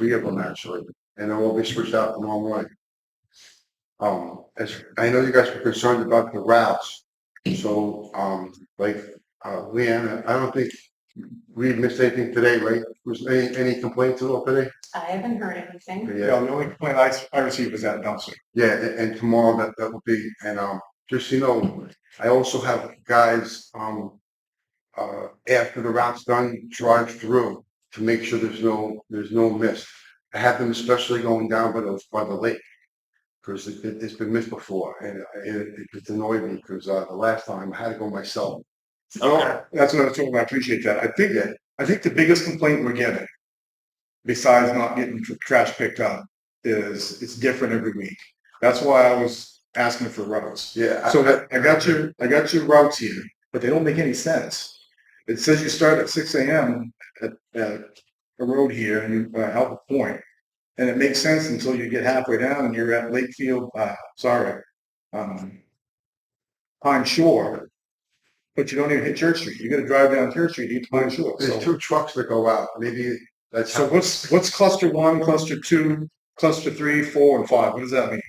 3 of them actually, and they'll all be switched out tomorrow morning. As I know you guys were concerned about the routes, so, like, Leanne, I don't think we missed anything today, right? Was any complaints at all today? I haven't heard anything. Yeah, The only complaint I received was that dumpster. yeah, and tomorrow that will be, and, just, so you know, I also have guys, after the route's done, drive through to make sure there's no mist. I have them especially going down by the lake, because it's been missed before, and it's annoyed me, because, the last time I had to go myself. Oh, that's what I was talking about. I appreciate that. I think the biggest complaint we're getting, besides not getting trash picked up, is it's different every week. That's why I was asking for routes. Yeah. So I got your routes here, but they don't make any sense. It says you start at 6 a.m. at a road here and you Albert Point, and it makes sense until you get halfway down and you're at Lakefield. Pine Shore, but you don't even hit Church Street. You got to drive down Church Street to get to Pine Shore. There's 2 trucks that go out, maybe that's. So what's cluster 1, cluster 2, cluster 3, 4, and 5? What does that mean?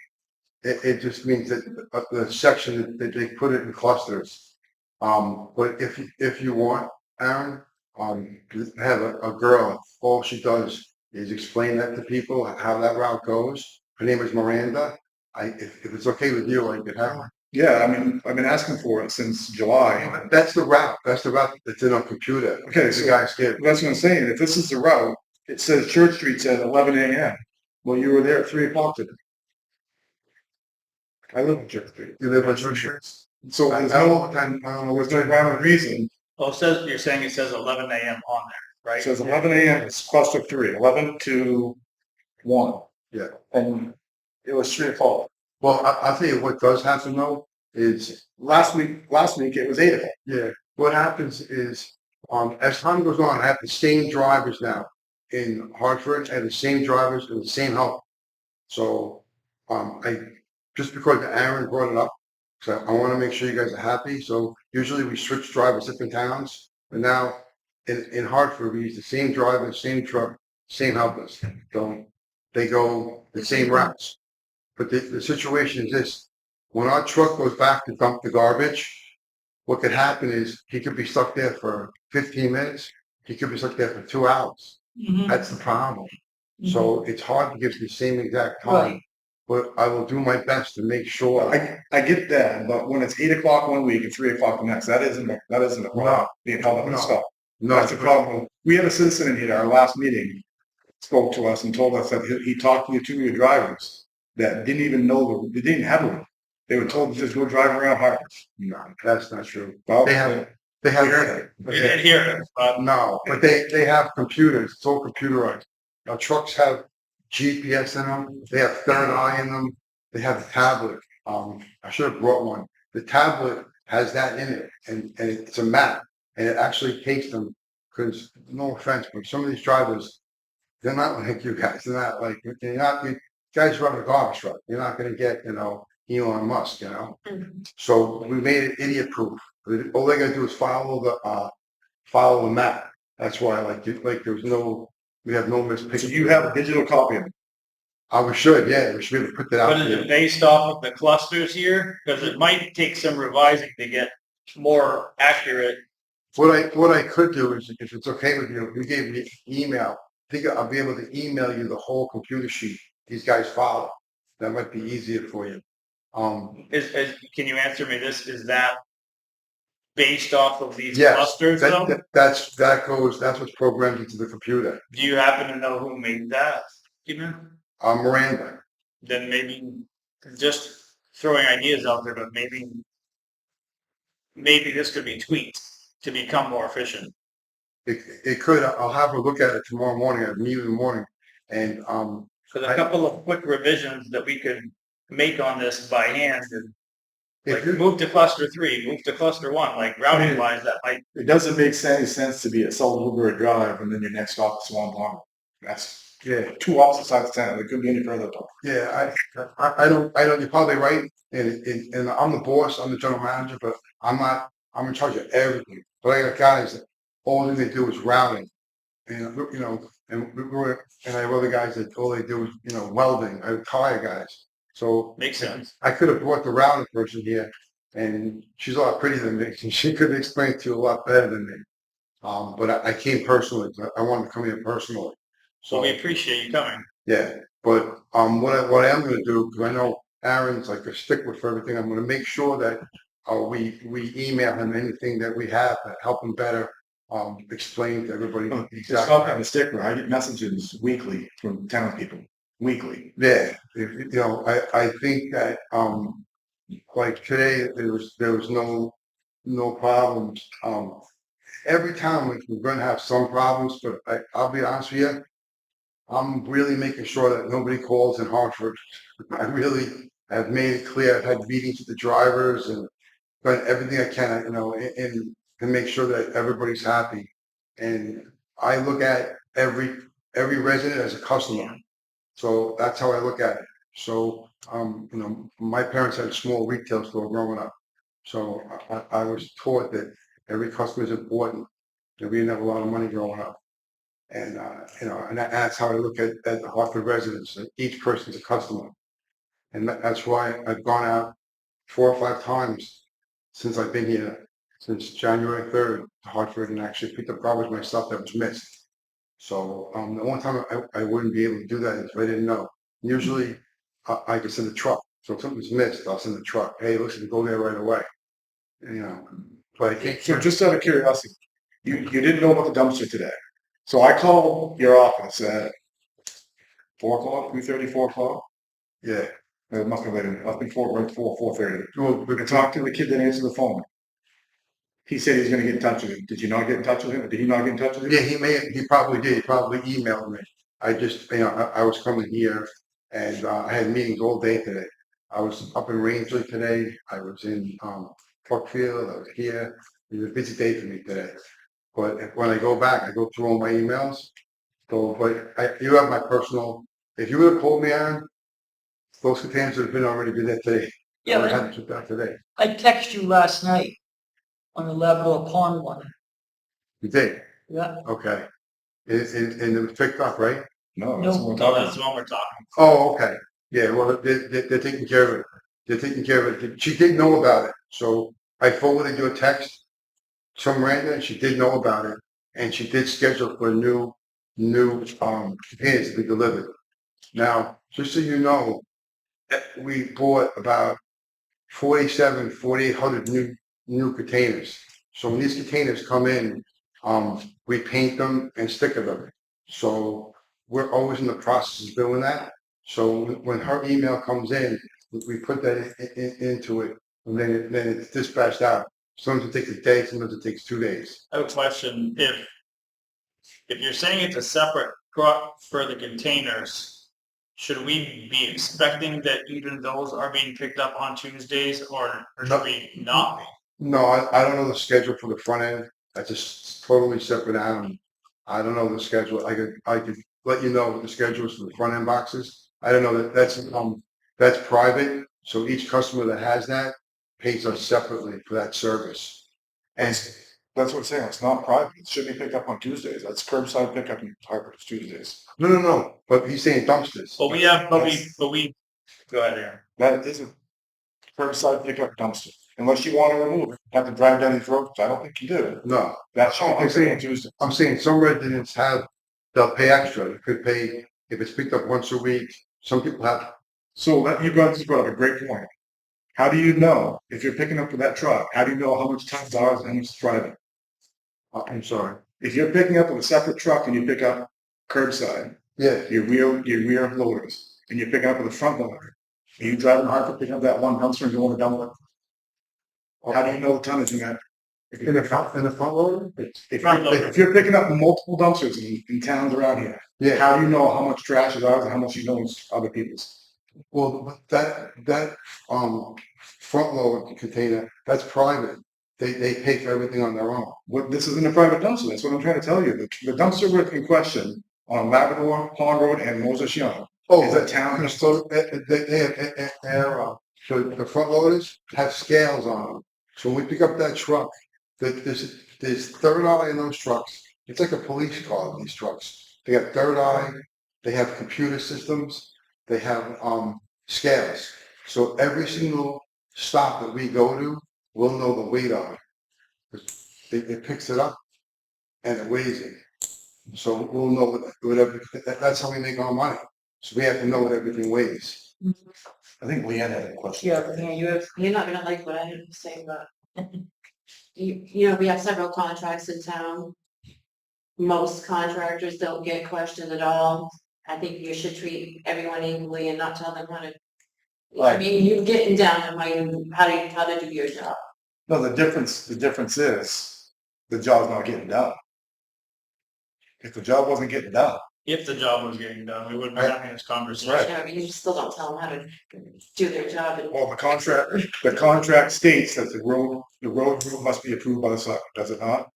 It just means that the section that they put it in clusters. But if you want, Aaron, have a girl, all she does is explain that to people, how that route goes. Her name is Miranda. If it's okay with you, I could have her. Yeah, I mean, I've been asking for it since July. That's the route. That's the route that's in our computer. Okay, The so guys give. that's what I'm saying. If this is the route, it says Church Street's at 11 a.m. Well, you were there at 3 o'clock today. I live in Church Street. You live on Church Street? So there's no rhyme or reason. Oh, you're saying it says 11 a.m. on there, It right? says 11 a.m. It's cluster 3, 11 to 1. Yeah. And it was 3 o'clock. Well, I'll tell you what does happen though, is, Last week it was 8 o'clock. yeah, what happens is, as time goes on, I have the same drivers now in Hartford, I have the same drivers and the same help. So, just because Aaron brought it up, so I want to make sure you guys are happy. So usually we switch drivers different towns, but now in Hartford, we use the same driver, same truck, same helpers. So they go the same routes. But the situation is this: when our truck goes back to dump the garbage, what could happen is he could be stuck there for 15 minutes. He could be stuck there for 2 hours. That's the problem. So it's hard to give the same exact time, Right. but I will do my best to make sure. I get that, but when it's 8 o'clock one week and 3 o'clock the next, that isn't a problem. Being held up and No. stuff. No, That's a problem. We had a citizen in here, our last meeting, spoke to us and told us that he talked to the 2 of your drivers that didn't even know, they didn't have one. They were told to just go drive around Hartford. no, that's not true. Well, They have, we heard it. You didn't hear it, but no, but they have computers. It's all computerized. Our trucks have GPS in them. They have third eye in them. They have a tablet. I should have brought one. The tablet has that in it, and it's a map, and it actually takes them. Because no offense, but some of these drivers, they're not like you guys. They're not like you guys run a garbage truck. You're not going to get Elon Musk. So we made it idiot proof. All they got to do is follow the map. That's why we have no So mispicking. you have a digital copy of it. We should be able to put that out is there. it based off of the clusters here? Because it might take some revising to get more accurate. What I could do is, if it's okay with you, if you gave me email, I think I'll be able to email you the whole computer sheet these guys follow. That might be easier for you. Can you answer me this? Is that based off of these Yes, clusters though? that's what's programmed into the computer. Do you happen to know who made that? Miranda. Then maybe just throwing ideas out there, but maybe this could be tweaked to become more efficient. It could. I'll have a look at it tomorrow morning. At meet in the morning, and Because a couple of quick revisions that we could make on this by hand, and if like move to cluster 3, move to cluster 1, like routing wise, that might. It doesn't make any sense to be at Sullivan Drive and then your next stop is Swan Pond. That's yeah, 2 opposite sides of town. It couldn't be any further apart. yeah, I don't. You're probably right, and I'm the boss. I'm the general manager, but I'm not. I'm in charge of everything. But I got guys that all they do is routing, and and and I have other guys that all they do is, you know, welding, I have tire guys. So Makes sense. I could have brought the routing person here, and she's a lot prettier than me, and she could explain it to you a lot better than me. But I came personally. I wanted to come here personally. So So we appreciate you coming. yeah, but what I am going to do, because I know Aaron's like a stickler for everything. I'm going to make sure that we email him anything that we have that help him better explain to everybody It's exactly. not kind of sticker. I get messages weekly from town people, weekly. Yeah, you know, I think that like today there was no problems. Every time we're going to have some problems, but I'll be honest with you, I'm really making sure that nobody calls in Hartford. I really have made it clear. I've had meetings with the drivers and done everything I can, you know, and to make sure that everybody's happy. And I look at every resident as a customer. So that's how I look at it. So, you know, my parents had a small retail store growing up. So I was taught that every customer is important. And we didn't have a lot of money growing up. And, you know, and that's how I look at the Hartford residents. That each person's a customer. And that's why I've gone out 4 or 5 times since I've been here, since January 3rd to Hartford, and actually picked up garbage myself that was missed. So the only time I wouldn't be able to do that is if I didn't know. Usually I can send a truck. So if something's missed, I'll send a truck. Hey, listen, go there right away. You know, but I think So just out of curiosity, you didn't know about the dumpster today. So I called your office at 4 o'clock, 3:30, 4 o'clock. yeah. It must have been up before, right before 4:30. Well, I talked to the kid that answered the phone. He said he's gonna get in touch with him. Did you not get in touch with him? Or did he not get in touch with him? yeah, he probably did. He probably emailed me. I just, you know, I was coming here and I had meetings all day today. I was up in Rangeley today. I was in Brookfield. I was here. It was a busy day for me today. But when I go back, I go through all my emails. So, but you have my personal, if you would have called me, Aaron, those containers would have already been there today. I Yeah, would have but had to put that today. I texted you last night on the Labrador Pond one. You did? Yeah, Okay. And it was picked up, right? No, that's No. what No, we're that's talking. what we're talking. Oh, okay. Yeah, well, they're taking care of it. They're taking care of it. She did know about it. So I forwarded you a text, some random, and she did know about it. And she did schedule for a new containers to be delivered. Now, just so you know, we bought about 4,800 new containers. So when these containers come in, we paint them and sticker them. So we're always in the process of doing that. So when her email comes in, we put that into it, and then it's dispatched out. Sometimes it takes a day, sometimes it takes 2 days. I have a question. If you're saying it's a separate truck for the containers, should we be expecting that even those are being picked up on Tuesdays or should we not be? No, I don't know the schedule for the front end. That's a totally separate animal. I don't know the schedule. I could let you know what the schedule is for the front end boxes. I don't know that's private. So each customer that has that pays us separately for that service. And That's what I'm saying. It's not private. It should be picked up on Tuesdays. That's curbside pickup in Hartford Tuesdays. no. But he's saying dumpsters. But we, go ahead, Aaron. That isn't curbside pickup dumpster. Unless you want to remove it, have to drive down these roads. I don't think you do. No, That's all I'm I'm saying saying- Tuesday. I'm saying some residents they'll pay extra. You could pay if it's picked up once a week. Some people have. So that you guys brought up a great point. How do you know if you're picking up with that truck? How do you know how much time's ours and how much is driving? I'm sorry. If you're picking up with a separate truck and you pick up curbside, Yeah, your rear loaders, and you're picking up with a front loader, are you driving hard for picking up that one dumpster and going to dump it? How do you know the tonnage in that? in the front loader. If you're picking up multiple dumpsters in towns around here, Yeah. how do you know how much trash is ours and how much you know is other people's? Well, that front load container, that's private. They pay for everything on their own. This isn't a private dumpster. That's what I'm trying to tell you. The dumpster in question on Labrador, Pond Road, and Moses Young. Oh, Is that town? So the front loaders have scales on them. So when we pick up that truck, there's third eye in those trucks. It's like a police car, these trucks. they have third eye, they have computer systems, they have, scales. So every single stop that we go to, we'll know the weight of it. It picks it up and it weighs it. So we'll know that's how we make our money. So we have to know what everything weighs. I think Leanne had a question. Yeah, you have, You're not gonna like what I have to say, but you know, we have several contracts in town. Most contractors don't get questioned at all. I think you should treat everyone equally and not tell them how to. I Right. mean, you're getting down to how to do your job. No, the difference is the job's not getting done. If the job wasn't getting done, If the job was getting done, we wouldn't be having this conversation. Right. You know, you still don't tell them how to do their job. And well, the contract states that the road rule must be approved by the select, does it not?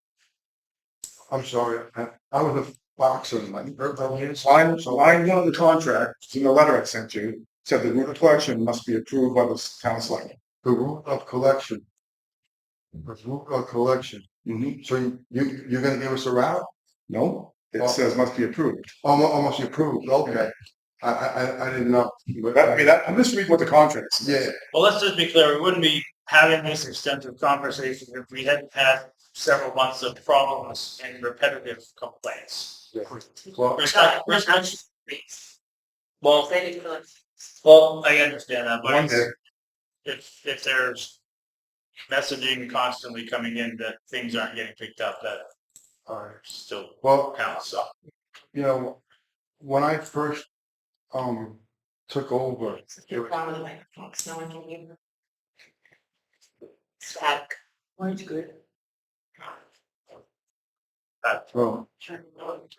I'm sorry, I was a boxer in my. Line one of the contract, it's in the letter I sent you, said the route of collection must be approved by the town select. The route of collection. The route of collection. So you're gonna give us a route? No, it Oh. says must be approved. Almost approved, okay. I didn't know. I'm just reading what the contract says. Yeah, Well, let's just be clear, we wouldn't be having this extensive conversation if we hadn't had several months of problems and repetitive complaints. well, Well, they didn't feel I understand that, one but day, if there's messaging constantly coming in that things aren't getting picked up, that are still well, counts, so. you know, when I first, took over, the problem with the microphone, 'cause no one can hear. Static. mine's good. well,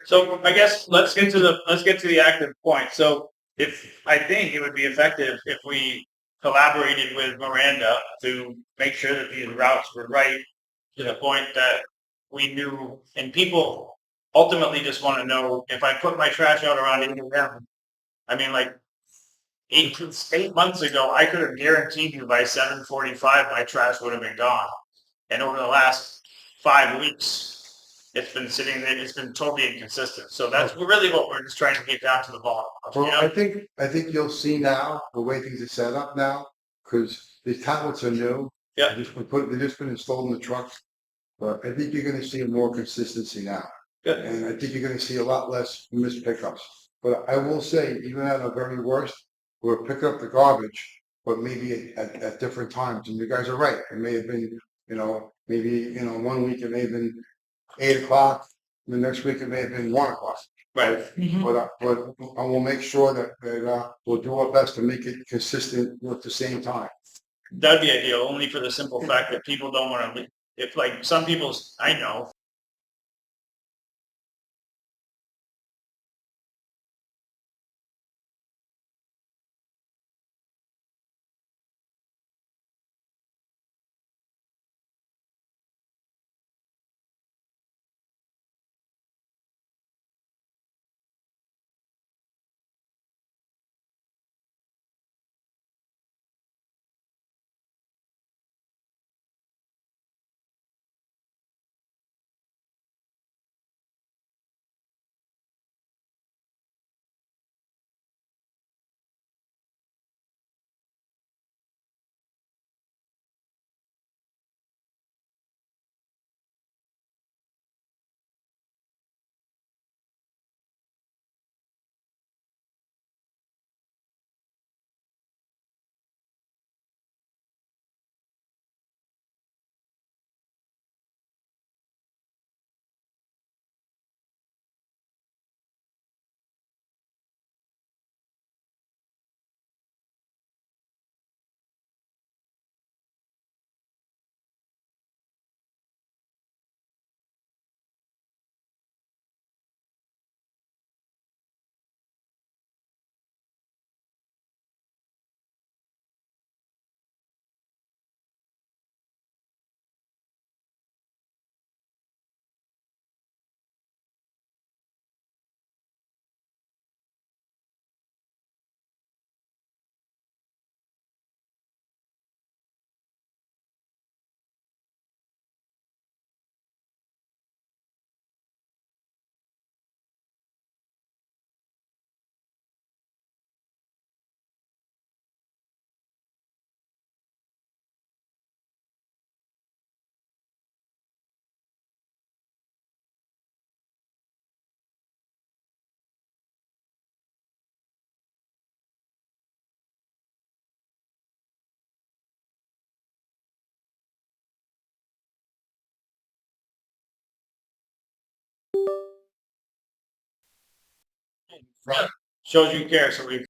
So I guess let's get to the active point. So I think it would be effective if we collaborated with Miranda to make sure that these routes were right to the point that we knew, and people ultimately just want to know if I put my trash out around 8 a.m. I mean, like 8 months ago, I could have guaranteed you by 7:45 my trash would have been gone. And over the last 5 weeks, it's been sitting there. It's been totally inconsistent. So that's really what we're just trying to get down to the bottom of. well, You know? I think you'll see now, the way things are set up now, because these tablets are new. Yeah. They've just been installed in the truck. But I think you're gonna see more consistency now. Good. And I think you're gonna see a lot less missed pickups. But I will say, even at the very worst, we're picking up the garbage, but maybe at different times. And you guys are right. It may have been, maybe, 1 week it may have been 8 o'clock. The next week it may have been 1 o'clock. Right. But I will make sure that we'll do our best to make it consistent with the same time. That'd be ideal, only for the simple fact that people don't want to leave. If like some people I know Shows you care, so we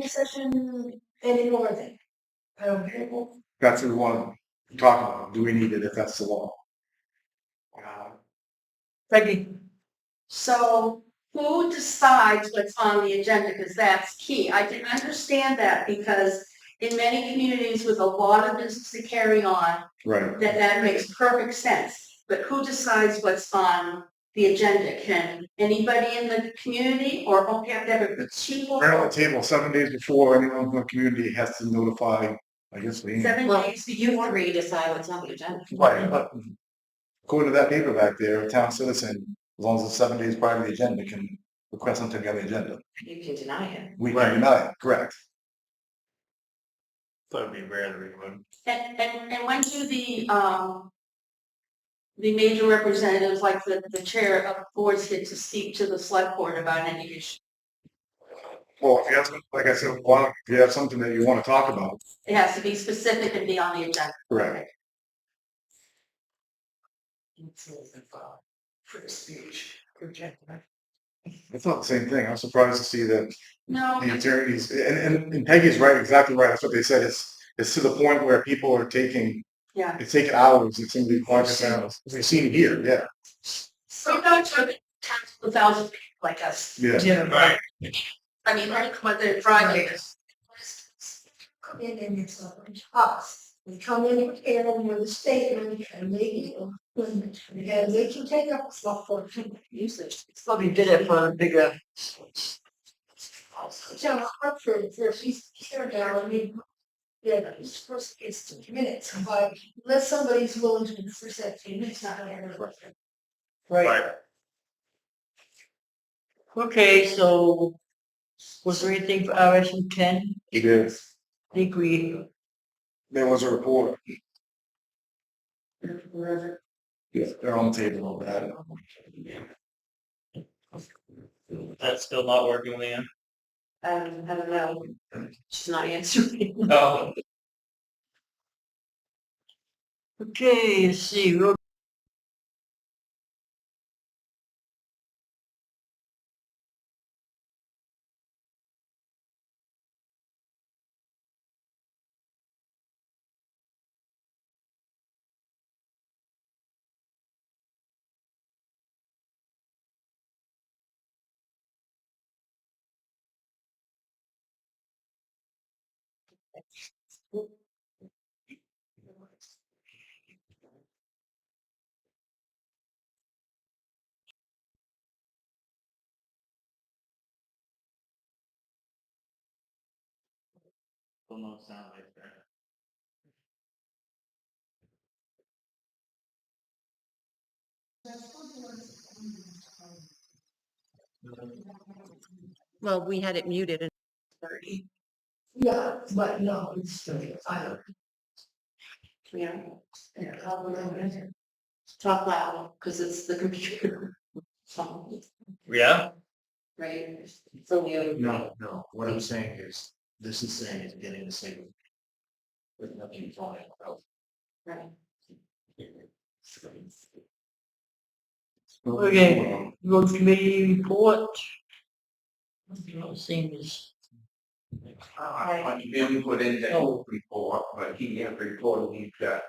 session anymore then. I don't care. That's what we want to talk about. Do we need it if that's the law? Peggy, So who decides what's on the agenda? Because that's key. I can understand that because in many communities with a lot of business to carry on, Right. that makes perfect sense. But who decides what's on the agenda? Can anybody in the community or do you have to have a people? Right on the table, 7 days before, anyone from the community has to notify, I guess, the. 7 Well, days you before? three decide what's on the agenda. Right, but according to that paper back there, a town citizen, as long as it's 7 days prior to the agenda, can request something on the agenda. You can deny it. We can deny it, correct? That'd be rare that we would. And when do the major representatives, like the chair of boards, get to speak to the select board about any issue? Well, if you have, like I said, if you have something that you want to talk about, It has to be specific and be on the agenda. correct? Free speech. It's not the same thing. I'm surprised to see that No, the attorneys, and Peggy's right, exactly right. That's what they said. It's to the point where people are taking, yeah. it's taking hours. It's going to be project hours. We've seen it here, yeah. So not to tens of thousands of people like us. Yeah. yeah, Right. I mean, right, when they're driving. Come in and it's us. We come in prepared with a statement and they, and they can take up stuff for usage. probably did it for a bigger, So Hartford, for she's here now, I mean, yeah, it's supposed to get 2 minutes, but unless somebody's willing to present 2 minutes, not gonna work. right? Okay, so was there anything for RSU 10? Yeah. I think we, There was a report. Yeah, they're on the table over that. That's still not working, Leanne? I don't know. She's not answering. No. okay, let's see, road Almost sound like that. Well, we had it muted at 30. Yeah, but no, it's still, I don't. Yeah. Yeah, I'll remember it. Talk loud, because it's the computer. So, Yeah? right? So you. No, what I'm saying is, this is saying it's getting the same. With nothing falling out. Right. Okay, road committee report. Same as, He didn't put in the report, but he has reported he's got.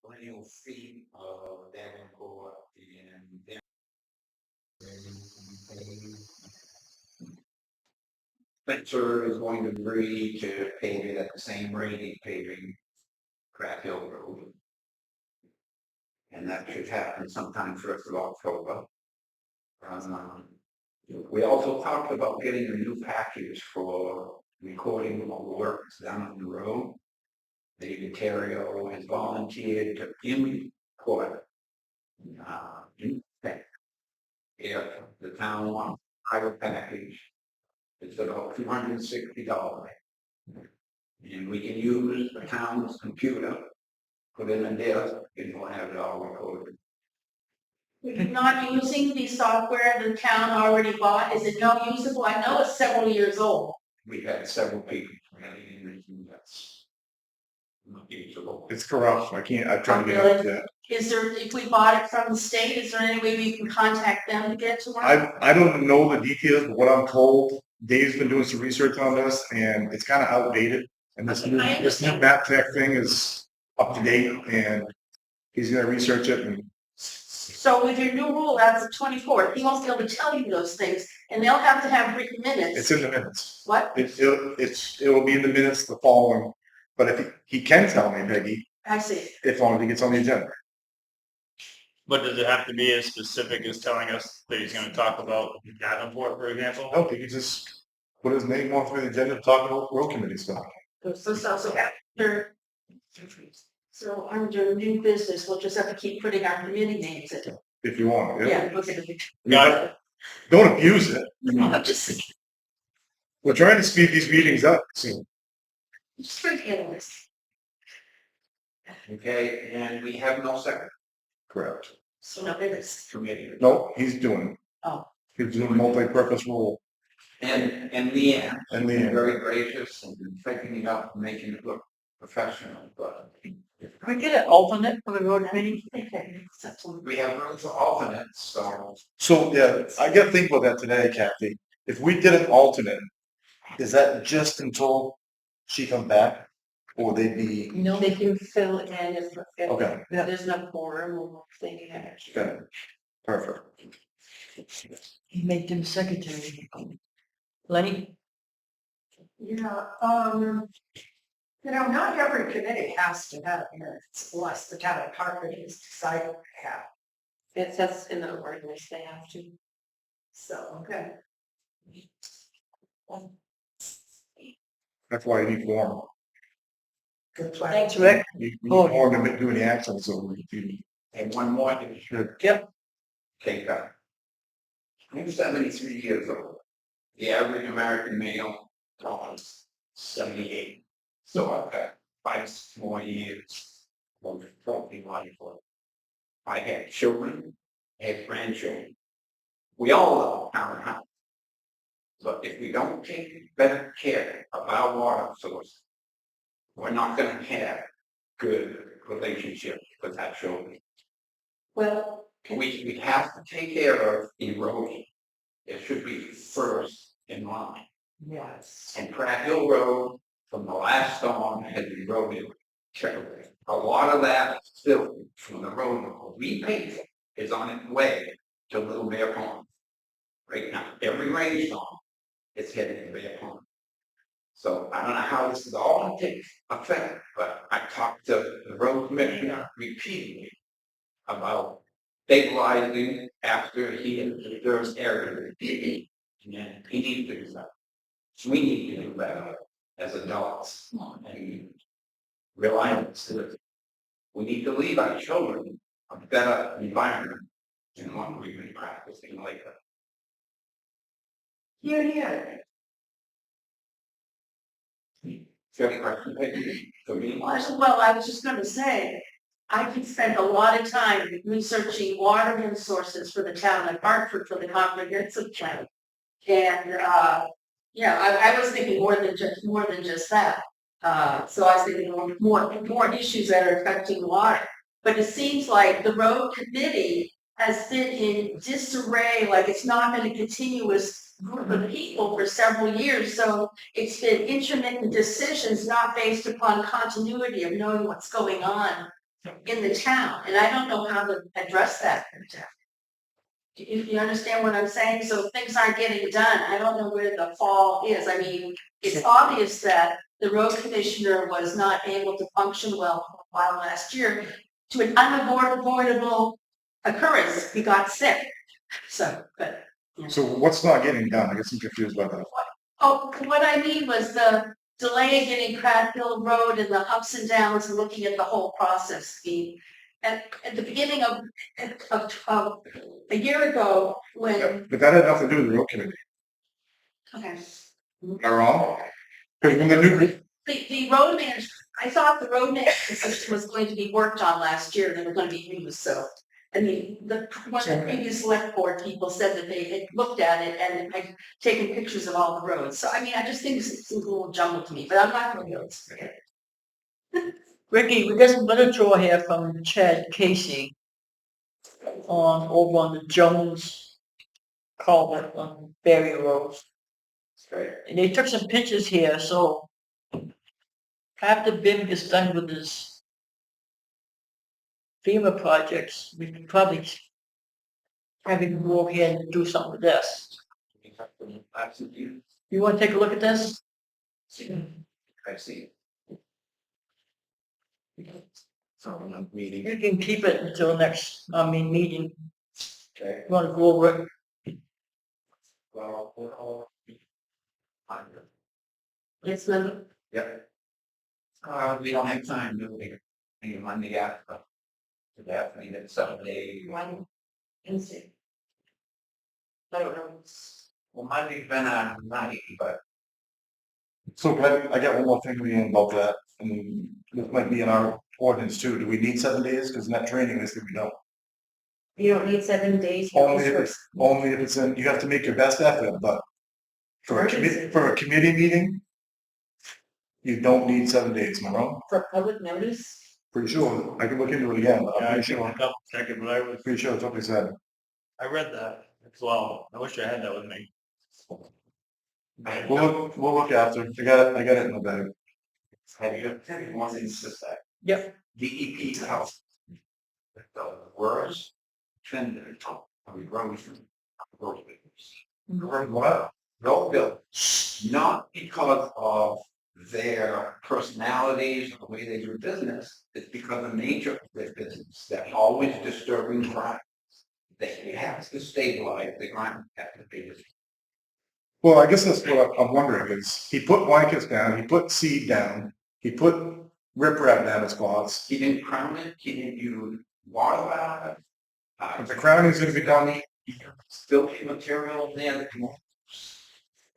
Plenty of feet of Davenport and. Spencer is going to agree to pave it at the same rate he's paving Craft Hill Road. And that should happen sometime 1st of October. We also talked about getting a new package for recording all the work that's done on the road. David Terrio has volunteered to input. If the town wants a private package, it's about $260. And we can use the town's computer, put in a disk, and we'll have it all recorded. You're not using the software the town already bought, is it no usable? I know it's several years old. We've had several people really in that's not usable. It's corrupt. I'm trying to get out of that. Is there, if we bought it from the state, is there any way we can contact them to get to work? I don't know the details, but what I'm told, Dave's been doing some research on this and it's kind of outdated. And this new map tech thing is up to date and he's gonna research it and So with your new rule, that's the 24th, he won't be able to tell you those things, and they'll have to have written minutes. it's in the minutes. What? It'll be in the minutes the following, but if he can tell me, Peggy, I see. if only he gets on the agenda. But does it have to be as specific as telling us that he's gonna talk about Davenport, for example? I don't think he just put his name on the agenda to talk about road committee stuff. So under new business, we'll just have to keep putting our committee names in. If you want, yeah. Yeah, okay. Got it. Don't abuse it. I'm just, We're trying to speed these meetings up, so. just forgetting this. Okay, and we have no second Correct. So no minutes. committee. No, he's doing. Oh. He's doing multi-purpose rule And Leanne, and been the, very gracious and picking it up, and making it look professional, but Can we get an alternate for the road committee? we have room for alternates, so. so, yeah, I gotta think about that today, Kathy. If we did an alternate, is that just until she comes back? Or they be, No, they can fill in if okay, there's no quorum or thing. okay, perfect. You make them secretary. Lenny? Yeah, not every committee has to have minutes unless the town of Hartford has decided to have. It says in the ordinance they have to. So, okay. That's why you need form. Good plan. Thanks, Rick. You need form to do any actions, so you And one more thing. Yep. Take that. I'm 73 years old. The average American male is 78. So I've got 5 more years of healthy life left. I have children, I have grandchildren. We all love our house. But if we don't take better care of our water source, we're not gonna have good relationships with our children. Well, We have to take care of erosion. It should be first in line. Yes. And Pratt Hill Road, from the last storm, has eroded terribly. A lot of that silt from the road we paved is on its way to Little Bear Pond. Right now, every rainstorm, it's headed to Bear Pond. So I don't know how this is all going to take effect, but I talked to the road commissioner repeatedly about stabilizing after he observes area. And he needs to do that. We need to do better as adults and realize that we need to leave our children a better environment than what we've been practicing lately. Yeah. Do you have a question, Peggy, for me? Well, I was just gonna say, I could spend a lot of time researching water resources for the town of Hartford for the comprehensive plan. And, I was thinking more than just that. So I was thinking more issues that are affecting water. But it seems like the road committee has been in disarray, like it's not been a continuous group of people for several years. So it's been intermittent decisions, not based upon continuity of knowing what's going on in the town. And I don't know how to address that in the town. If you understand what I'm saying, so things aren't getting done. I don't know where the fall is. I mean, it's obvious that the road commissioner was not able to function well for a while last year to an unavoidable occurrence. He got sick. So, but. So what's not getting done? I guess I'm confused by that. Oh, what I mean was the delay in getting Pratt Hill Road and the ups and downs and looking at the whole process. At the beginning of a year ago, when, But that had nothing to do with the road committee. okay. Am I wrong? Because when the new, The road manager, I thought the road management system was going to be worked on last year, and they were going to be used, so. I mean, one of the previous select board people said that they had looked at it and had taken pictures of all the roads, so I mean, I just think it's a little jumbled to me, but I'm not going to go. Ricky, we got some literature here from Chad Casey over on the Jones culvert on Berry Road. And they took some pictures here, so after Bim gets done with his FEMA projects, we could probably have him go over here and do something with this. Absolutely, You wanna take a look at this? I see. So I'm meeting, You can keep it until next, meeting. okay, You wanna go over it? well, we're all. Yes, ma'am. Yep. We don't have time, do we? Any Monday after. Definitely that Sunday. One, Wednesday. I don't know. Well, Monday's been a night, but So Greg, I got one more thing reading about that, and this might be in our ordinance too. Do we need 7 days? Because in that training, they said we don't. You don't need 7 days. Only if it's in, you have to make your best effort, but for a committee meeting, you don't need 7 days, am I wrong? For public notice, Pretty sure. I can look into it again, but I'm pretty sure, Double check it, but I was, pretty sure that's what they said. I read that as well. I wish I had that with me. We'll look after. I got it in the bag. have you one insist that Yep. DEP house? The worst offender of erosion. Well, no bill, not because of their personalities or the way they do business, it's because of the nature of their business. They're always disturbing crime. They have to stabilize the crime activities. Well, I guess that's what I'm wondering is he put blankets down, he put seed down, he put riprap down at spots. He didn't crown it, he didn't use water. But the crowning's gonna be done. Still material there that can.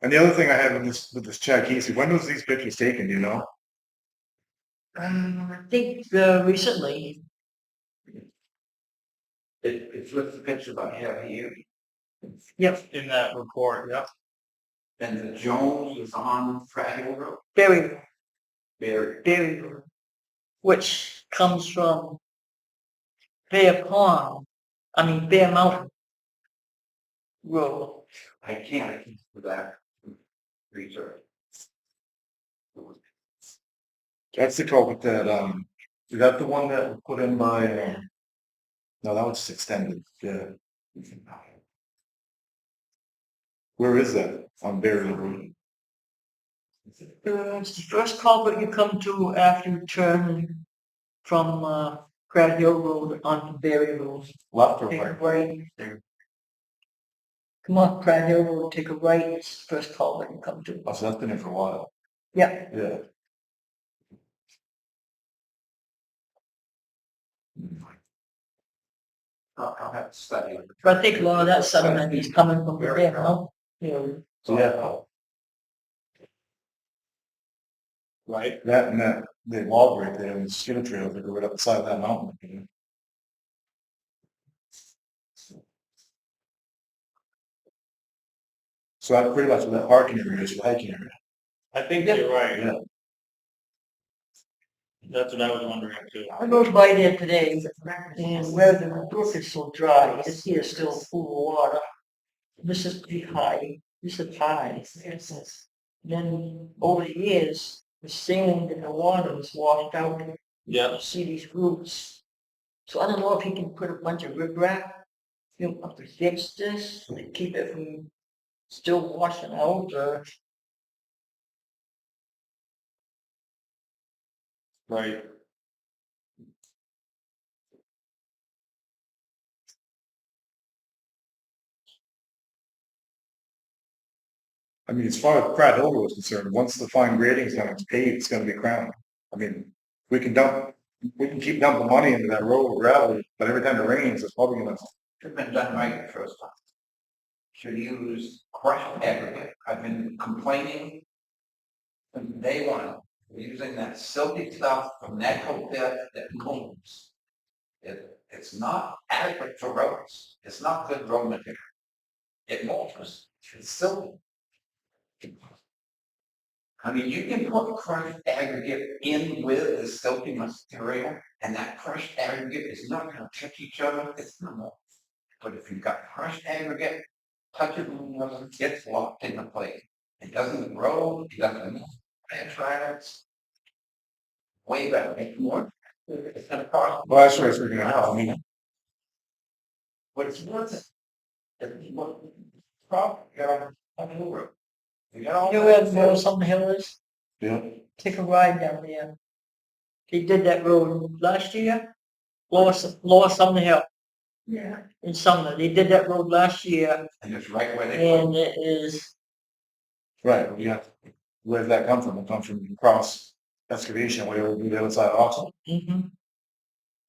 And the other thing I have with this Chad Casey, when was these pictures taken, do you know? I think, recently, It's with the picture I have here, yep, In that report, yep. and the Jones is on Pratt Hill Road. Berry Very, Road, which comes from Bear Mountain Road. I can't for that research. That's the culvert that, is that the one that was put in by, no, that was just extended, yeah. Where is that? On Berry Road? It's the first culvert you come to after you turn from, Crab Hill Road onto Berry Road. Left or Take a right? right. Come on, Crab Hill Road, take a right, it's the first culvert you come to. Oh, so that's been there for a while, Yeah, yeah. I'll have to study it. but I think a lot of that sediment is coming from the Bear Mountain. You know, Yeah. Right. That and that, the log right there, and the skinner trails that go right up the side of that mountain. you know. So that's pretty much what that parking area is, the hiking area. I think you're right. Yeah. That's what I was wondering too. I rode by there today, and where the brook is so dry, you can see it's still full of water. This is pretty high, this is high. Then over the years, the sand in the water was washed out. Yeah. You see these roots. So I don't know if he can put a bunch of riprap, up to fix this, to keep it from still washing out, or Right. I mean, as far as Pratt Hill Road is concerned, once the fine grading is done, it's paved, it's gonna be crowned. I mean, we can keep dumping money into that road with gravel, but every time it rains, it's probably gonna. Should have been done right the first time. Should use crushed aggregate. I've been complaining from day one, using that silky stuff from that coat that moves. It's not adequate for roads. It's not good road material. It moves. It's silky. I mean, you can put crushed aggregate in with the silty material, and that crushed aggregate is not gonna touch each other, it's not. But if you've got crushed aggregate, touches one another, gets locked in the place. It doesn't grow, it doesn't move, that's right, it's way better, it's more. It's gonna cost. Well, that's what I was figuring out. I mean, But it's worth it. It's what, problem, you gotta have a room. You got all. You know where Lower Summer Hill is? yeah, Take a ride down there. They did that road last year. Lower Summer Hill Yeah. in Sumner. They did that road last year And it's right where they. and it is, right, yeah. Where did that come from? It comes from cross excavation, where they do the other side also.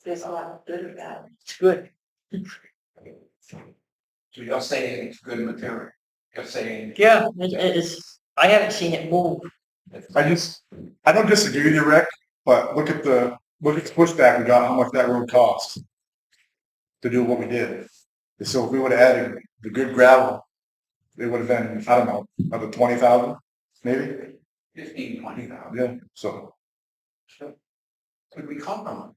There's a lot good of that. it's good. So you're saying it's good material. You're saying. Yeah, it's, I haven't seen it move. I don't disagree with you, Rick, but look at the pushback we got, how much that road cost to do what we did. And so if we would have added the good gravel, it would have been, I don't know, another 20,000, maybe? 15, 20,000. Yeah, so, Could we compromise?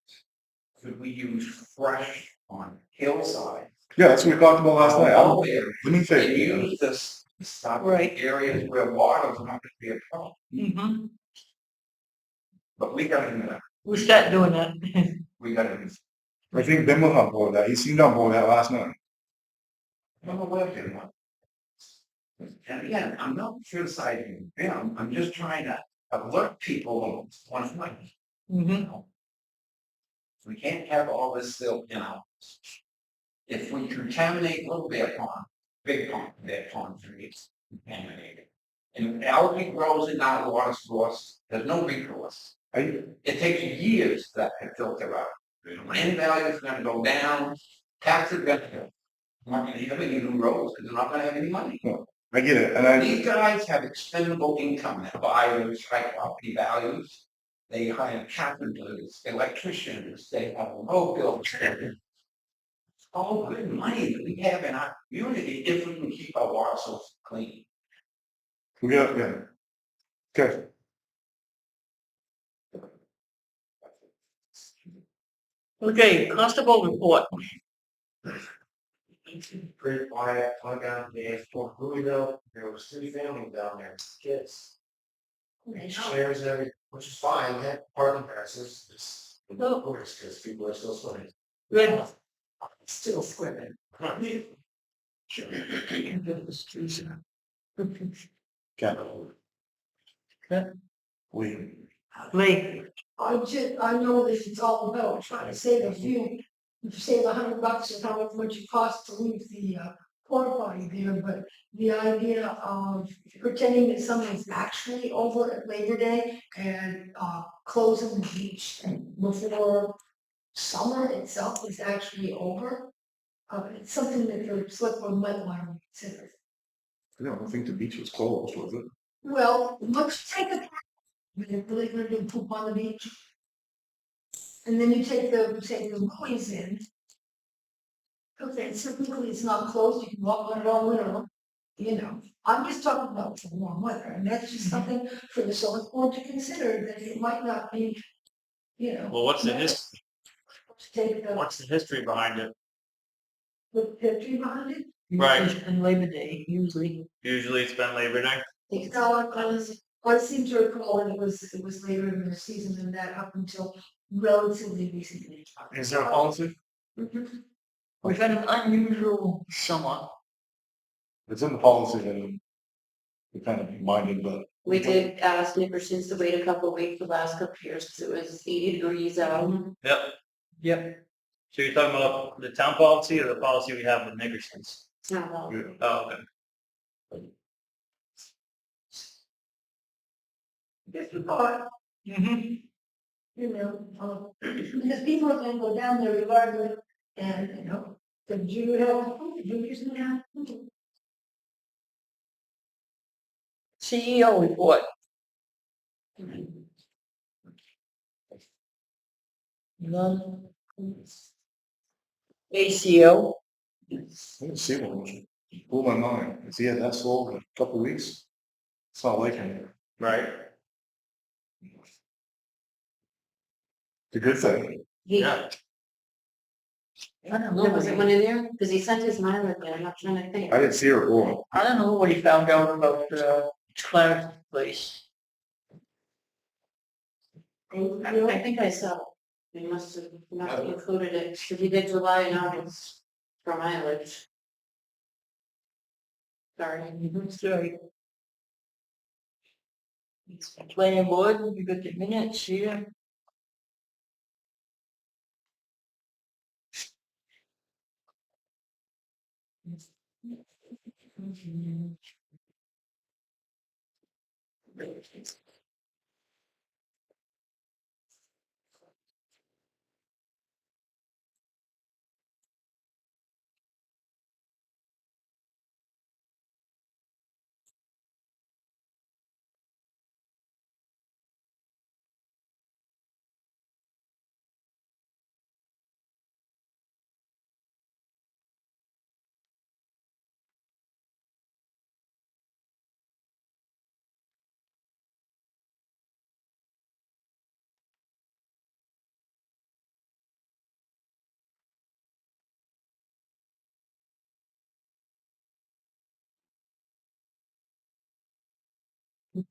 Could we use fresh on hillside? yeah, that's what we talked about last night. All there, Let me and think. use this stuff in Right. areas where water's not gonna be a problem. But we gotta, We start doing that. we gotta. I think Ben was on board with that. He seemed on board with that last night. I'm aware of it. And again, I'm not criticizing them, I'm just trying to alert people on one thing. We can't have all this silt in our. If we contaminate little bear pond, big pond, bear pond trees, contaminated. And algae grows in our water source, there's no recourse. It takes years for that to filter out. Land value is gonna go down, taxes are gonna go. Not gonna have any new roads, because they're not gonna have any money. I get it, and These guys have expendable income, they buy those high property values. They hire carpenters, electricians, they have road builders. It's all good money that we have in our community if we can keep our water source clean. we got, yeah. Okay, Okay, constable report. Pretty quiet, I got the Fort Louisville, there was 3 families down there, kids. Shares and everything, which is fine, that parking passes, it's, because people are still swimming. Good. Still swimming. okay. Okay. We, Lee, I know this is all about trying to save a few, save $100 or how much it costs to leave the porta potty there, but the idea of pretending that someone's actually over at Labor Day and closing the beach before summer itself is actually over, it's something that the select board might want to consider. I don't think the beach was closed, was it? Well, let's take a, they're really gonna do poop on the beach. And then you take the buoys in. Okay, typically it's not closed, you can walk on it all winter, you know, I'm just talking about for warm weather, and that's just something for the select board to consider, that it might not be, you know. Well, what's the history? Take the, What's the history behind it? the history behind it. Right. and Labor Day, usually. Usually it's been Labor Day. No, I seem to recall it was later in the season than that, up until relatively recently. Is there a policy? We've had an unusual summer. It's in the policy, and we kind of minded, but. We did ask Nickerson's to wait a couple of weeks the last couple of years because it was 80 degrees out. Yep. Yep. So you're talking about the town policy or the policy we have with Nickerson's? It's not well. Oh, okay. But, you know, because people are gonna go down there regardless, and, you know, the Jew have, Jews have. CEO report. None. ACO. I didn't see one, which blew my mind. It's, yeah, that's all in a couple of weeks. It's not like it. Right. a good thing. He, Yeah. I don't know. there wasn't what one he- in there, because he sent his mileage there, I'm not trying to think. I didn't see her going. I don't know what he found out about Clarence place. I think I saw, they must have included it, because he did July and August for mileage. Sorry. Sorry. Planning board, we got the minutes here.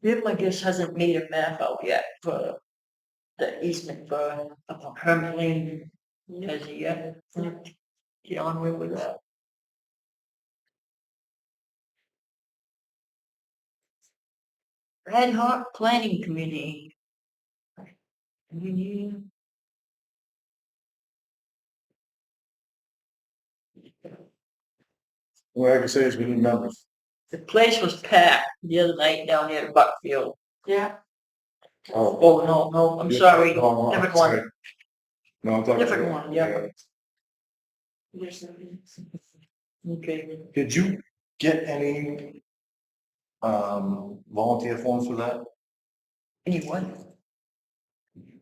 Jim, I guess, hasn't made a map out yet for the easement for Hermelin, has he yet? Get on with that. Ad hoc planning committee. Mhm. What I can say is we need members. The place was packed the other night down here at Buckfield. Yeah. Oh, no, I'm sorry, No, I'm different sorry. one, No, I'm talking. different one, yeah. There's something. Okay. Did you get any volunteer forms for that? Anyone?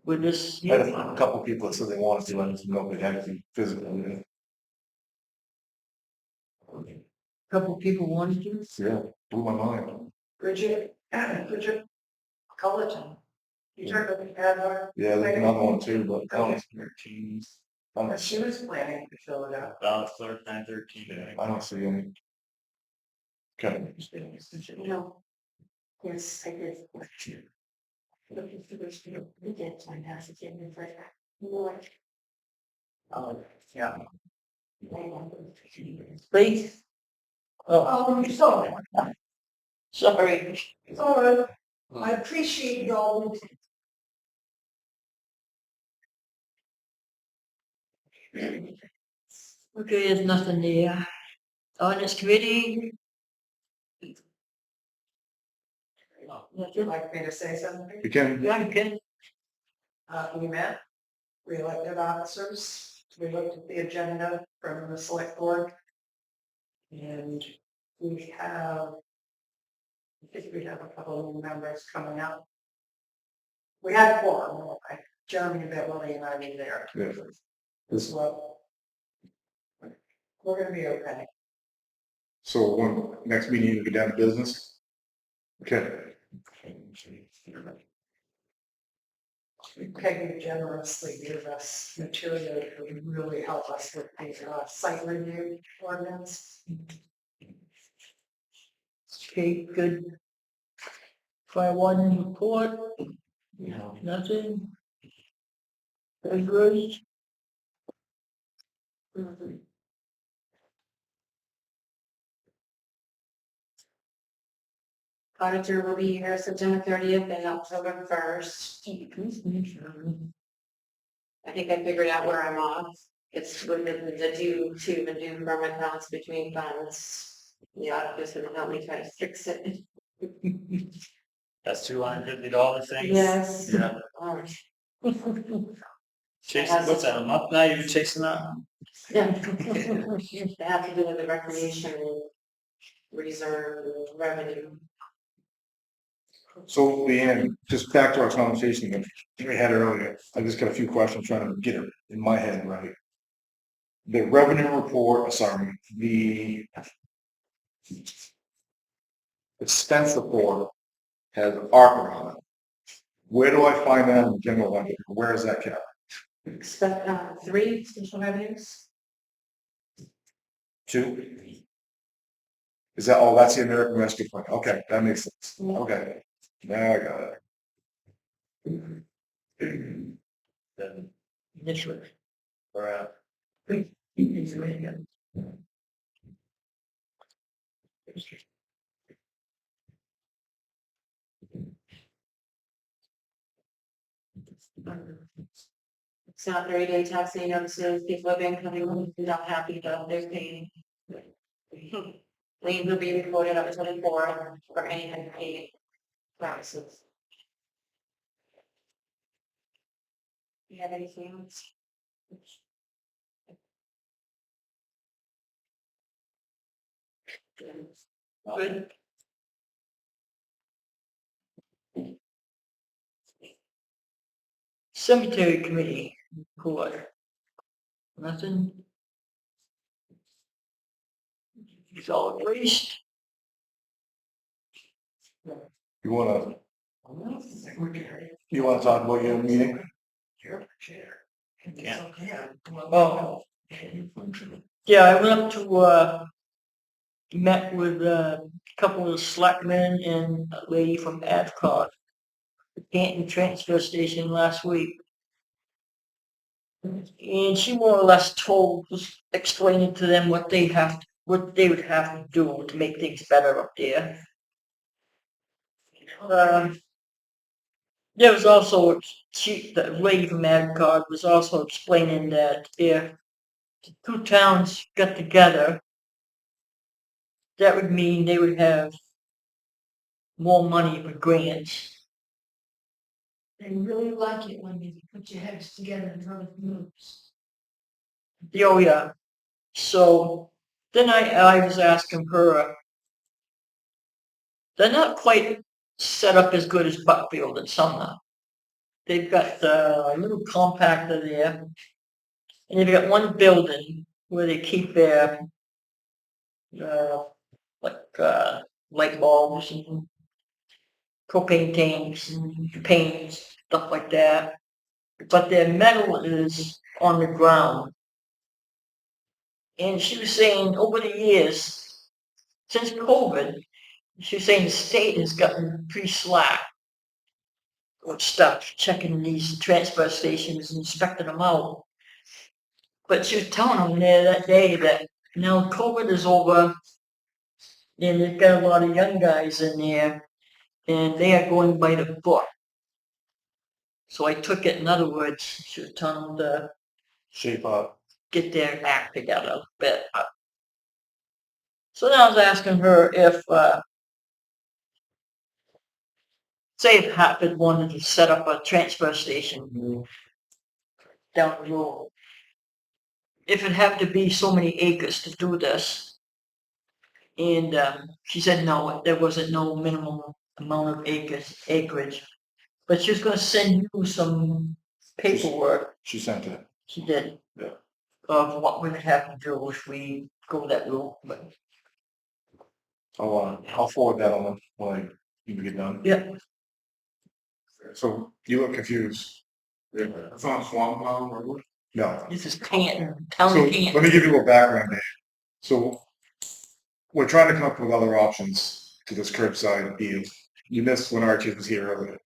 With this, I had a couple people that said they wanted to, and nobody had to be physical. couple people wanted to. Yeah, blew my mind. Bridget, Cullerton. You talked about the ad Yeah, there's another one too, but that one's she was planning to fill it out. Balance clerk 913. I don't see any. Okay. No. Yes, I did. Looking for this, we did find out again in first. More. Oh, yeah. Please. Please? Oh, So, sorry. it's all right. I appreciate y'all. Okay, there's nothing there. Honest committee. Would you like me to say something? You can, Yeah, okay. We met, we elected officers, we looked at the agenda from the select board. And we have, I think we have a couple of new members coming up. We had four, Jeremy, Beverly, and I were there. yeah. This, Well, we're gonna be okay. so when, next meeting, you'll be down to business? Okay. Peggy generously gave us material that would really help us with the site review ordinance. Okay, good. Fire warden report. Nothing. Very good. Auditor will be here September 30th and October 1st. I think I figured out where I'm off. It's with the due to the due from accounts between funds. The auditor's gonna help me try to fix it. That's $250 things. Yes. Yeah. Chasing, what's that, a month now you've been chasing that? Yeah. They have to do with the recreation reserve revenue. So, Leanne, just back to our conversation that we had earlier, I just got a few questions trying to get it in my head right. The revenue report, sorry, the expense report has ARPA on it. Where do I find that in the general ledger? Where is that kept? Expect, 3 special revenues. 2? Is that, oh, that's the American Rescue Plan. Okay, that makes sense. Yeah. Okay, now I got it. Then initially. we're at It's not 30-day taxing notices, people have been coming, home not happy about their paying. Liens will be recorded up to 24 for any unpaid taxes. You have anything else? Good. Cemetery committee, report. Nothing. Solid waste. You wanna talk about your meeting? Oh. Yeah, I went up to, met with a couple of selectmen and a lady from Adcock, the Canton Transfer Station last week. And she more or less was explaining to them what they would have to do to make things better up there. There was also, the lady from Adcock was also explaining that if the 2 towns got together, that would mean they would have more money for grants. They really like it when you put your heads together and run moves. Oh yeah. So then I was asking her, they're not quite set up as good as Buckfield and Sumner. They've got a little compactor there, and they've got one building where they keep their light bulbs and propane tanks and paint, stuff like that. But their metal is on the ground. And she was saying over the years, since COVID, she was saying the state has gotten pretty slack with stuff, checking these transfer stations and inspecting them out. But she was telling them there that day that now COVID is over and they've got a lot of young guys in there and they are going by the book. So I took it, in other words, she was telling them to Shape up. get their act together a bit. So then I was asking her if, say if Hatfield wanted to set up a transfer station down the road, if it had to be so many acres to do this. And she said no, there wasn't no minimum amount of acreage. But she was going to send you some paperwork. She sent it. She did. Yeah. Of what we would have to do if we go that route. But I'll forward that on when you get done. yeah, So you look confused. It's on Swamp Mountain Road? No. this is Canton, town So of Canton. let me give you a little background there. So we're trying to come up with other options to this curbside deal. You missed when Archie was here earlier.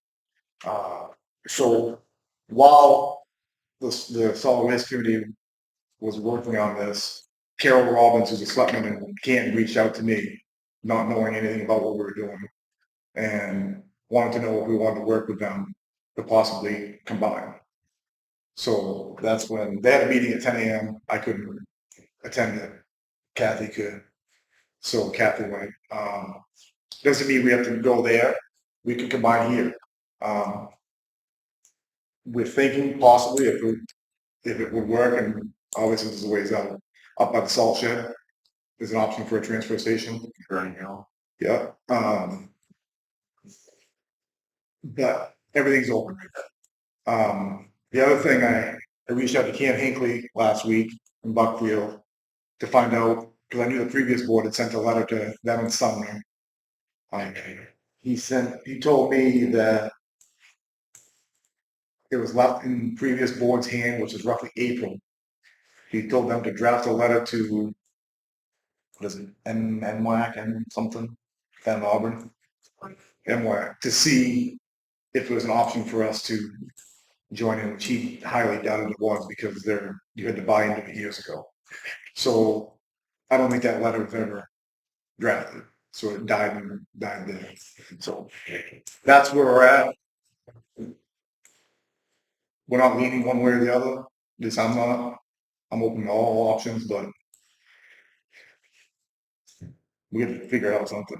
So while the solid waste committee was working on this, Carol Robbins, who's a selectman in Canton, reached out to me, not knowing anything about what we were doing, and wanted to know if we wanted to work with them to possibly combine. So that's when they had a meeting at 10 a.m. I couldn't attend it. Kathy could. So Kathy went. Doesn't mean we have to go there. We can combine here. We're thinking possibly if it would work, and obviously there's a ways out, up by the salt shed, there's an option for a transfer station. Yeah. But everything's open. The other thing, I reached out to Cam Hinckley last week in Buckfield to find out, because I knew the previous board had sent a letter to them in Sumner. He told me that it was left in previous board's hand, which is roughly April. He told them to draft a letter to, what is it, NWAC and something, Van Auburn, NWAC, to see if it was an option for us to join in, which he highly doubted it was because you had to buy into it years ago. So I don't think that letter was ever drafted. So it died there. So that's where we're at. We're not leaning one way or the other. At least I'm not. I'm open to all options, but we have to figure out something.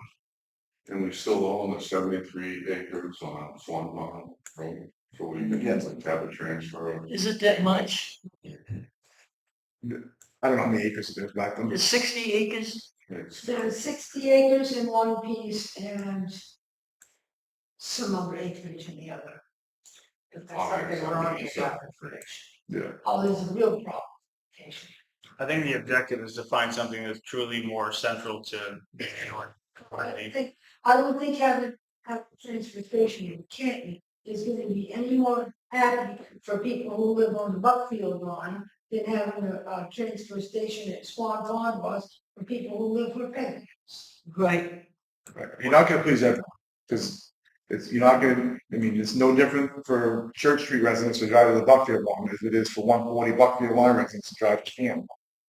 And we still own the 73 acres on Swan Pond Road, so we can have a transfer. Is it that much? I don't know how many acres it is back then. It's 60 acres? There's 60 acres in one piece and some other acreage in the other. If that's something we're on about information. Yeah. Oh, there's a real problem. I think the objective is to find something that's truly more central to. I don't think having a transportation in Canton is gonna be any more happy for people who live on the Buckfield line than having a transfer station at Swan Pond was for people who live where Penn. Right. Right. You're not going to please everyone because you're not going to. I mean, it's no different for Church Street residents to drive to the Buckfield line as it is for 140 Buckfield line residents to drive to Canton.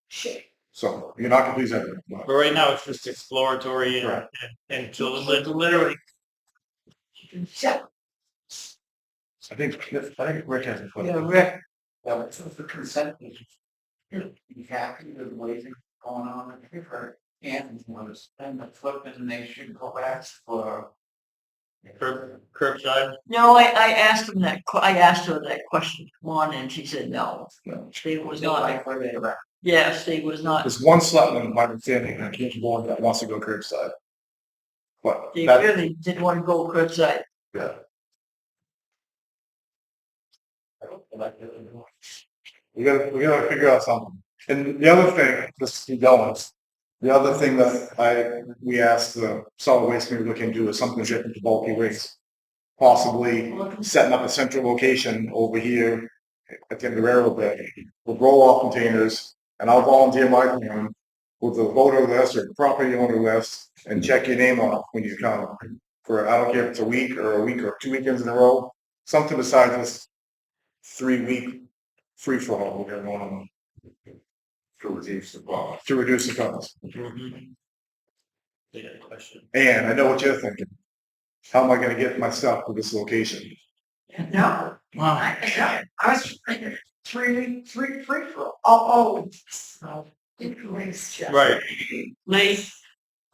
Shit. So you're not going to please everyone. But right now, it's just exploratory Correct. and to literally. So, I think Rick has a question. Yeah, Rick. Well, it's the consent. You happy with the way things are going on in here, and want to spend the foot and they should go back for. Curbside. No, I asked him I asked her that question, one, and she said no. State was not, yeah, state was not, There's one selectman, my understanding, I can't board that wants to go curbside. But they that, really didn't want to go curbside. yeah. We gotta figure out something. And the other thing, just to keep going, the other thing that we asked the solid waste committee to look into is something different to bulky waste. Possibly setting up a central location over here at the end of the railroad bed with roll-off containers, and I'll volunteer my time with a voter list or property owner list and check your name off when you come for, I don't care if it's a week or 2 weekends in a row, something besides this 3-week free for all we're going on To reduce the cost. to reduce the cost. They got a question. And I know what you're thinking. How am I going to get my stuff to this location? no, Wow. I was thinking three for, oh. Right. Lee,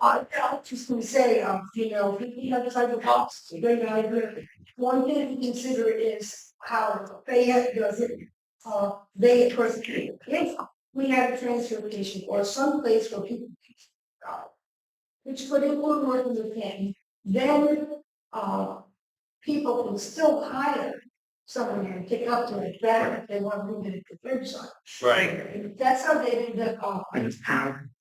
I was just gonna say, if you have type of box, it's a great idea. One thing to consider is how Fayette does it. They, of course, if we have a transfer station or someplace where people, which could include more than the thing, then, people can still hire someone to pick up to it back if they want to move it to curbside. Right. That's how they did the,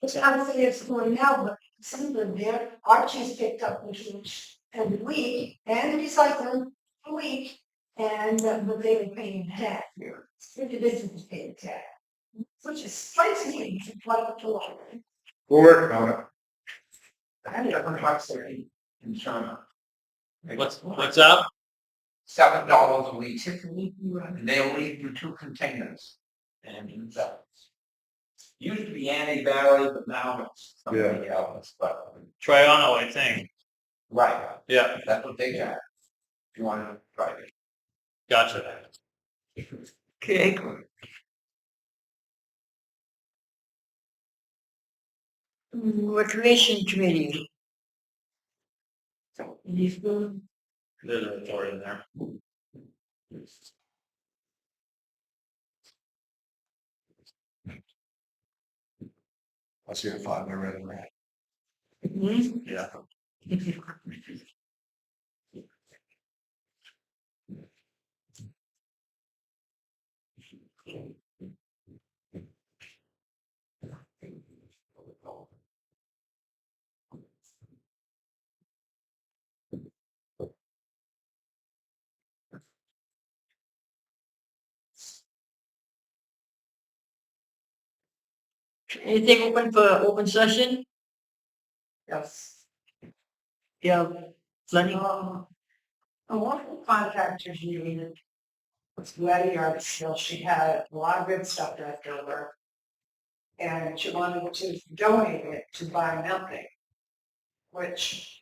it's not saying it's going now, but some of there, Archie's picked up machines every week and recycling a week, and, but they were paying tax. Individuals paying tax, which is slightly like a lot. We're working on it. I had a box there in China. What's up? $7 a week. And they'll leave you 2 containers. And that used to be Annie Valley, but now it's somebody else. But Triano, I think. right, Yeah. that's what they got. If you want to try it. Gotcha. okay. Recreation committee. There's a report in there. I see a 5 I read it. Yeah. Anything open for open session? Yes. Yeah, Lenny? A lot of contractors needed was Letty Artsville. She had a lot of good stuff left over. And she wanted to donate it to Buy Nothing, which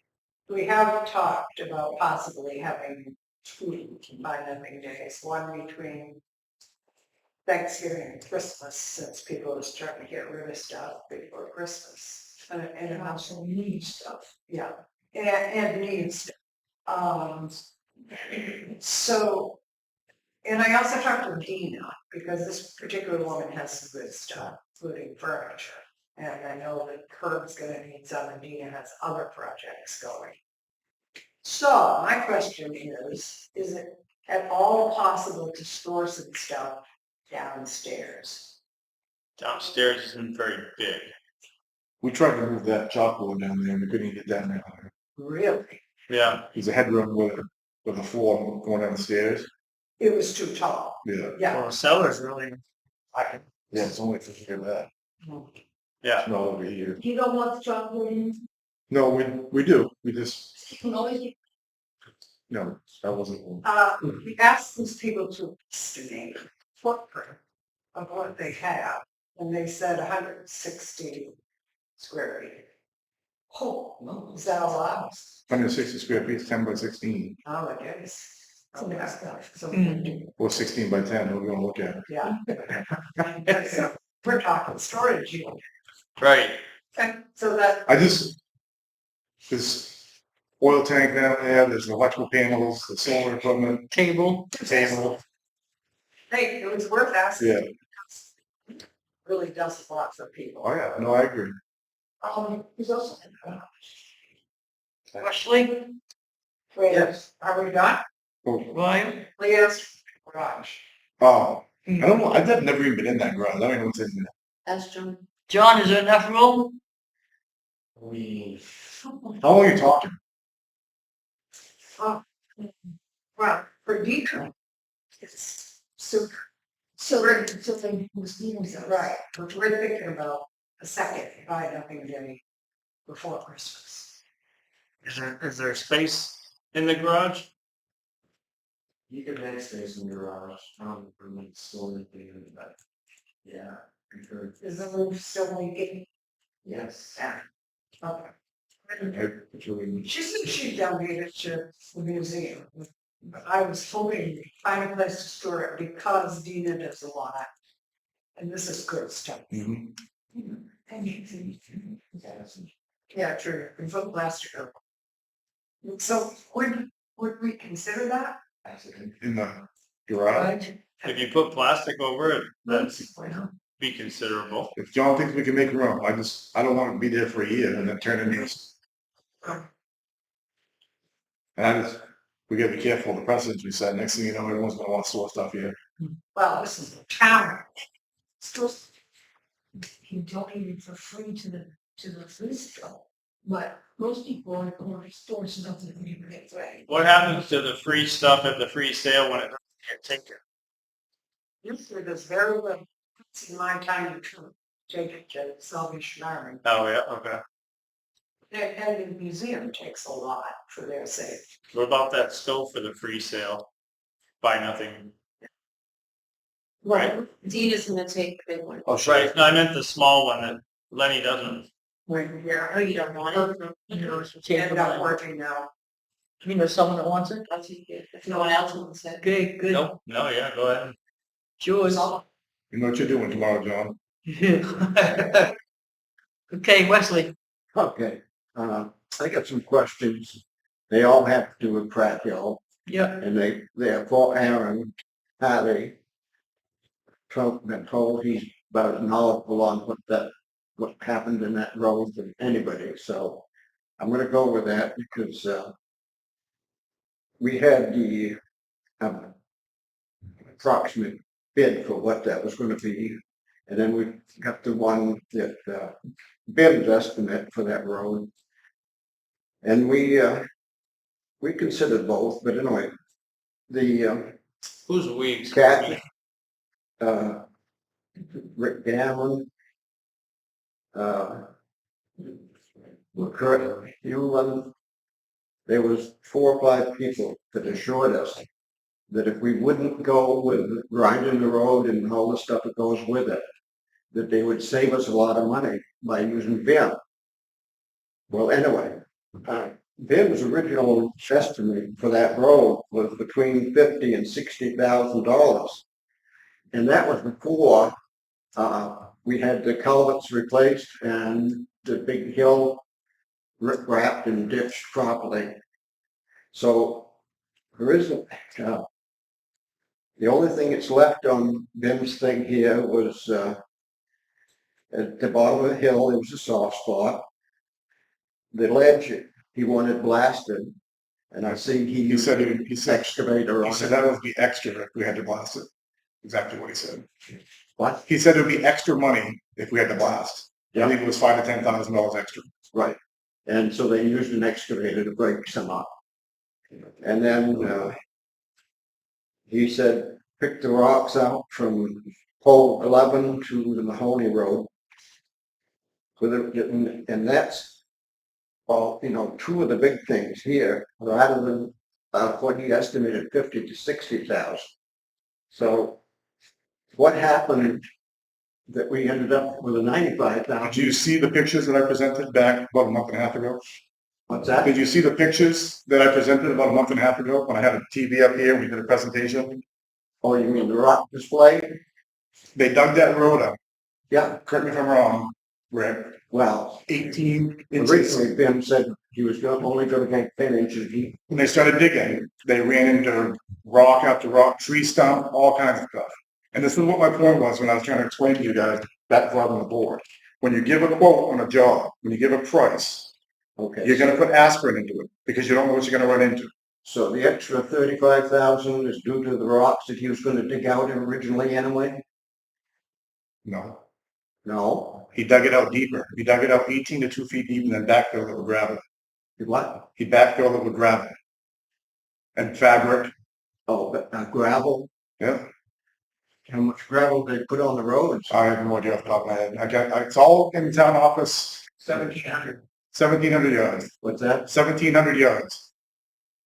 we have talked about possibly having two Buy Nothing days, one between Thanksgiving and Christmas, since people are starting to get rid of stuff before Christmas. And also need stuff. Yeah, and needs. So, and I also talked to Dina, because this particular woman has some good stuff, including furniture. And I know that Kurt's gonna need some, and Dina has other projects going. So my question is it at all possible to store some stuff downstairs? Downstairs isn't very big. We tried to move that chalkboard down there and we couldn't get down there. Really? Yeah, There's a headroom with a floor going down the stairs. It was too tall. Yeah. Yeah. well, the cellar's really, Yeah, it's only for here that. yeah. No, over here. You don't want the chocolate in, No, we do. We just, you can always get no, that wasn't. We asked these people to estimate footprint of what they have, and they said 160 square feet. Oh, no, is that a lot? 160 square feet, 10 by 16, Oh, it is. some of that stuff. So, or 16 by 10, we're gonna look at it. yeah. So, we're talking storage unit. Right. Okay, so that, There's oil tank down there, there's electrical panels, the solar equipment, Table? table. hey, it was worth asking. Yeah. Really does lots of people. Oh, yeah, no, I agree. There's also, Wesley? Yes, are we done? Oh, Ryan? Leah's garage. I don't know, I've never even been in that garage, I don't know what's in there. That's John. John, is there enough room? How long are you talking? Oh, well, for Deidre, it's super. so they was Stevens. Right, but we're thinking about a second Buy Nothing day before Christmas. Is there space in the garage? You can make space in your garage, for me, store anything in that. Yeah, I'm sure. Is the roof still leaking? Yes. Yeah. Okay. Actually, She said she donated to the museum, but I was hoping to find a place to store it because Dina does a lot. And this is good stuff. mhm. Yeah, true, and put plastic over. So would we consider that? In the garage. If you put plastic over it, that'd be considerable. If John thinks we can make room, I don't want to be there for a year and then turn into. And we gotta be careful of the precedents we set. Next thing you know, everyone's gonna want to store stuff here. Well, this is a town. Still, you donated for free to the food store, but most people are going to store stuff that they can get away. What happens to the free stuff at the free sale when it doesn't get taken? Usually there's very little, it's in my time to take it to Salvation Army. Oh, yeah, okay. And the museum takes a lot for their sake. What about that stove for the free sale? Buy Nothing. Right. Dina's gonna take the big one. Oh, Right, no, I meant the small one that Lenny doesn't. Yeah. Oh, you don't want it? Ended up working now. You know someone that wants it? I'll take it. If no one else wants it. Okay, good. Nope, no, yeah, go ahead. Yours. You know what you're doing tomorrow, John? Okay, Wesley. Okay, I got some questions. They all have to do with Pratt Hill, Yeah. and they're for Aaron Harvey. Trump been told he's about as knowledgeable on what happened in that road than anybody, so I'm gonna go with that because, we had the, approximate bid for what that was gonna be. And then we got the one that, bid estimate for that road. And we considered both, but anyway, the, Who's we? Kathy, Rick Gammon, Kurt, there was 4 or 5 people that assured us that if we wouldn't go with grinding the road and all the stuff that goes with it, that they would save us a lot of money by using VIM. Well, anyway, VIM's original estimate for that road was between $50,000 and $60,000. And that was before we had the culverts replaced and the big hill rip-wrapped and ditched properly. So there isn't, the only thing that's left on Bim's thing here was at the bottom of the hill, there was a soft spot. The ledge he wanted blasted, and I see he said excavator on he said it. that would be extra if we had to blast it. Exactly what he said. What? He said it would be extra money if we had to blast. I think it was $5,000 to $10,000 extra. Right. And so they used an excavator to break some up. And then he said, pick the rocks out from pole 11 to the Mahoney Road. And that's all, 2 of the big things here, rather than what he estimated 50 to 60,000. So what happened that we ended up with a 95,000? Did you see the pictures that I presented back about a month and a half ago? What's that? Did you see the pictures that I presented about a month and a half ago when I had a TV up here, we did a presentation? Oh, you mean the rock display? They dug that road up. Yeah. Correct me if I'm wrong, Rick. Well, 18 inches. originally Ben said he was only going to get 10 inches deep. When they started digging, they ran into rock after rock, tree stump, all kinds of stuff. And this is what my point was when I was trying to explain to you guys back on the board. When you give a quote on a job, when you give a price, Okay. you're going to put aspirin into it because you don't know what you're going to run into. So the extra 35,000 is due to the rocks that he was going to dig out originally anyway? No. No. He dug it out deeper. He dug it out 18 to 2 feet deep and then backfilled it with gravel. What? He backfilled it with gravel and fabric. Oh, but gravel? Yeah. How much gravel they put on the roads? I have no idea off the top of my head. It's all in the town office. 1,700 yards. What's that? 1,700 yards.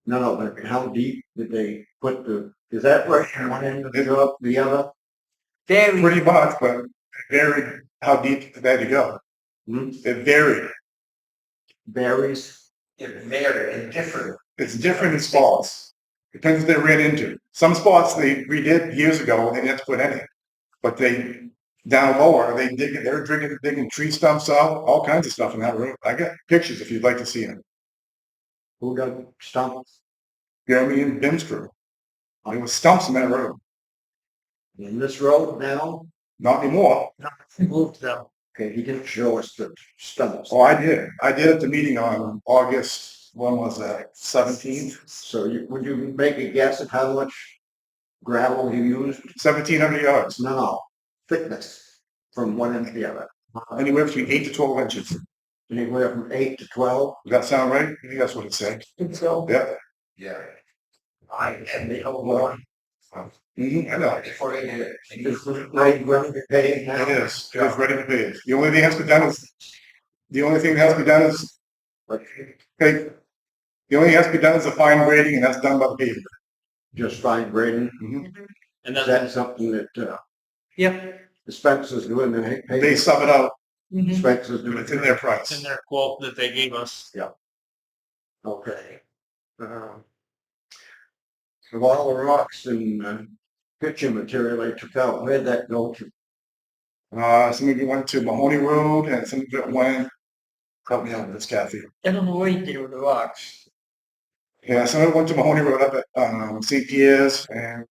No, but how deep did they put is that right from one end of the job to the other? Very. Pretty much, but it varied how deep they had to go. Hmm? It varied. Varies? It varied, different. It's different in spots. Depends what they ran into. Some spots they redid years ago, they didn't have to put any. But they, down lower, they're digging tree stumps out, all kinds of stuff in that road. I got pictures if you'd like to see them. Who dug stumps? Jeremy and Ben's crew. There was stumps in that road. In this road now? Not anymore. Moved them. Okay, he didn't show us the stumps. Oh, I did. I did at the meeting on August, when was that, 17th? So would you make a guess at how much gravel you used? 1,700 yards. No, thickness from one end to the other. Anywhere between 8 to 12 inches. Does Anywhere from 8 to 12. that sound right? I think that's what it said. So, Yeah. Yeah. And the whole one. I know. Before they did it. This was ready to pay now. It is. It is ready to pay. The only thing that has to be done is, the only thing that has to be done is, okay, the only thing that has to be done is the fine grading, and that's done by the paver. Just fine grading. And Is then, that something that yep. the Spencer's doing? The They sub it out, Mhm. Spencer's doing it's in their price. in their quote that they gave us. Okay. Of all the rocks and pitching material they took out, where'd that go to? Some of it went to Mahoney Road, and some of it went, help me out with this, Kathy. I don't know what he did with the rocks. Yeah, some of it went to Mahoney Road up at, St. Pierre's, and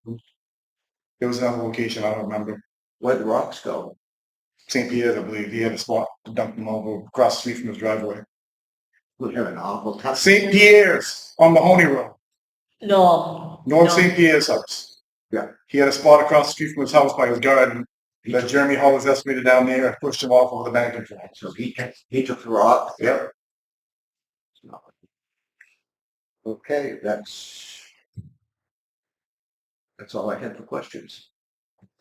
there was another location, I don't remember. Where'd the rocks go? St. Pierre's, I believe, he had a spot to dump them over across the street from his driveway. We have an awful tough. St. Pierre's on Mahoney Road, No. North no. St. Pierre's house. Yeah. He had a spot across the street from his house by his garden that Jeremy Hall was estimated down there and pushed him off over the bank. So he took the rock. Yep. Okay, that's all I had for questions.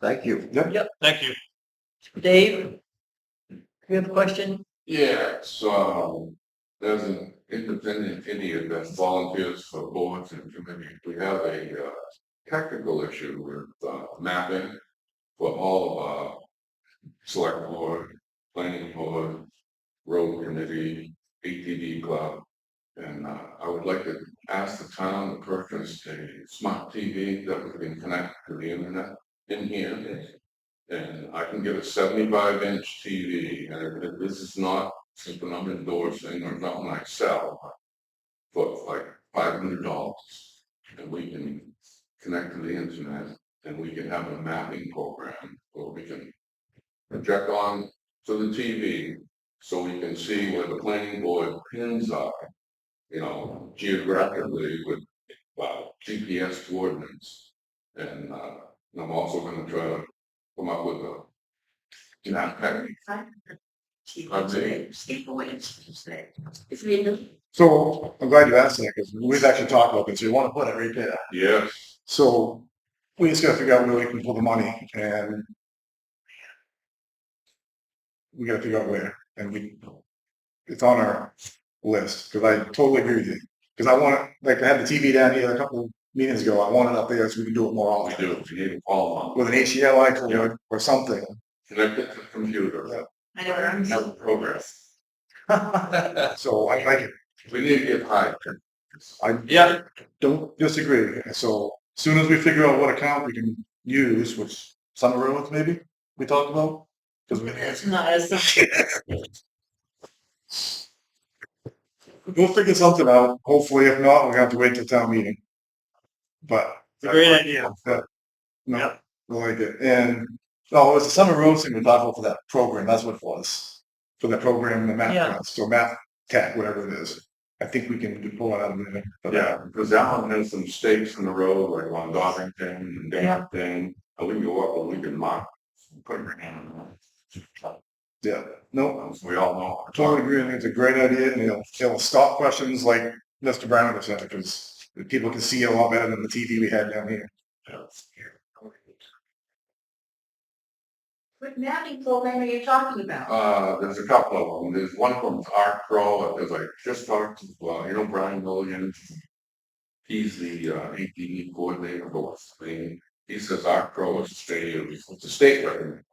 Thank you. Yep. Thank you. Dave, You have a question? Yeah, so there's an independent idiot that volunteers for boards and committees. We have a technical issue with mapping for all of our select board, planning board, road committee, ATV club. And I would like to ask the town to purchase a smart TV that we can connect to the internet in here. And I can get a 75-inch TV, and this is not something I'm endorsing or something I sell for like $500. And we can connect to the internet, and we can have a mapping program where we can project on to the TV so we can see where the planning board pins are, you know, geographically with GPS coordinates. And I'm also going to try to come up with a So I'm glad you asked that because we've actually talked about this. We want to put it right there. Yes. So we just got to figure out where we can pull the money, and we got to figure out where. And it's on our list because I totally agree with you. Because I want, like, I had the TV down here a couple of meetings ago. I want it up there so we can do it more We often do. We need to follow on. with an HDMI cord or something. Connect it to the computer. I know, I'm Have a program. So I like it. We need to get high. I Yeah. don't disagree. So as soon as we figure out what account we can use, which Summer Roads maybe we talked about, because It's not as, we'll figure something out. Hopefully, if not, we're gonna have to wait till town meeting. But It's a great idea. no, Yep. I like it. And no, it was the Summer Roads thing we talked about for that program. That's what it was. For that program, the math Yeah. class, so math tech, whatever it is. I think we can pull it out of there. But, Yeah, because Alan has some stakes in the road, like on Dobbington and Yeah. Dennington. And we can go up and we can mark, put your hand on it. yeah, no, As we all know. I totally agree. I think it's a great idea, and it'll stop questions like Mr. Brown said, because people can see it a lot better than the TV we had down here. What mapping program are you talking about? There's a couple of them. There's one from Art Pro, because I just talked to, Brian Williams. He's the ATV coordinator for West Spain. He says Art Pro is a state record.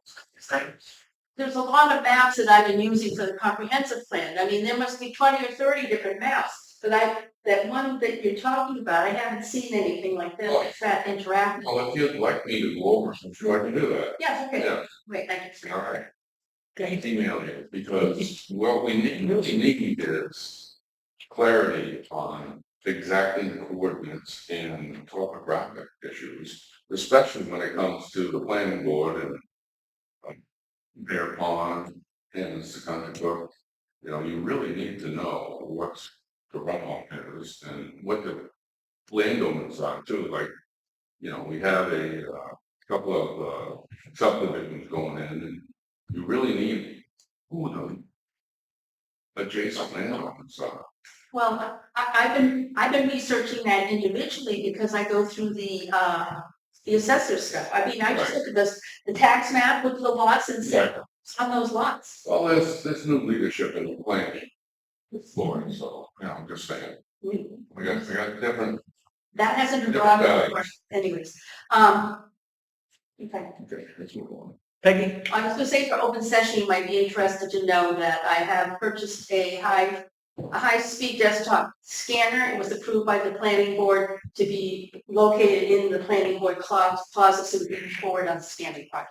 There's a lot of maps that I've been using for the comprehensive plan. I mean, there must be 20 or 30 different maps. But that one that you're talking about, I haven't seen anything like that, like that interactive. Well, if you'd like me to go over, I'm sure I can do that. Yes, okay, Yeah, wait, thank you. all right. Email you, because what we really need is clarity on exactly the coordinates and topographic issues, especially when it comes to the planning board and Bear Pond and the Secundra Brook. You really need to know what's the runoff is and what the landowners are too. Like, we have a couple of subdivisions going in, and you really need who the adjacent landowners are. Well, I've been researching that individually because I go through the assessor stuff. I mean, I just look at the tax map, look at the lots and say, on those lots. Well, there's new leadership in the planning board, so, I'm just saying, we got different. That hasn't been Different brought up, values. anyways. Okay. Okay, let's move on. Peggy, I was gonna say for open session, you might be interested to know that I have purchased a high-speed desktop scanner. It was approved by the planning board to be located in the planning board closet so we can forward on the scanning part.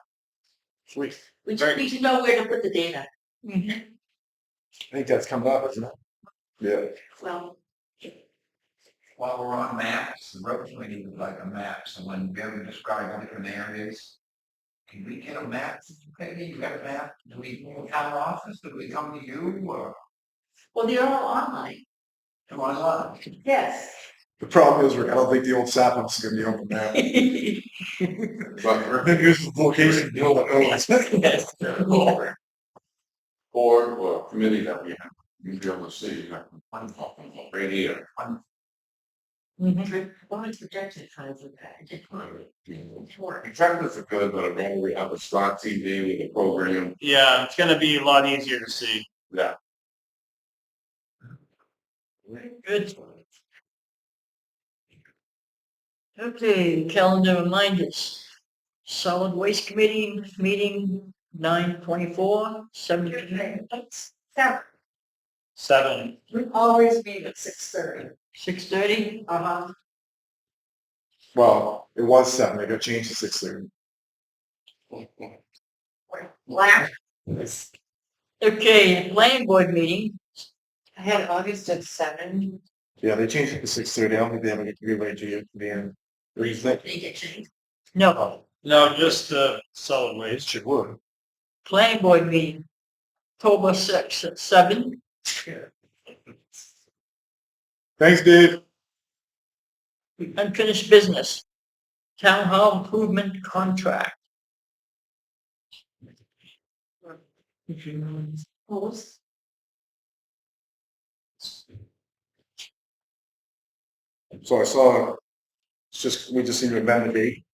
Sweet. We just need to know where to put the data. I think that's coming up, isn't it? Yeah. Well, While we're on maps, the road committee would like a map, so when Gavin described different areas, can we get a map? Maybe you got a map? Do we go to our office? Do we come to you or well, they're all online. do online? Yes. The problem is, Rick, I don't think the old SAP house is gonna be open now. But Maybe use the location, no one knows. board or committee that we have, you'll be able to see, right here. Bond projection funds with that. Contractors are good, but I'd rather have a smart TV with a program. Yeah, it's gonna be a lot easier to see. Yeah. Good. Okay, calendar reminders. Solid Waste Committee meeting 9/24, 7 p.m. That 7. we always meet at 6:30. 6:30. Well, it was 7, it got changed to 6:30. Laugh. Okay, planning board meeting. I had August at 7. Yeah, they changed it to 6:30, I don't think they ever get to relay to you at the end. What do you think? They get changed. No, No, just solid waste. Should work. planning board meeting. October 6th at 7. Thanks, Dave. Unfinished business. Town hall improvement contract. Post. So I saw, we just need to amend the date.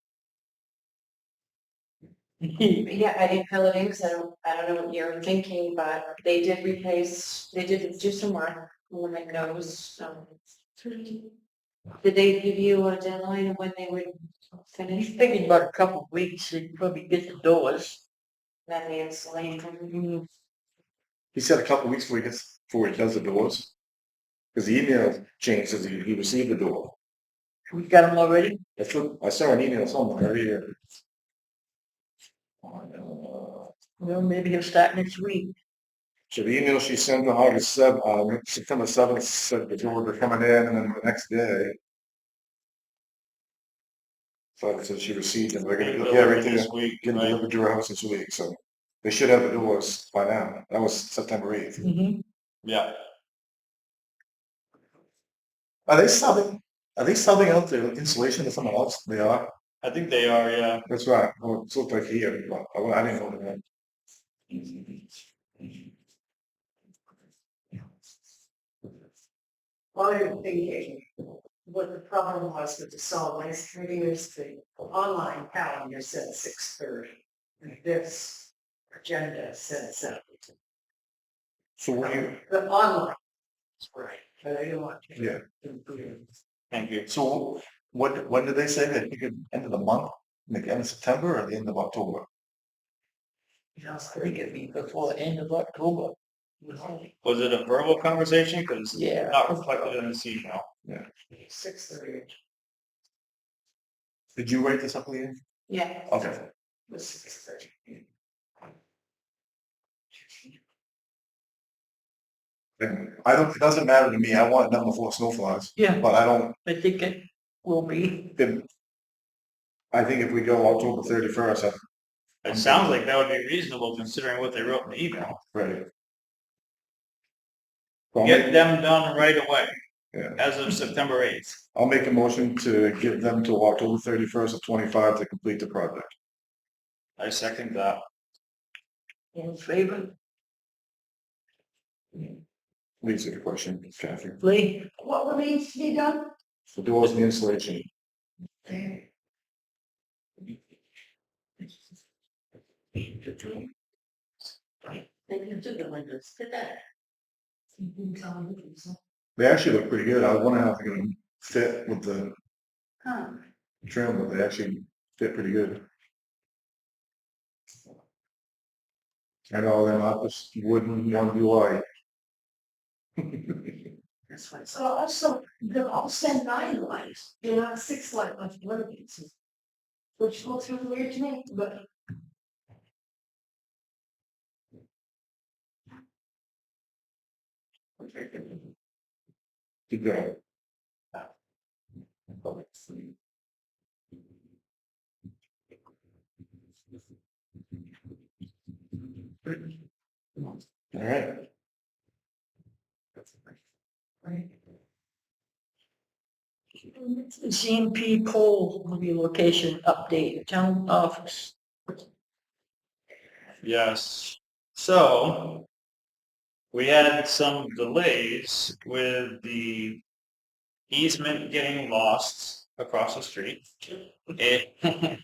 Yeah, I didn't fill it in because I don't know what you're thinking, but they did do some work on my nose. Did they give you a deadline of when they would finish? Thinking about a couple of weeks, they'd probably get the doors. Then the installation. He said a couple weeks before he does the doors. Because the email changed, says he received the door. We got them already? I saw an email somewhere here. Well, maybe he'll start next week. So the email she sent on August 7th, September 7th, said the doors were coming in, and then the next day. So it said she received them, they're gonna get everything this week, get right? delivered to her house this week, so. They should have the doors by now, that was September 8th. Mm-hmm. Yeah. Are they subbing out the installation to someone else? They are? I think they are, yeah. That's right, well, it's looked like here, but I didn't know that. While you're thinking, what the problem was with the solid waste committee is the online calendar said 6:30. And this agenda said 7. So what do you, The online. is right, but I don't want to. Yeah. Thank you. so when did they say that you could end of the month, like end of September or the end of October? I think it'd be before the end of October. Was it a verbal conversation? Because Yeah. not reflected in this email. 6:30. Did you write this up, Leanne? Yeah. Okay. Was 6:30. It doesn't matter to me, I want it done before snow flies, Yeah, but I think it will be. I think if we go October 31st, It sounds like that would be reasonable considering what they wrote in the email. ready. So Get them done right away, Yeah. as of September 8th. I'll make a motion to give them till October 31st of 25 to complete the project. I second that. In favor? Lisa, the question, Kathy. Lee? What remains to be done? The doors and the installation. They can do the windows, did that. They actually look pretty good. I was wondering how they're gonna fit with the trim, but they actually fit pretty good. And all them office wooden, one be white. That's why. So also, they're all send 9 lights, they're not 6 light like one pieces. Which looks really weird to me, but Keep going. All right. CMP poll relocation update, town office. Yes, so we had some delays with the easement getting lost across the street. And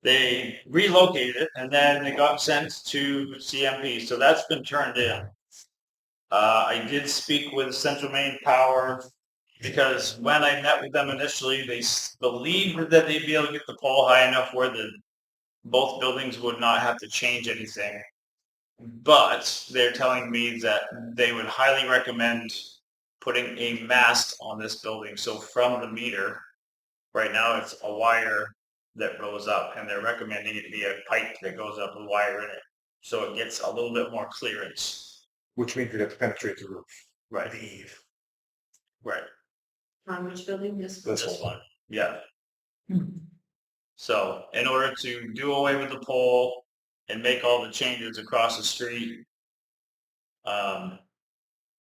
they relocated it and then it got sent to CMP, so that's been turned in. I did speak with Central Maine Power because when I met with them initially, they believed that they'd be able to get the pole high enough where both buildings would not have to change anything. But they're telling me that they would highly recommend putting a mast on this building. So from the meter, right now it's a wire that goes up, and they're recommending it be a pipe that goes up with wire in it. So it gets a little bit more clearance. Which means you'd have to penetrate the roof. Right. The eave. Right. On which building this? This one. Yeah. So in order to do away with the pole and make all the changes across the street, a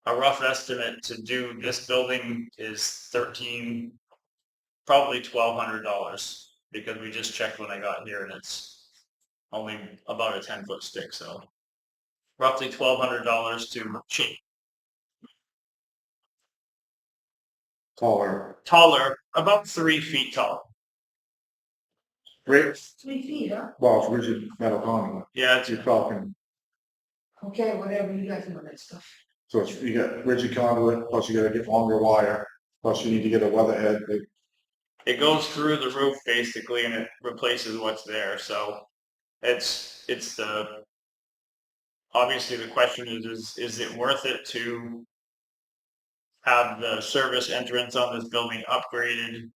rough estimate to do this building is probably $1,200, because we just checked when I got here and it's only about a 10-foot stick, so roughly $1,200 to change. Taller, about 3 feet tall. Great. 3 feet, huh? Well, it's rigid metal conduit. Yeah, it's You're talking, Okay, whatever, you guys know that stuff. so it's, you got rigid conduit, plus you gotta get longer wire, plus you need to get a weatherhead. it goes through the roof basically and it replaces what's there. So it's obviously the question is it worth it to have the service entrance on this building upgraded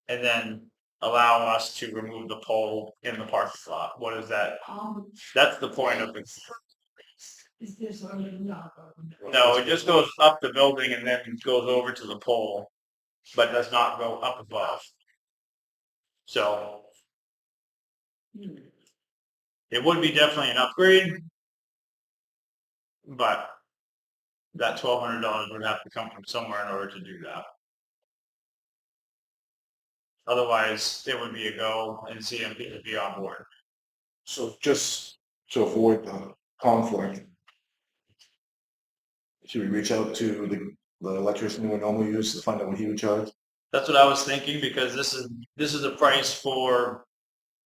and then allow us to remove the pole in the parking lot? What is that? That's the point of it. Is this on no? No, it just goes up the building and then goes over to the pole, but does not go up above. So it would be definitely an upgrade, but that $1,200 would have to come from somewhere in order to do that. Otherwise, it would be a go and CMP would be on board. So just to avoid the conflict, should we reach out to the electrician we would normally use to find out what he would charge? That's what I was thinking, because this is a price for,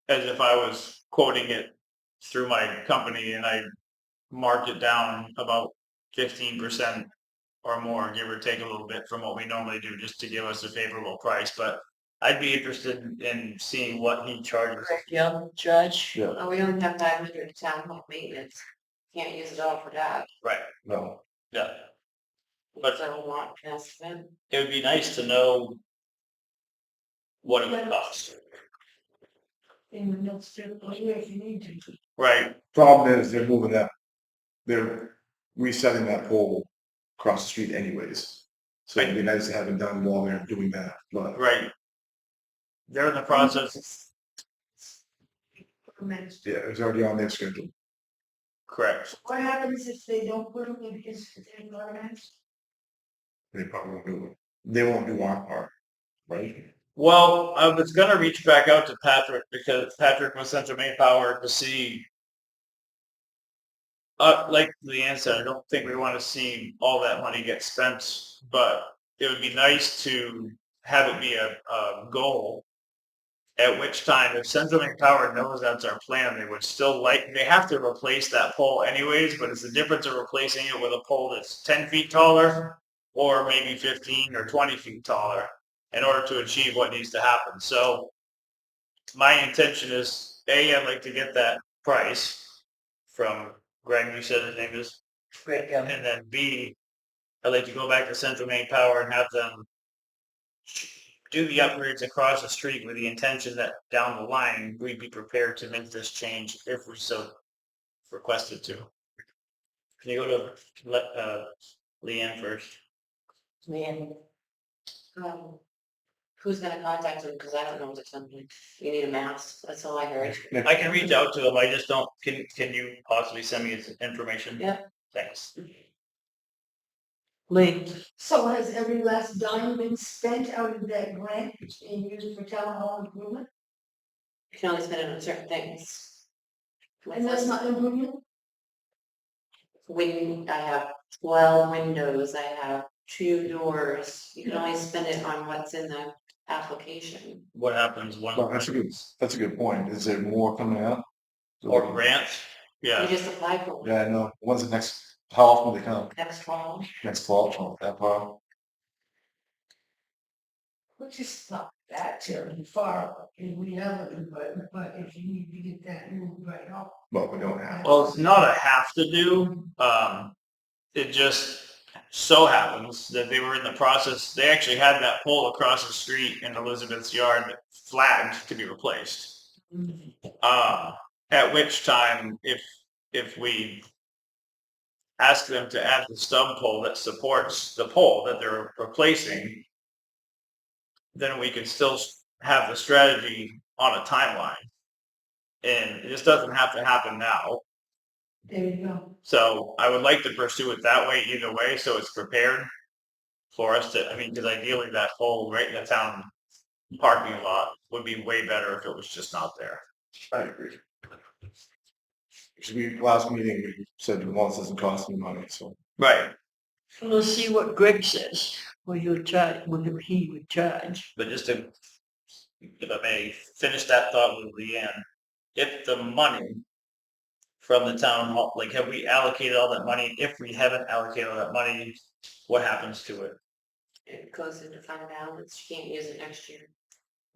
as if I was quoting it through my company and I marked it down about 15% or more, give or take a little bit from what we normally do, just to give us a favorable price. But I'd be interested in seeing what he charges. Yeah, Judge. Yeah. Oh, we only have 500 town hall maintenance. Can't use it all for that. Right. No. Yeah. But So I want an estimate. it would be nice to know what it would cost. In the next, if you need to. Right. Problem is, they're resetting that pole across the street anyways. So it'd be nice to have it done while they're doing that, but. Right. They're in the process. Yeah, it's already on their schedule. Correct. What happens if they don't put them in because they're not organized? They probably won't do it. They won't do our part, right? Well, I was gonna reach back out to Patrick, because Patrick was Central Maine Power, to see. Like Leanne said, I don't think we want to see all that money get spent, but it would be nice to have it be a goal. At which time, if Central Maine Power knows that's our plan, they would still they have to replace that pole anyways, but it's the difference of replacing it with a pole that's 10 feet taller or maybe 15 or 20 feet taller in order to achieve what needs to happen. So my intention is, A, I'd like to get that price from Greg, you said his name is? Greg, yeah. And then B, I'd like to go back to Central Maine Power and have them do the upgrades across the street with the intention that down the line, we'd be prepared to make this change if we so requested to. Can you go to Leanne first? Man, Who's gonna contact them? Because I don't know what's something. You need a mask. That's all I heard. I can reach out to him, I just don't, can you possibly send me his information? Yeah. Thanks. Lee, So has every last dime been spent out of that grant that's being used for town hall improvement? You can only spend it on certain things. And that's not improvement? When I have 12 windows, I have 2 doors. You can only spend it on what's in the application. What happens when? Well, that's a good point. Is there more coming out? Or grants? You Yeah, just apply for Yeah, I know. When's the next, how often do they come? next fall. Next fall, oh, that far? Which is not that terribly far in reality, but if you need to get that moved right off. But we don't have. well, it's not a have to do, it just so happens that they were in the process, they actually had that pole across the street in Elizabeth's yard flagged to be replaced. At which time, if we ask them to add the stub pole that supports the pole that they're replacing, then we can still have the strategy on a timeline. And it just doesn't have to happen now. There you go. So I would like to pursue it that way either way, so it's prepared for us to, I mean, because ideally that pole right in the town parking lot would be way better if it was just not there. I agree. Because last meeting, we said the loss doesn't cost any money, so. Right. We'll see what Greg says, what he'll charge, what he would charge. But just to, if I may finish that thought with Leanne, if the money from the town hall, like have we allocated all that money? If we haven't allocated all that money, what happens to it? It goes into fund balance. You can't use it next year.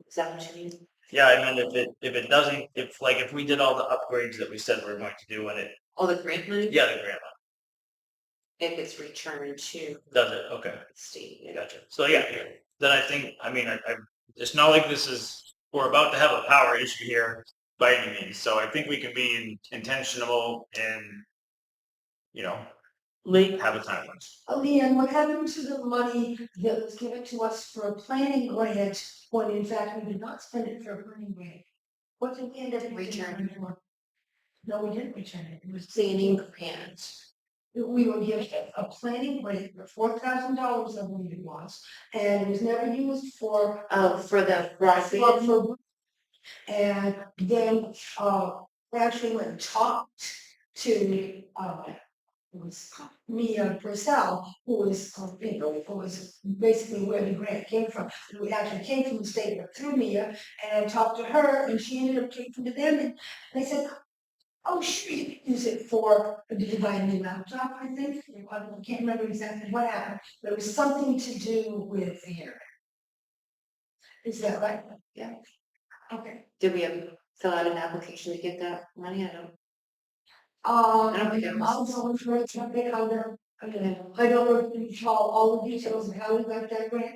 Is that what you mean? Yeah, I mean, if it doesn't, if we did all the upgrades that we said we were going to do and it, Oh, the grant money? yeah, the grant It gets returned to money, does it? Okay. the state. Yeah. Gotcha. So yeah, then I think, I mean, I, it's not like this is, we're about to have a power issue here by any means. So I think we can be intentional and, you know, Lee, have a timeline. Leanne, what happened to the money that was given to us for a planning grant, when in fact we did not spend it for a planning grant? What did we end up returning for? No, we didn't return it. It was Planning grant. we were given a planning grant for $4,000, I believe it was, and it was never used for Oh, for the broadband. for and then we actually went and talked to it was Mia Purcell, who was who was basically where the grant came from. It actually came from the state, but through Mia, and I talked to her, and she ended up taking to them, and they said, "Oh, sure, you can use it for to buy a new laptop." I think I can't remember exactly what happened, but it was something to do with the internet. Is that right? Yeah. Okay. Did we fill out an application to get that money? I don't. I don't think it was. I'll go for it, I don't recall all the details of how we got that grant.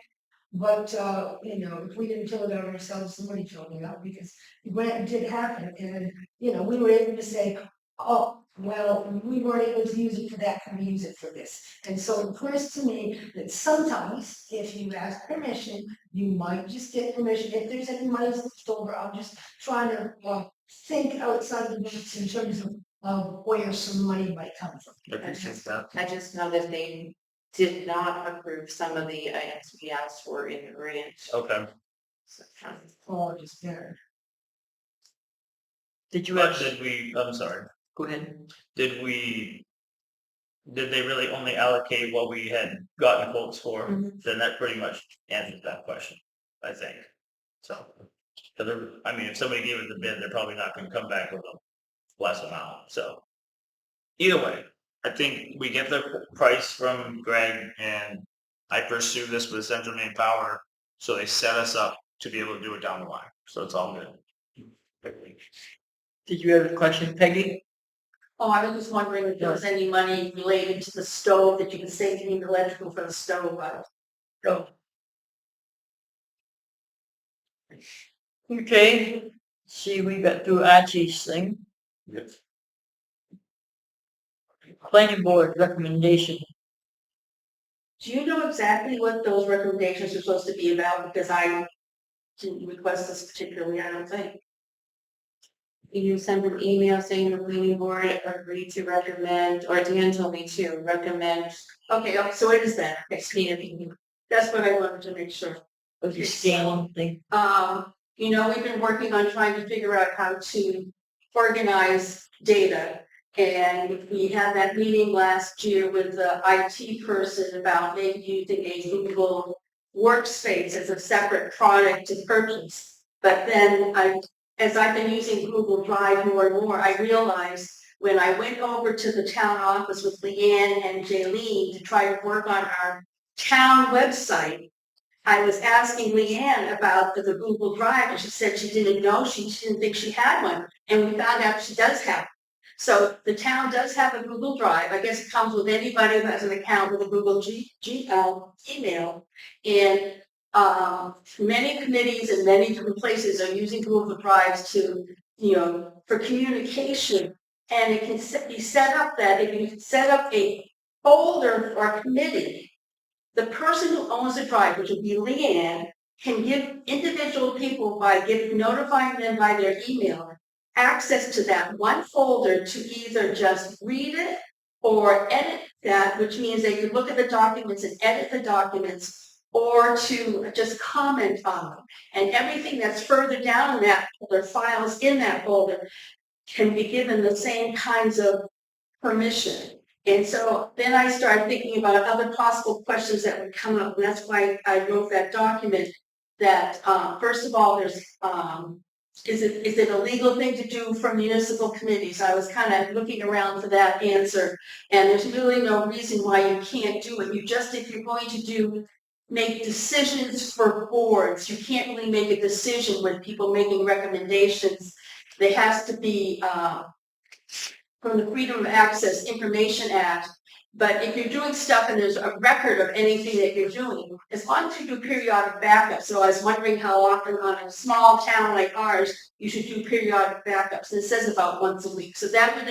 But, if we didn't fill it out ourselves, somebody filled it out because the grant did happen and, we were able to say, oh, well, we weren't able to use it for that, can we use it for this? And so it occurs to me that sometimes if you ask permission, you might just get permission. If there's any money left over, I'm just trying to think outside the box in terms of where some money might come from. I appreciate that. I just know that they did not approve some of the items we asked for in the grant. Okay. So, Oh, just there. did you But have, did we, I'm sorry, go ahead. did they really only allocate what we had gotten quotes for? Mhm. Then that pretty much answers that question, I think. So, I mean, if somebody gave it the bid, they're probably not gonna come back with a less amount, so. Either way, I think we get the price from Greg and I pursue this with Central Maine Power, so they set us up to be able to do it down the line, so it's all good. Did you have a question, Peggy? Oh, I was just wondering if there was any money related to the stove that you can save in the electrical for the stove. No. Okay, see, we got through Archie's thing. Yes. Planning board recommendation. Do you know exactly what those recommendations are supposed to be about? Because I didn't request this particularly, I don't think. You send an email saying the planning board agreed to recommend, or Dan told me to recommend. Okay, so it is that. Okay, Speed. that's what I wanted to make sure. Was the scanning thing? We've been working on trying to figure out how to organize data. And we had that meeting last year with the IT person about maybe using a Google Workspace as a separate product to purchase. But then as I've been using Google Drive more and more, I realized when I went over to the town office with Leanne and Jaylene to try to work on our town website, I was asking Leanne about the Google Drive, and she said she didn't know, she didn't think she had one, and we found out she does have one. So the town does have a Google Drive. I guess it comes with anybody who has an account with a Google email. And many committees and many different places are using Google Drives to, for communication. And it can be set up that if you set up a folder for a committee, the person who owns the drive, which would be Leanne, can give individual people by notifying them by their email access to that one folder to either just read it or edit that, which means they can look at the documents and edit the documents, or to just comment on them. And everything that's further down in that folder, files in that folder, can be given the same kinds of permission. And so then I started thinking about other possible questions that would come up, and that's why I wrote that document. That first of all, there's is it a legal thing to do for municipal committees? I was kind of looking around for that answer, and there's really no reason why you can't do it. If you're going to make decisions for boards, you can't really make a decision with people making recommendations. There has to be from the Freedom of Access Information Act. But if you're doing stuff and there's a record of anything that you're doing, as long as you do periodic backups. So I was wondering how often on a small town like ours, you should do periodic backups. And it says about once a week. So that would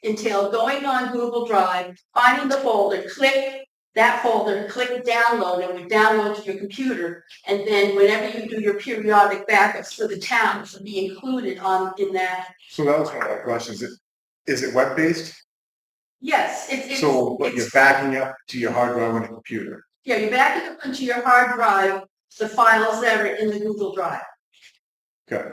entail going on Google Drive, finding the folder, click that folder, click download, and we download to your computer. And then whenever you do your periodic backups for the town, it should be included in that. So that was one of my questions. Is it web-based? Yes. You're backing up to your hard drive on the computer. Yeah, you're backing up into your hard drive the files that are in the Google Drive. Okay.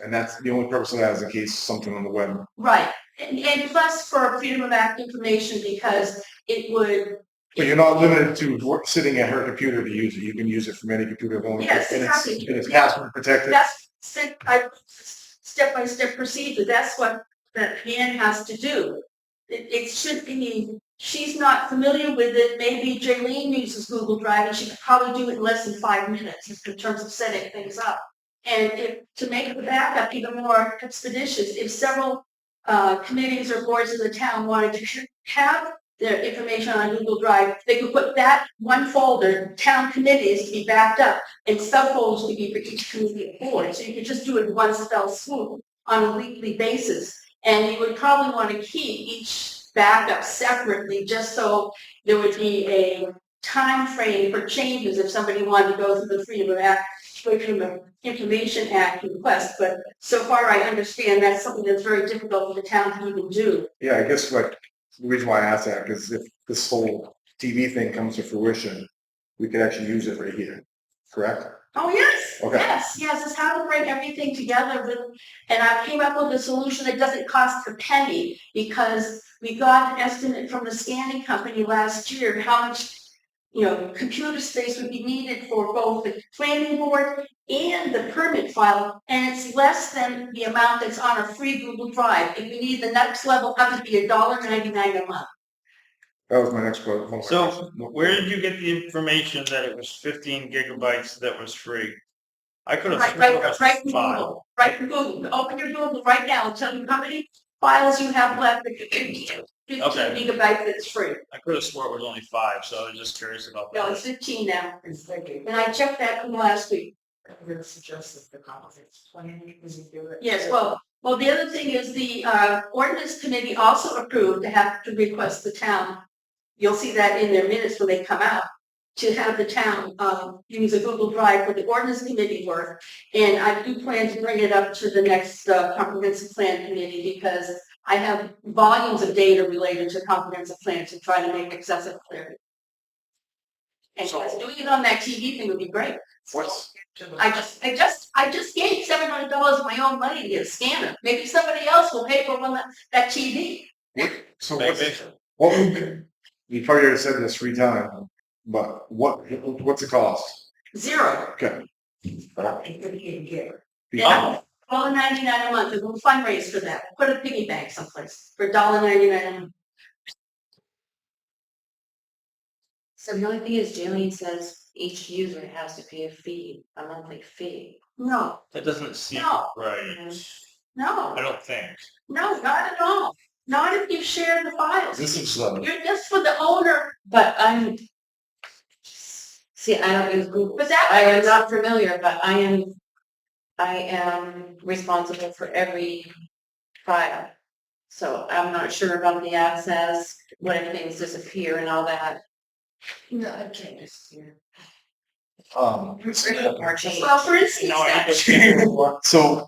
And that's the only purpose of that is in case something on the web. Right. And plus for Freedom of Act information, because it would. But you're not limited to sitting at her computer to use it. You can use it from any computer. Yes, exactly. And it's password protected. That's step-by-step procedure. That's what that Ann has to do. It should be, she's not familiar with it. Maybe Jaylene uses Google Drive and she could probably do it in less than 5 minutes in terms of setting things up. And to make the backup even more expeditious, if several committees or boards in the town wanted to have their information on Google Drive, they could put that one folder, town committees, to be backed up, and subfolders to be for each committee or board. So you could just do it one fell swoop on a weekly basis. And you would probably want to keep each backup separately, just so there would be a time frame for changes if somebody wanted to go through the Freedom of Information Act request. But so far I understand that's something that's very difficult for the town to even do. Yeah, I guess the reason why I asked that is if this whole TV thing comes to fruition, we could actually use it right here, correct? Oh, yes, Okay. yes, it's how to bring everything together and I came up with a solution that doesn't cost a penny, because we got an estimate from the scanning company last year how much, computer space would be needed for both the planning board and the permit file, and it's less than the amount that's on a free Google Drive. If you need the next level up, it'd be $1.99 a month. That was my next question. So where did you get the information that it was 15 gigabytes that was free? I could have sworn it was Right from 5. Google. Right from Google. Open your Google right now and tell you how many files you have left. 15 gigabytes that's free. I could have swore it was only 5, so I was just curious about No, that. it's 15 now. And I checked that from last week. Yes, well, the other thing is the ordinance committee also approved to have to request the town. You'll see that in their minutes when they come out, to have the town use a Google Drive for the ordinance committee work. And I do plan to bring it up to the next comprehensive plan committee, because I have volumes of data related to comprehensive plans to try to make excessive clarity. And just doing it on that TV thing would be great. What's, I just gave $700 of my own money to get a scanner. Maybe somebody else will pay for one that TV. so Maybe. what, you probably already said this 3 times, but what's the cost? 0. Okay. Yeah, $1.99 a month, and we'll fundraise for that. Put a piggy bank someplace for $1.99 a month. So the only thing is Jillian says each user has to pay a monthly fee. No, That doesn't seem No. right. no, I don't think. no, not at all. Not if you share the files. This is, You're just for the owner, But see, I don't use Google. but that. I am not familiar, but I am responsible for every file. So I'm not sure about the access, what if things disappear and all that. No, I can't disappear. Well, for instance, No, I that- understand. so,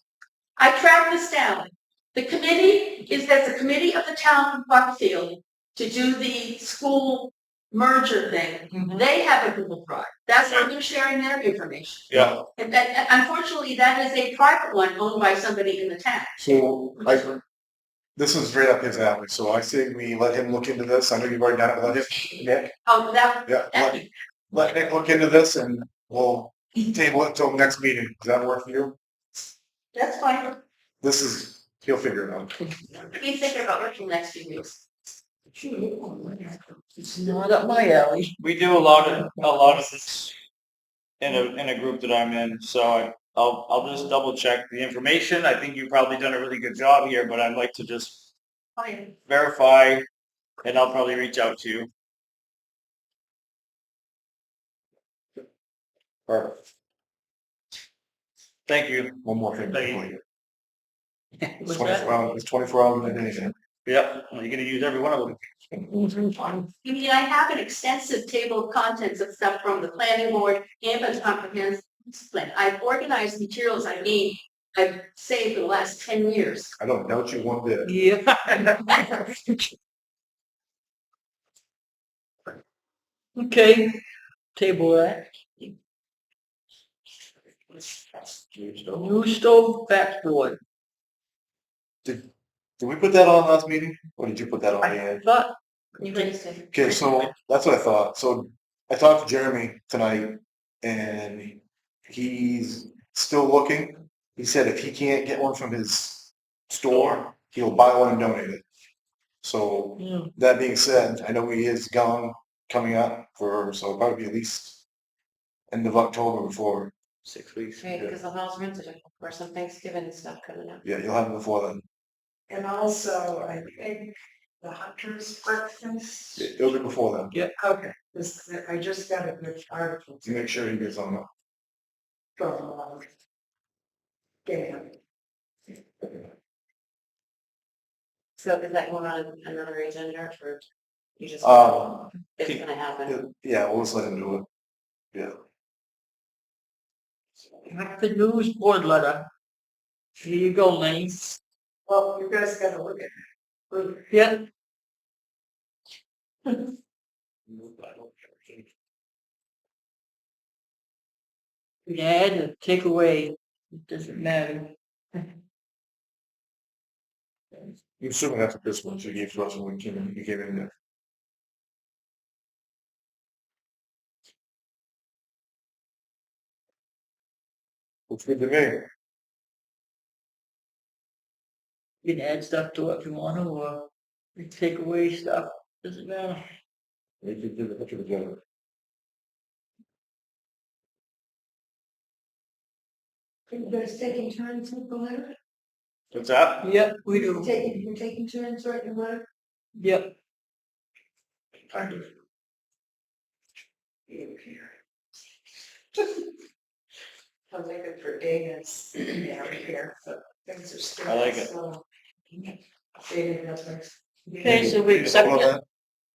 I track this down. The committee there's a committee of the town of Buckfield to do the school merger thing. They have a Google Drive. That's where they're sharing their information. Yeah. And that, unfortunately, that is a private one owned by somebody in the town. so this is right up his alley, so I say we let him look into this. I know you've already done it, but let him, Nick, Oh, that, yeah, that, let Nick look into this and we'll table it until next meeting. Does that work for you? that's fine. He'll figure it out. He's thinking about working next few weeks. It's not up my alley. We do a lot of this in a group that I'm in, so I'll just double check the information. I think you've probably done a really good job here, but I'd like to just Fine. verify, and I'll probably reach out to you. All right, Thank you. one more thing. Thank you. before you- It's What's 24 hours, it's 24 hours in a day. Yep, well, you're gonna use every one of them. You mean, I have an extensive table of contents of stuff from the planning board and the comprehensive plan. I've organized materials I've saved for the last 10 years. I don't doubt you one bit. Yeah. Okay, table that. New stove backboard. Did we put that on last meeting, or did you put that on the I end? thought, You raised it. Okay, so that's what I thought. So I talked to Jeremy tonight, and he's still looking. He said if he can't get one from his store, he'll buy one and donate it. So yeah, that being said, I know he is gone coming up so it'll probably be at least end of October before. 6 weeks. Right, because the house rented it for some Thanksgiving and stuff coming up. Yeah, you'll have it before then. And also, I think the hunter's breakfast. It'll be before then. Okay, I just got a good article. To make sure he gets on that. From, Dan. So is that going on another agenda or you just, it's gonna happen? Yeah, we'll just let him do it. Yeah. the news board letter. Here you go, Lane. Well, you guys gotta look at it. Yeah. Add or take away, it doesn't matter. You assuming that's this one, so you gave to us when you came in there. Looks good to me. You can add stuff to it if you want to, or you take away stuff, doesn't matter. They did the picture together. You guys taking turns with the letter? What's that? Yep, we do. You're taking turns writing the letter? Yep. I'll make it for Dana's down here, but things are still. I like it. slow. Dana doesn't. Okay, so we accept Hold on it. that.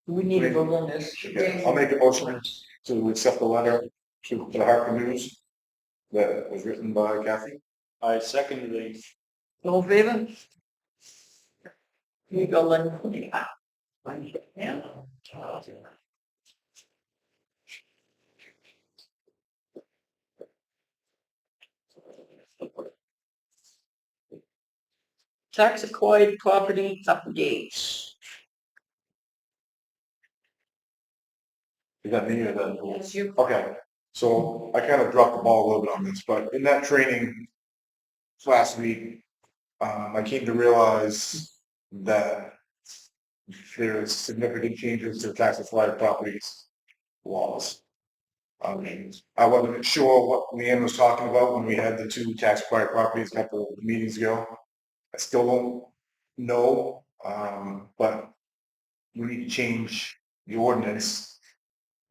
We need to vote on this. Okay, I'll make a motion to accept the letter to the Hartford News that was written by Kathy. I second the. All in favor? Here you go, Lynn. Yeah. tax acquired property updates. Is that me or that? Yes, you. Okay, so I kind of dropped the ball a little bit on this, but in that training last week, I came to realize that there's significant changes to tax acquired properties laws. I wasn't sure what Leanne was talking about when we had the two tax acquired properties a couple of meetings ago. I still don't know, but we need to change the ordinance,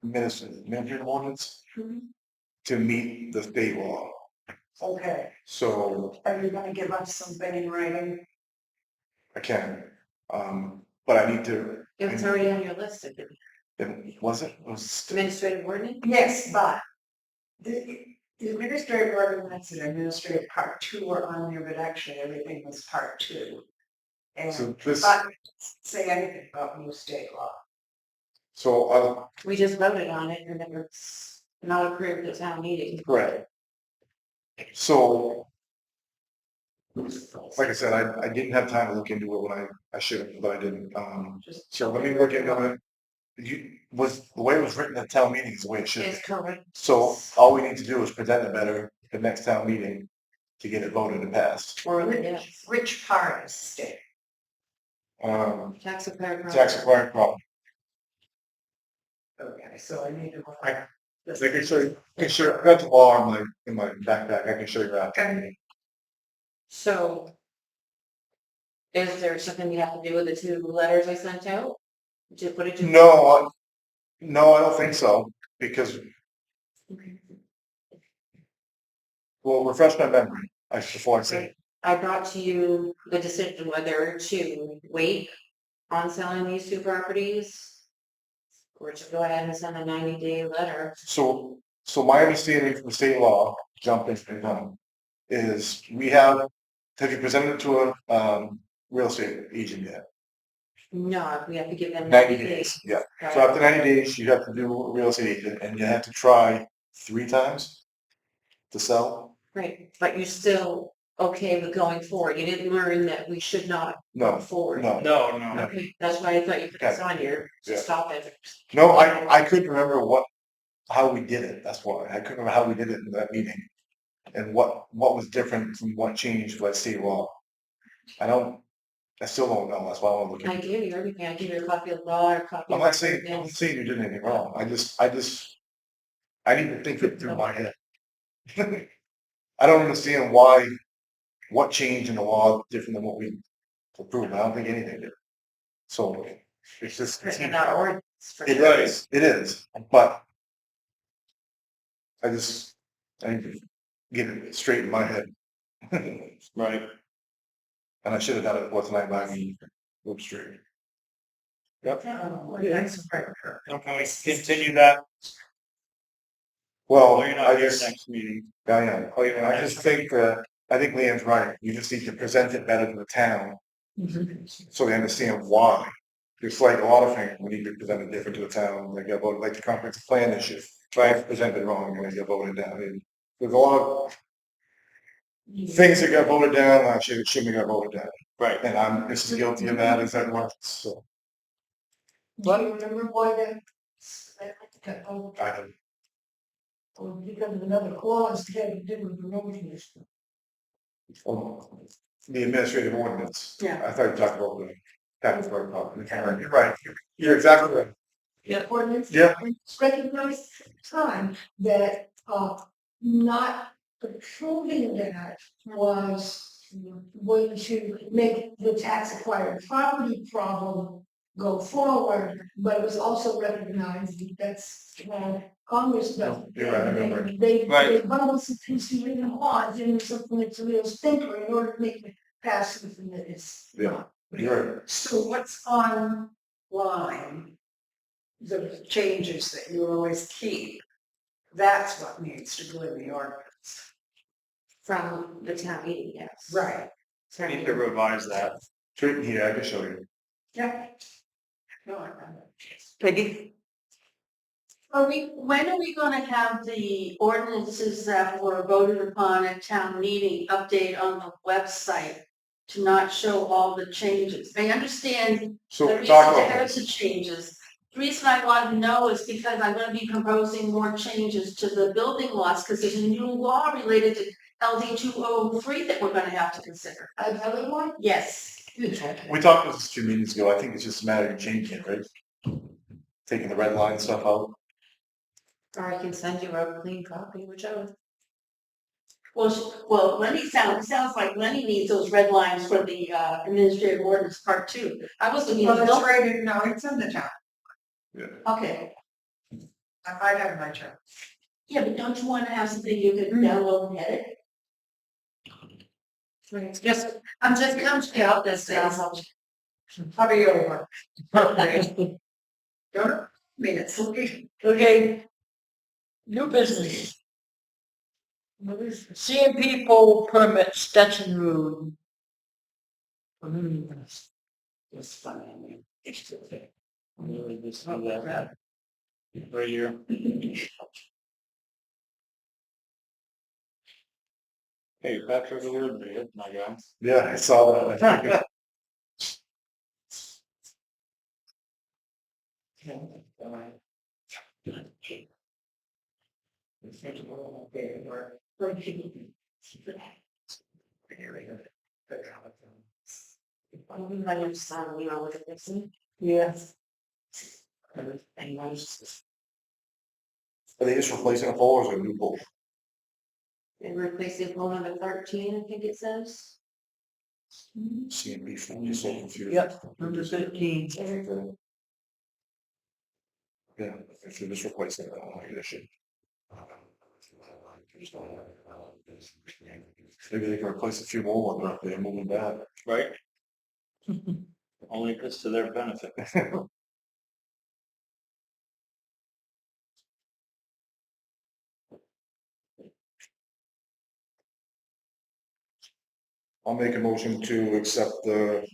administrative ordinance, to meet the state law. Okay, So are you gonna give us something in writing? I can, but I need to. It was already on your list, I think. Was it? Was Administrative ordinance? Yes, but the administrative ordinance and administrative part two are on there, but actually everything was part two. And, so this? but say anything about new state law. So We just voted on it and it was not approved at town meeting. correct. So, like I said, I didn't have time to look into it when I should have, but I didn't. So let me look into it. The way it was written at town meeting is the way it should be. It's correct. So all we need to do is present it better at the next town meeting to get it voted and passed. Which part is state? Tax acquired. Tax acquired property. Okay, so I need to. I can show you. I've got the law in my backpack. I can show you that. Okay. So. Is there something you have to do with the two letters I sent out? To put it to. No, I don't think so, because, well, refresh my memory, before I say it. I brought to you the decision whether to wait on selling these two properties. Or to go ahead and send a 90-day letter. So my understanding from the state law, jumping from them, is have you presented it to a, real estate agent yet? No, we have to give them 90 days, yeah. So after 90 days, you have to do a real estate agent and you have to try 3 times to sell? Right, but you're still okay with going forward. You didn't learn that we should not No, go forward. no. No. Okay, that's why I thought you put this on here to Yeah. stop it. No, I couldn't remember how we did it, that's why. I couldn't remember how we did it in that meeting. And what was different from what changed by state law. I still don't know, that's why I want to look I into it. gave you everything. I gave you a copy of the law, a copy I'm of. not saying you did anything wrong, I need to think it through my head. I don't understand what changed in the law different than what we approved, I don't think anything did. So, it's just. Written in our ordinance. for It sure. is, but I need to get it straight in my head. Right. And I should have done it before tonight, but I mean, look straight. Yep. Can we continue that? Well, Or you're not here next meeting? I am. Oh, you're I just think Leanne's right. You just need to present it better to the town. So they understand why. It's like a lot of things, we need to present it different to the town, like the comprehensive plan issue. Right, presented wrong, and they get voted down. And there's a lot of things that got voted down, actually, shouldn't have got voted down. Right. And I'm just as guilty of that as everyone, so. Do you remember why that I don't. or because of another clause that had to do with the road commission? The administrative ordinance. Yeah. I thought you talked about the tax card property. You're right. You're exactly right. Ordinance. Yeah. It's recognized at the time that, not approving that was going to make the tax acquired property problem go forward, but it was also recognized that that's, Congress does. You're right, I remember. They Right. bundle some pieces in laws into something that's a real stinker in order to make it pass something that is. Yeah. You're right. So what's online, the changes that you always keep, that's what needs to go in the ordinance. From the town meeting, yes. Right. We need to revise that. Straight here, I can show you. Yeah. No, I remember. Peggy? When are we gonna have the ordinances that were voted upon at town meeting update on the website to not show all the changes. I understand So the talk reason to about have this. the changes. The reason I want to know is because I'm gonna be proposing more changes to the building laws, because there's a new law related to LD 203 that we're gonna have to consider. Another one? Yes. We talked about this 2 meetings ago. I think it's just a matter of changing it, right? Taking the red line stuff out. Or I can send you a clean copy, whichever. Well, Lenny sounds like Lenny needs those red lines for the administrative ordinance part 2. I was looking at the, right, no, it's in the town. okay, I have my turn. yeah, but don't you want to have something you can download and edit? I'm just counting out this thing. Probably over. Minutes. Okay. New business. CMP pole permit Stetson Road. It's fine. Really just do that. Right here. Hey, Patrick, a little bit, my guy. Yeah, I saw that. I understand, you know, look at this. Yes. Are they just replacing a pole or is it a new pole? And replacing pole number 13, I think it says. CMP, I'm just so confused. Yep, number 13. Yeah, if they're just replacing it, I don't like this shit. Maybe they can replace a few more when they're up there moving back. Right? Only if it's to their benefit. I'll make a motion to accept the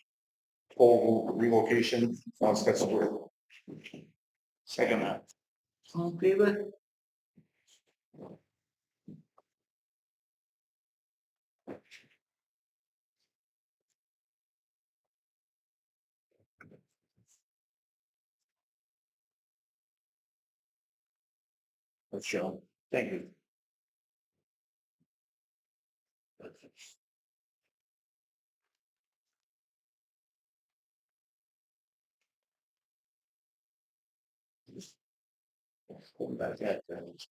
pole relocation on Stetson Road. Second that. All in favor? That's Joe. Thank you. Going back at that.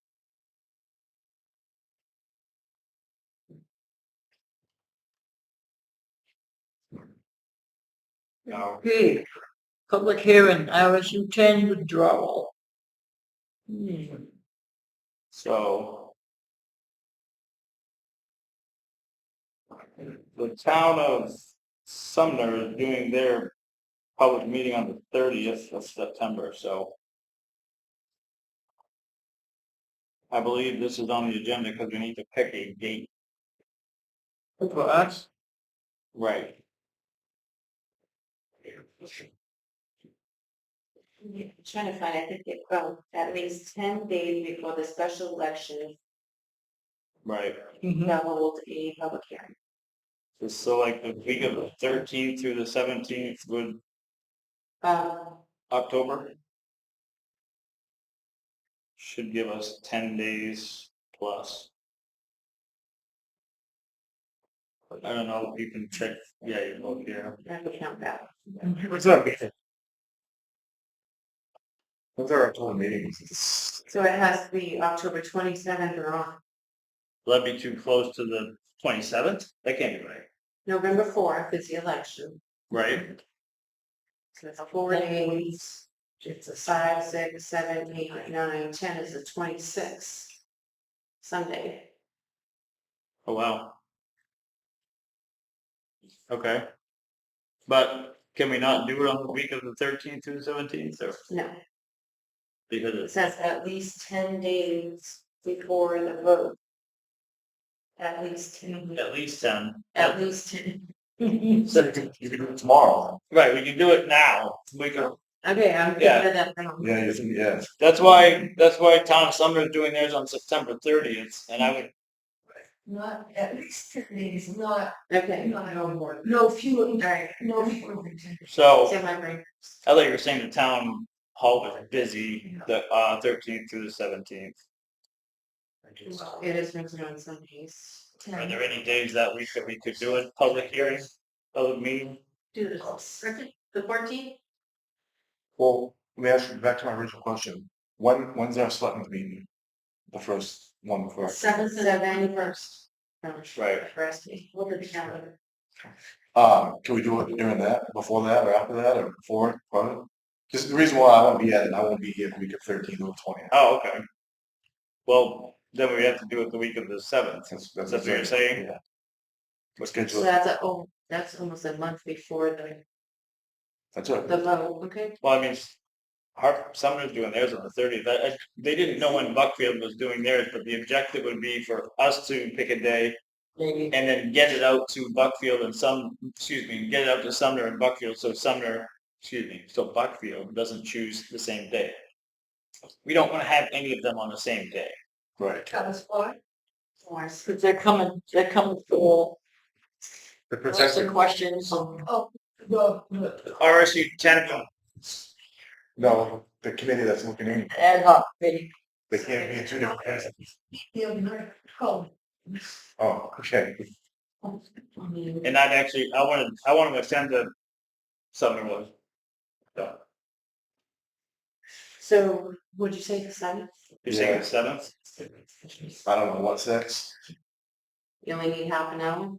Now, Okay. Public hearing, RSU 10 withdrawal. so. The town of Sumner is doing their public meeting on the 30th of September, so. I believe this is on the agenda because we need to pick a date. For us? Right. I'm trying to find, I think it, at least 10 days before the special election, Right. they'll hold a public hearing. So like the week of the 13th through the 17th would October should give us 10 days plus. I don't know if you can check. Yeah, you both here. I can count that. What's that meeting? What's our October meetings? So it has to be October 27th or on. Will that be too close to the 27th? That can't be right. November 4th is the election. Right? So it's 4 days. It's a 5, 6, 7, 8, 9, 10 is the 26th. Sunday. Oh, wow. Okay. But can we not do it on the week of the 13th through the 17th or No, because it it's says at least 10 days before the vote. At least 10. at least 10? At least 10. So you can do it tomorrow. Right, we can do it now. We can, Okay, I'm Yeah. getting that down. Yeah, you think, yeah. that's why town of Sumner is doing theirs on September 30th, and I would not at least 10 days, not, Okay. no fewer, no fewer than 10 days. So, So my brain. I thought you were saying the town hall was busy, the 13th through the 17th. It is mixed on Sundays. Are there any days that week that we could do a public hearing, public meeting? Do this. The 14th? Well, let me ask you back to my original question. When's our selectmen's meeting? The first one before. 7th and 1st. Right. First, look at the calendar. Can we do it during that, before that, or after that, or before, or? Just the reason why I won't be at it, I won't be here the week of 13th or 20th. Oh, okay. Well, then we have to do it the week of the 7th. That's That's what you're saying? Yeah. Let's So schedule it. that's almost a month before That's it. the vote, okay? Well, I mean, Sumner's doing theirs on the 30th. They didn't know when Buckfield was doing theirs, but the objective would be for us to pick a day Maybe. and then get it out to Buckfield and get it out to Sumner and Buckfield, so so Buckfield doesn't choose the same day. We don't want to have any of them on the same day. Right. Tell us why. Because they're coming for The lots of protected, questions. Oh, the RSU 10, no, the committee that's looking in, Ad hoc committee. they can't be in two different places. the other night, oh, Oh, okay. and I wanted to send to Sumner was. So, So would you say the 7th? you're saying the 7th? I don't know what's next. You only need half an hour?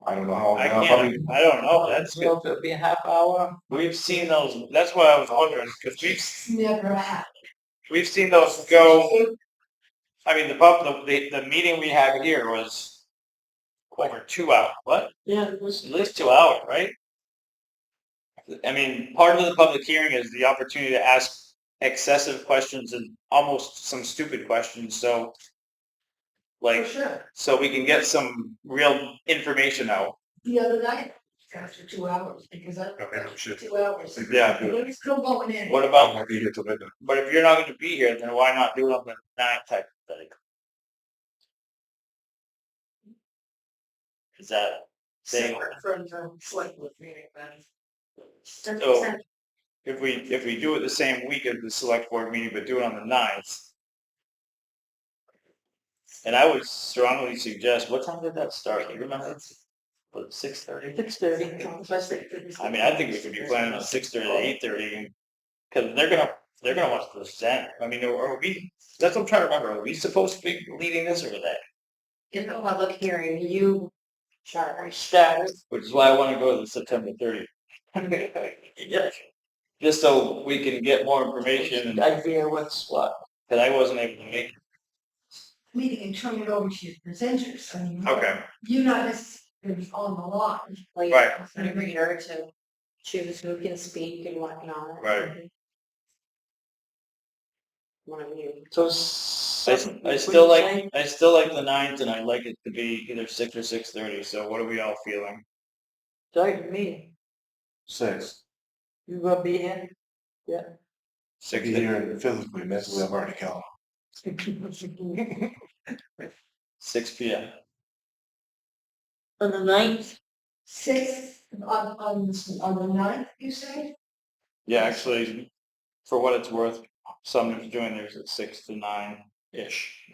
I don't know how. I probably- can't, I don't know, that's good. So it'll be a half hour. We've seen those, that's why I was wondering, because never happened. we've seen those go, I mean, the meeting we had here was over 2 hours, what? Yeah, it was. At least 2 hours, right? I mean, part of the public hearing is the opportunity to ask excessive questions and almost some stupid questions, so For like, sure. so we can get some real information out. The other night, after 2 hours, because I, Okay, no shit. 2 hours. Yeah. But it's still going in. What I about, won't be here till midnight. but if you're not gonna be here, then why not do it on the 9th type of thing? Is that thing, From the select board meeting, then. so if we do it the same week as the select board meeting, but do it on the 9th. And I would strongly suggest, what time did that start? Do you remember? Was it 6:30? 6:30. I mean, I think we should be planning on 6:30 to 8:30, because they're gonna want to present. I mean, are we? That's what I'm trying to remember. Are we supposed to be leading this, or are they? In the public hearing, you charge. Status. Which is why I want to go to the September 30th, Yeah. just so we can get more information. And Idea what's what. because I wasn't able to make. Meeting and turn it over to your presenters. I mean, Okay. you're not necessarily on the line. Like, Right. an reader to choose who can speak and whatnot. Right. One of you. So. I still like the 9th, and I'd like it to be either 6 or 6:30. So what are we all feeling? Start me. 6. You gonna be here? Yeah. Be 6. here physically, mentally, I've already come. 6 p.m. On the 9th? 6 on the 9th, you say? Yeah, actually, for what it's worth, Sumner's doing theirs at 6 to 9-ish.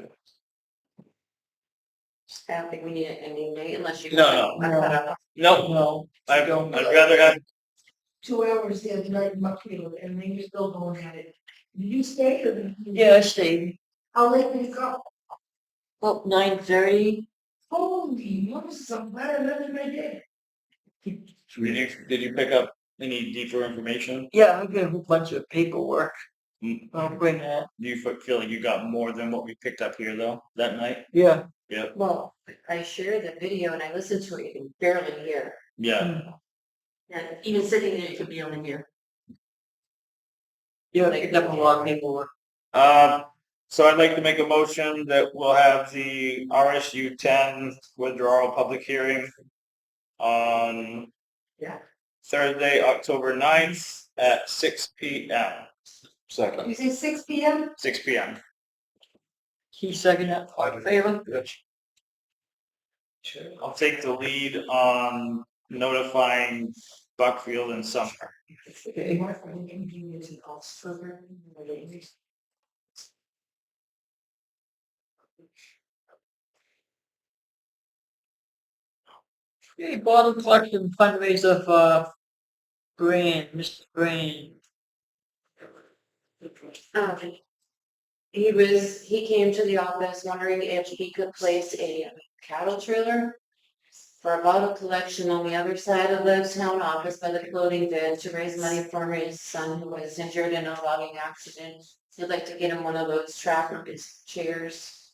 I don't think we need it any day unless you. No. No, I'd rather have. 2 hours the other night in Buckfield, and then you're still going at it. Did you stay or? did you- Yeah, I stayed. How late did you go? Well, 9:30. Holy Moses, I'm glad I met you right there. Did you pick up any deeper information? Yeah, I got a whole bunch of paperwork. Mm, I'll bring that. Do you feel like you got more than what we picked up here though that night? Yeah. Yep. Well, I shared the video and I listened to it, you can barely hear. Yeah. And even sitting there, you could barely hear. Yeah, I picked up a lot of paperwork. So I'd like to make a motion that we'll have the RSU 10 withdrawal public hearing on Yeah. Thursday, October 9th at 6 p.m. Second. You say 6 PM? 6 p.m. He second that. All in favor? I'll take the lead on notifying Buckfield and Sumner. Okay, bottle collection fundraiser for Brand, Mr. Brand. He came to the office wondering if he could place a cattle trailer for a bottle collection on the other side of the town office by the floating bed to raise money for his son who was injured in a logging accident. He'd like to get him one of those tracker chairs.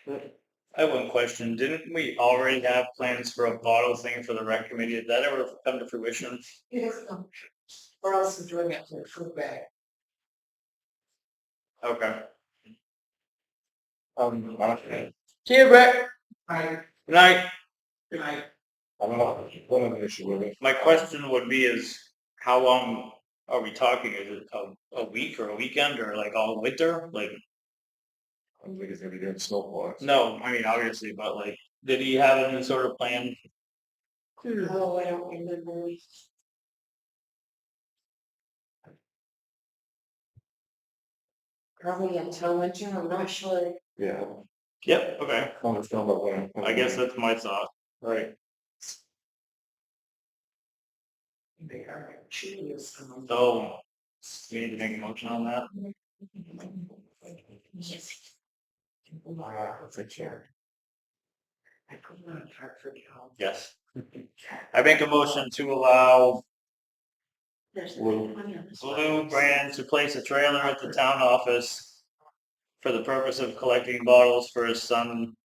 I have one question. Didn't we already have plans for a bottle thing for the rec committee? Did that ever come to fruition? Or else we're doing it for a food bag. Okay. Okay. See you, Brett. Good night. I don't know, what an issue with it. My question would be is, how long are we talking? Is it a week or a weekend or like all winter? Like, I don't think it's gonna be doing snowball. no, I mean, obviously, but like, did he have any sort of plan? Oh, I don't remember. Probably until winter, I'm not sure. Yeah. Yep, okay. I understand about when. I guess that's my thought. Right. They are cheers. So, we need to make a motion on that? Yes. I make a motion to allow Blue Brand to place a trailer at the town office for the purpose of collecting bottles for his son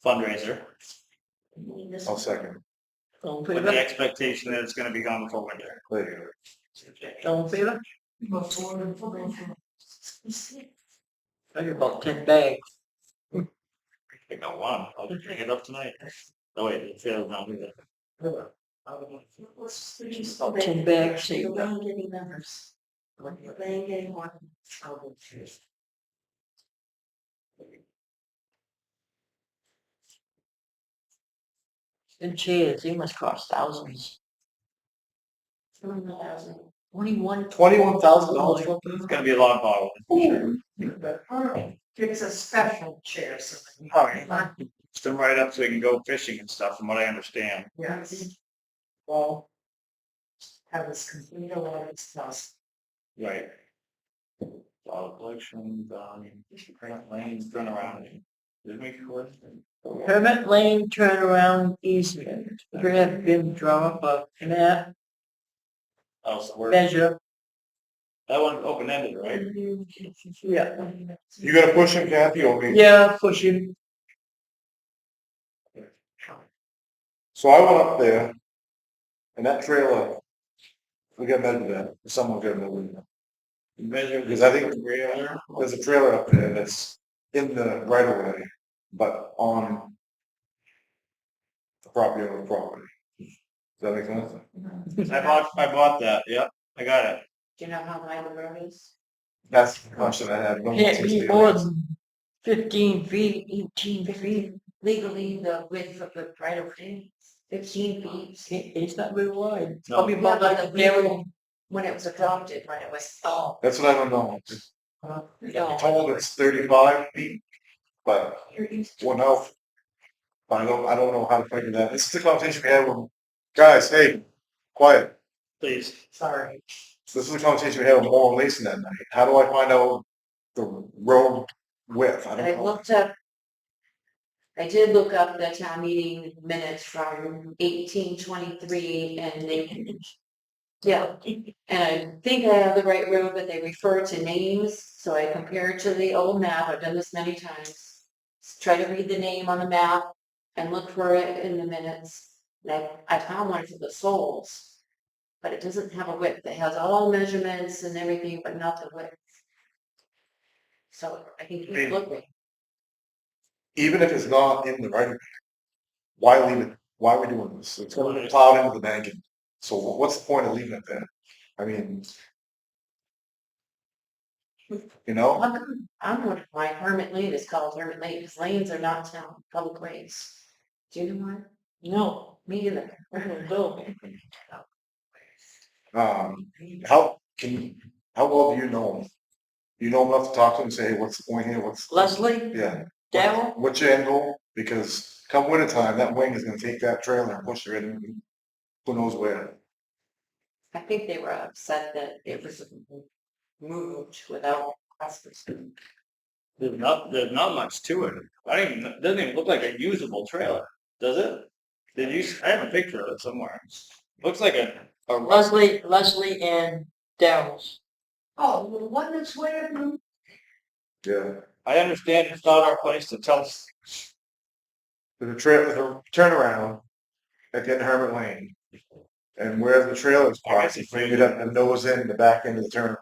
fundraiser, I'll second. All in with the favor? expectation that it's gonna be gone before winter. Later. All in favor? I got about 10 bags. I got one, I'll just bring it up tonight. Oh wait, it's the other one. About 10 bags, so you got. And chairs, they must cost thousands. 21. $21,000 for It's gonna be a lot of bottles. It's a special chair, so. It's been right up so we can go fishing and stuff, from what I understand. Yes. Well. Have this complete a lot of stuff. Right. Bottle collection, current lanes, turn around. Did we correct? Permit lane turnaround easement. We're gonna have Jim draw up a map, Oh, so we're, measure. that one's open-ended, right? Yeah. You gonna push him, Kathy, or me? Yeah, push him. So I went up there, and that trailer, we got measured that, someone got measured that. Measure. Because I think there's a trailer up there that's in the right of way, but on the property owner's property. Does that make sense? I bought that, yep, I got it. Do you know how high the road is? That's the question I had. No one Can't seems be to more than 15 feet, 18 feet. Legally, the width of the right of way, 15 feet. It's not very wide. No. Probably Yeah, about but like the narrow. legal, when it was adopted, when it was, oh, That's what I don't know. no. I'm told it's 35 feet, but what else? I don't know how to figure that. This is the conversation we had with, guys, hey, quiet. Please. Sorry. This is the conversation we had with Laurel Mason that night. How do I find out the road width? I I don't know. looked up. I did look up the town meeting minutes from 1823 and they. Yeah, and I think I have the right road, but they refer to names, so I compared to the old map, I've done this many times. Try to read the name on the map and look for it in the minutes. And I found one for the souls. But it doesn't have a width, it has all measurements and everything, but not the width. So I can keep looking. Even if it's not in the right of way, why leave it? Why are we doing this? It's going to be plowed into the banking. So what's the point of leaving it there? I mean, you know, I'm wondering why hermit lane is called hermit lane, because lanes are not town public ways. Do you know why? No, me either. I'm gonna go. How well do you know him? You know enough to talk to him and say, hey, what's the point here? Leslie, Yeah. Darryl, What's your end goal? Because come winter time, that wing is gonna take that trailer and push it in who knows where. I think they were upset that it was moved without us. There's not much to it. I don't even, it doesn't even look like a usable trailer, does it? I have a picture of it somewhere. Looks like a Leslie and Daryl's. Oh, the one that's way up in Yeah. I understand it's not our place to tell us. There's a turnaround at the end of Hermit Lane. And where the trailer is parked, you bring it up and nose in the back end of the turn.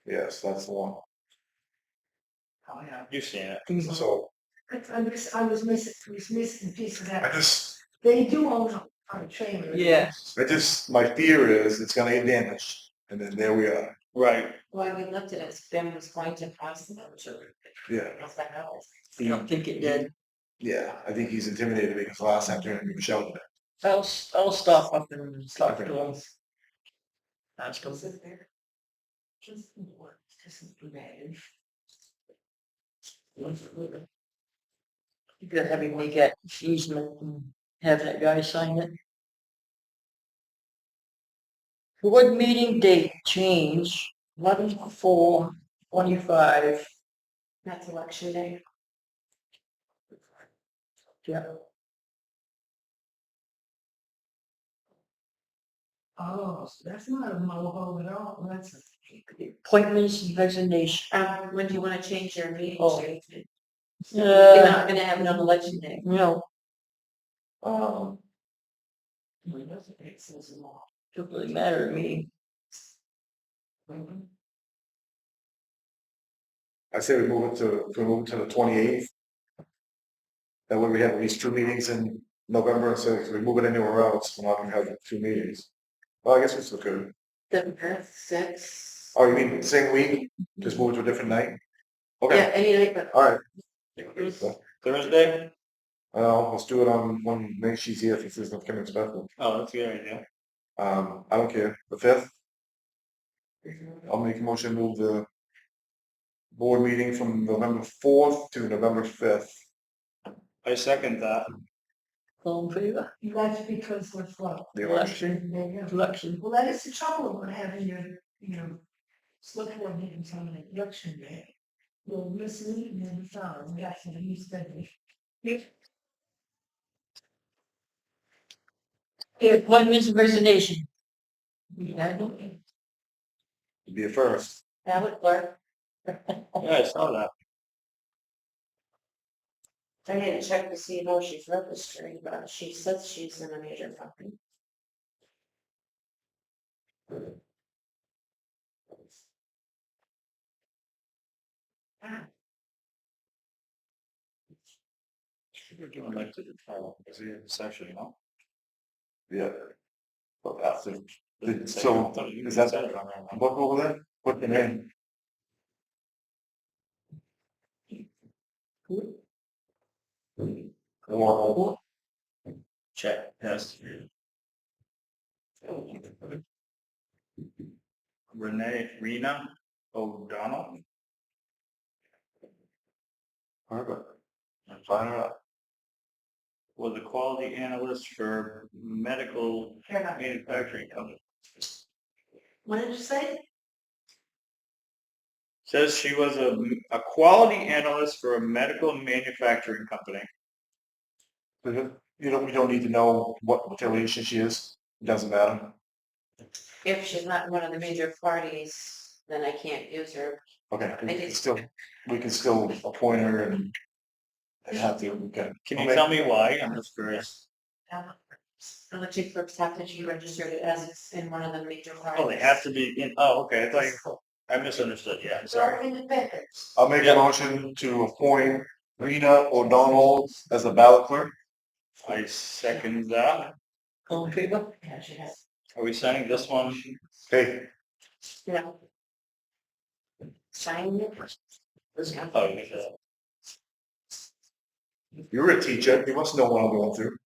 Yes, that's the one. Oh, yeah. You've seen it. So I was missing a piece of I that. just, They do own a trailer. Yes. my fear is it's gonna get damaged. And then there we are. Right. Well, we looked at it, Ben was going to cross the motor. Yeah. That's the house. I don't think it did. Yeah, I think he's intimidated because last time during Michelle. I'll stop up and talk to him. Ask him. You could have him make that easement and have that guy sign it. Board meeting date change, 11/4/25. That's election day. Yeah. Oh, so that's not a moho at all. That's Appointments and resignation. When do you wanna change your meeting? Oh. to? You're not gonna have it on election day. No. Don't really matter to me. I say we move it to the 28th. That way we have at least 2 meetings in November, so if we move it anywhere else, we're not gonna have 2 meetings. Well, I guess we still could. The Earth 6. Oh, you mean same week? Just move it to a different night? Okay, Yeah, any night, but all right. Thursday? Let's do it on when next she's here, if there's no coming special. Oh, that's a good idea. I don't care, the 5th? I'll make a motion, to move the board meeting from November 4th to November 5th. I second that. All in favor? that's because of what? The election. There you go. Election. Well, that is the trouble with having your select board meetings on an election day. You'll miss a meeting in the town, that's what you said. Okay, appointments and resignation. Yeah, Be a first. that would work. Yeah, I saw that. I didn't check to see how she's registering, but she says she's in a major company. We're doing like the session, no? Yeah. But after, Didn't say- so I thought you is that, said it on there. look over there, put them in. Or, Check, yes. Rena O'Donnell. Fine enough. Was a quality analyst for medical manufacturing company. What did you say? Says she was a quality analyst for a medical manufacturing company. We don't need to know what affiliation she is, it doesn't matter. If she's not one of the major parties, then I can't use her. Okay, we can still appoint her and have to, okay. Can you tell me why? I'm just curious. Election clerks have to be registered as in one of the major parties. Oh, they have to be in, oh, okay, I thought I misunderstood, yeah, sorry. Independence. I'll make a motion to appoint Rena O'Donnell as a ballot clerk. I second that. All in favor? Yeah, she has. Are we signing this one? Hey, Yeah. Sign it. Oh, you did. You're a teacher, you must know what I'm going through.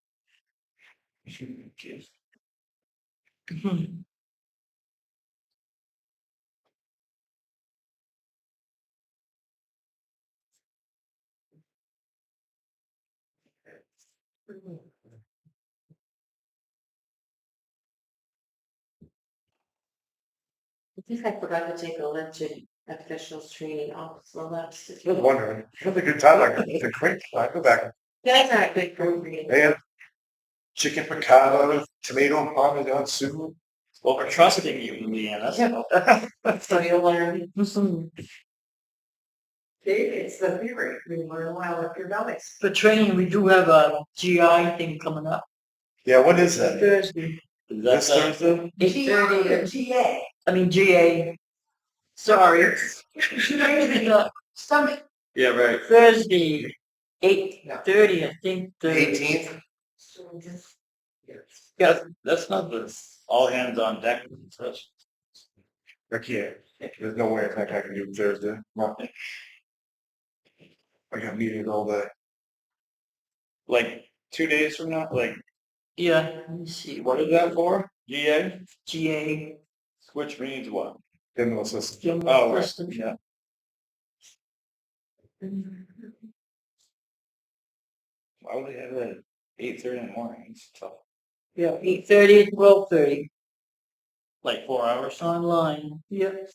I think I forgot to take elected officials training off, so that's. I was wondering, you had a good time, like, it's a great, I go back, That's not good for me. they had chicken piccata, tomato and parmesan soup. Well, we're trusting you, Leanne, that's. So you'll learn. It's the theory, we learn well with your bellies. For training, we do have a GI thing coming up Yeah, what is that? Thursday, This Thursday? 8:30. GA. I mean, GA. Sorry. Stomach. Yeah, right. Thursday, 8:30, I think. the- 18th? Yeah, that's not the all hands on deck. I can't, there's no way I think I can do Thursday. No. I got meetings all day. Like 2 days from now, like, Yeah, let me see. what is that for? GA? GA. Which means what? Criminal system. Oh, right, yeah. Why would they have that at 8:30 in the morning? It's tough. Yeah, 8:30 to 12:30 Like 4 hours? online. Yep.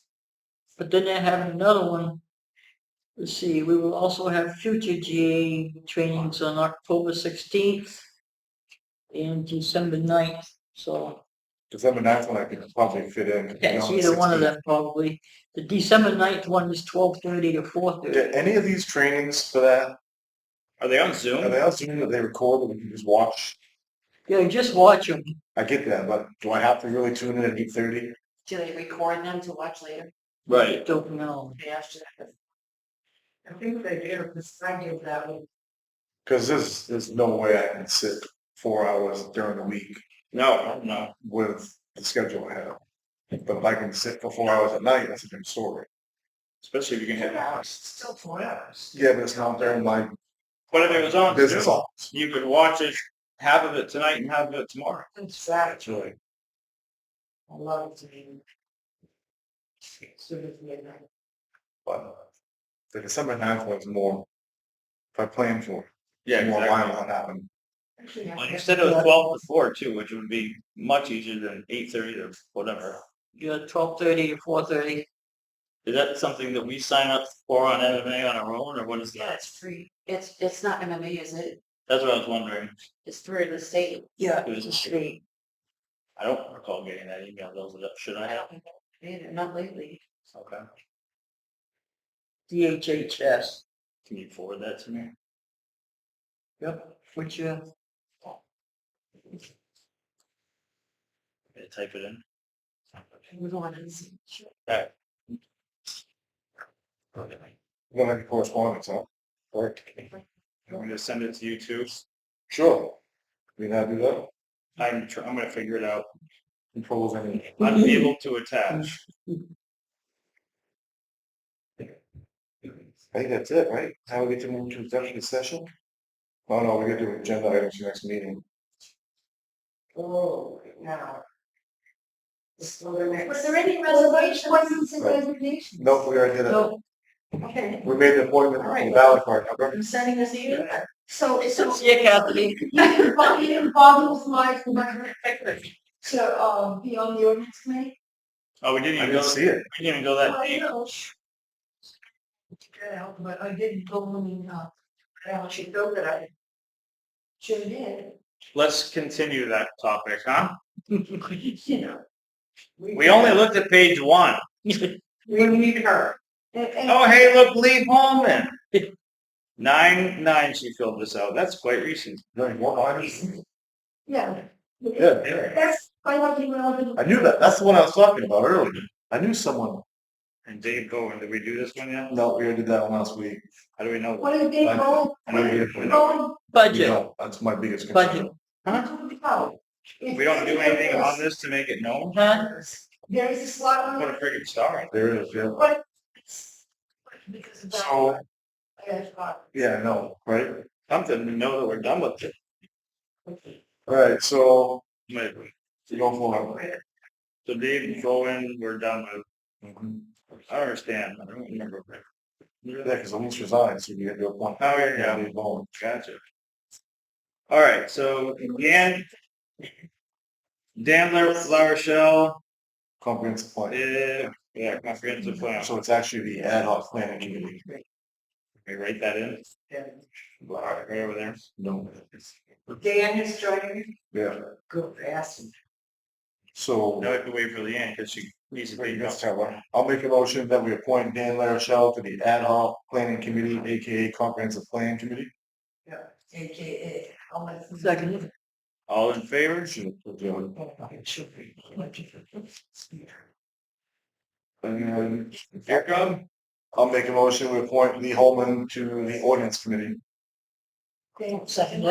But then they have another one. Let's see, we will also have future GA trainings on October 16th and December 9th. So December 9th one I can probably fit in. that's on the either one of 16th. them probably. The December 9th one is 12:30 to 4:30. Did any of these trainings for that, Are they on are Zoom? they else that they record and we can just watch? Yeah, just watch them. I get that, but do I have to really tune in at 8:30? Do they record them to watch later? Right. Don't know. Yeah. I think they did, because I did that one. Cause there's no way I can sit 4 hours during the week No. with the schedule I have. But if I can sit for 4 hours at night, that's a different story. Especially if you can hit. Still 4 hours. Yeah, but it's not during my But if it was on business Zoom, hours. you could watch it, half of it tonight and half of it tomorrow. Exactly. Really. I love it to be. Sort of midnight. But the December 9th one's more, if I plan for it, Yeah, more exactly. violent on that one. Actually, I Well, guess instead of 12 to 4 too, which would be much easier than 8:30 to whatever. Yeah, 12:30 to 4:30. Is that something that we sign up for on MMA on our own, or what is Yeah, that? it's free. It's not MMA, is it? That's what I was wondering. It's through the state. Yeah, It was it's a street. I don't recall getting that email. Should I I have? don't think I made it, not lately. Okay. DHHS. Can you forward that to me? Yep. Which, Yeah, type it in. Move on and see. Okay. You don't have any correspondence, huh? Correct. You want me to send it to you too? Sure. We not do that? I'm gonna figure it out. Controls any. Unable to attach. I think that's it, right? How we get to move to executive session? Oh, no, we gotta do agenda items for next meeting. Oh, now. Was there any reservations and resignations? Nope, we already did it. so, Okay, We made the appointment All right. on the ballot card, remember? I'm sending this to you. so, see you, Kathleen. you didn't bother with my to, be on the ordinance committee? Oh, we didn't I even go. didn't see it. We didn't even go that I deep. know. Yeah, but I didn't go in, well, she know that I sure did. Let's continue that topic, huh? You know. We only looked at page 1. We need her. Oh, hey, look, Lee Holman. 9/9 she filled this out. That's quite recent. Really, more items? Yeah. Yeah. That's quite like you know. I knew that, that's the one I was talking about earlier. I knew someone, And Dave Bowen, did we do this one yet? no, we already did that one last week. How do we know? What did they call? I know you did. You Budget. know, that's my biggest Budget. concern. We don't do anything on this to make it known? Huh? There is a slot on What a it. friggin' star. There is, yeah. But. Because of that. So, I got a spot. yeah, I know, right? Something to know that we're done with it. Alright, so, Maybe. you go for it. So Dave, go in, we're done with. I understand, I don't remember. Yeah, because the lease resigned, so you get to a point. Oh, yeah. Leave alone. Gotcha. Alright, so Dan La Rochelle, Comprehensive plan. yeah, comprehensive plan. So it's actually the ad hoc planning committee. Can we write that in? Right over there. No. Dan is joining you. Yeah, Go fast. so. Now we have to wait for Leanne, because she needs to be. Let's tell her. I'll make a motion that we appoint Dan Larochelle to the ad hoc planning committee, AKA comprehensive plan committee. AKA, I'll let them. Second. All in favor? And Jacob? I'll make a motion, we appoint Lee Holman to the ordinance committee. Second.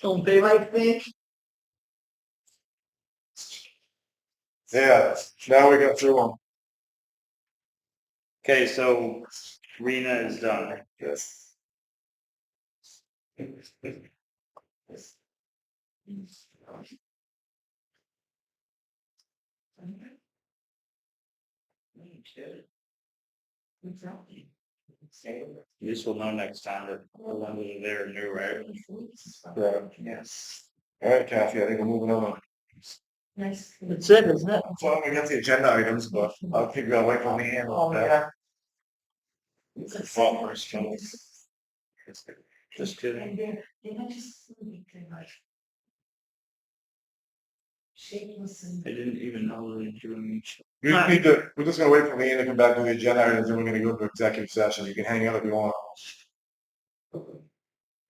All in I favor? think, Yeah, now we got through them. Okay, so Rena is done. Yes. This will know next time that whether they're new, right? Yeah. Yes. All right, Kathy, I think we're moving on. That's it, isn't it? Well, we got the agenda items, but I'll keep you away from the hand. Oh, yeah. Well, first, just kidding. and then I just, like, shapeless and. I didn't even know we were doing. We just need to, we're just gonna wait for Leanne to come back to the agenda items, and we're gonna go to executive session. You can hang out if you want.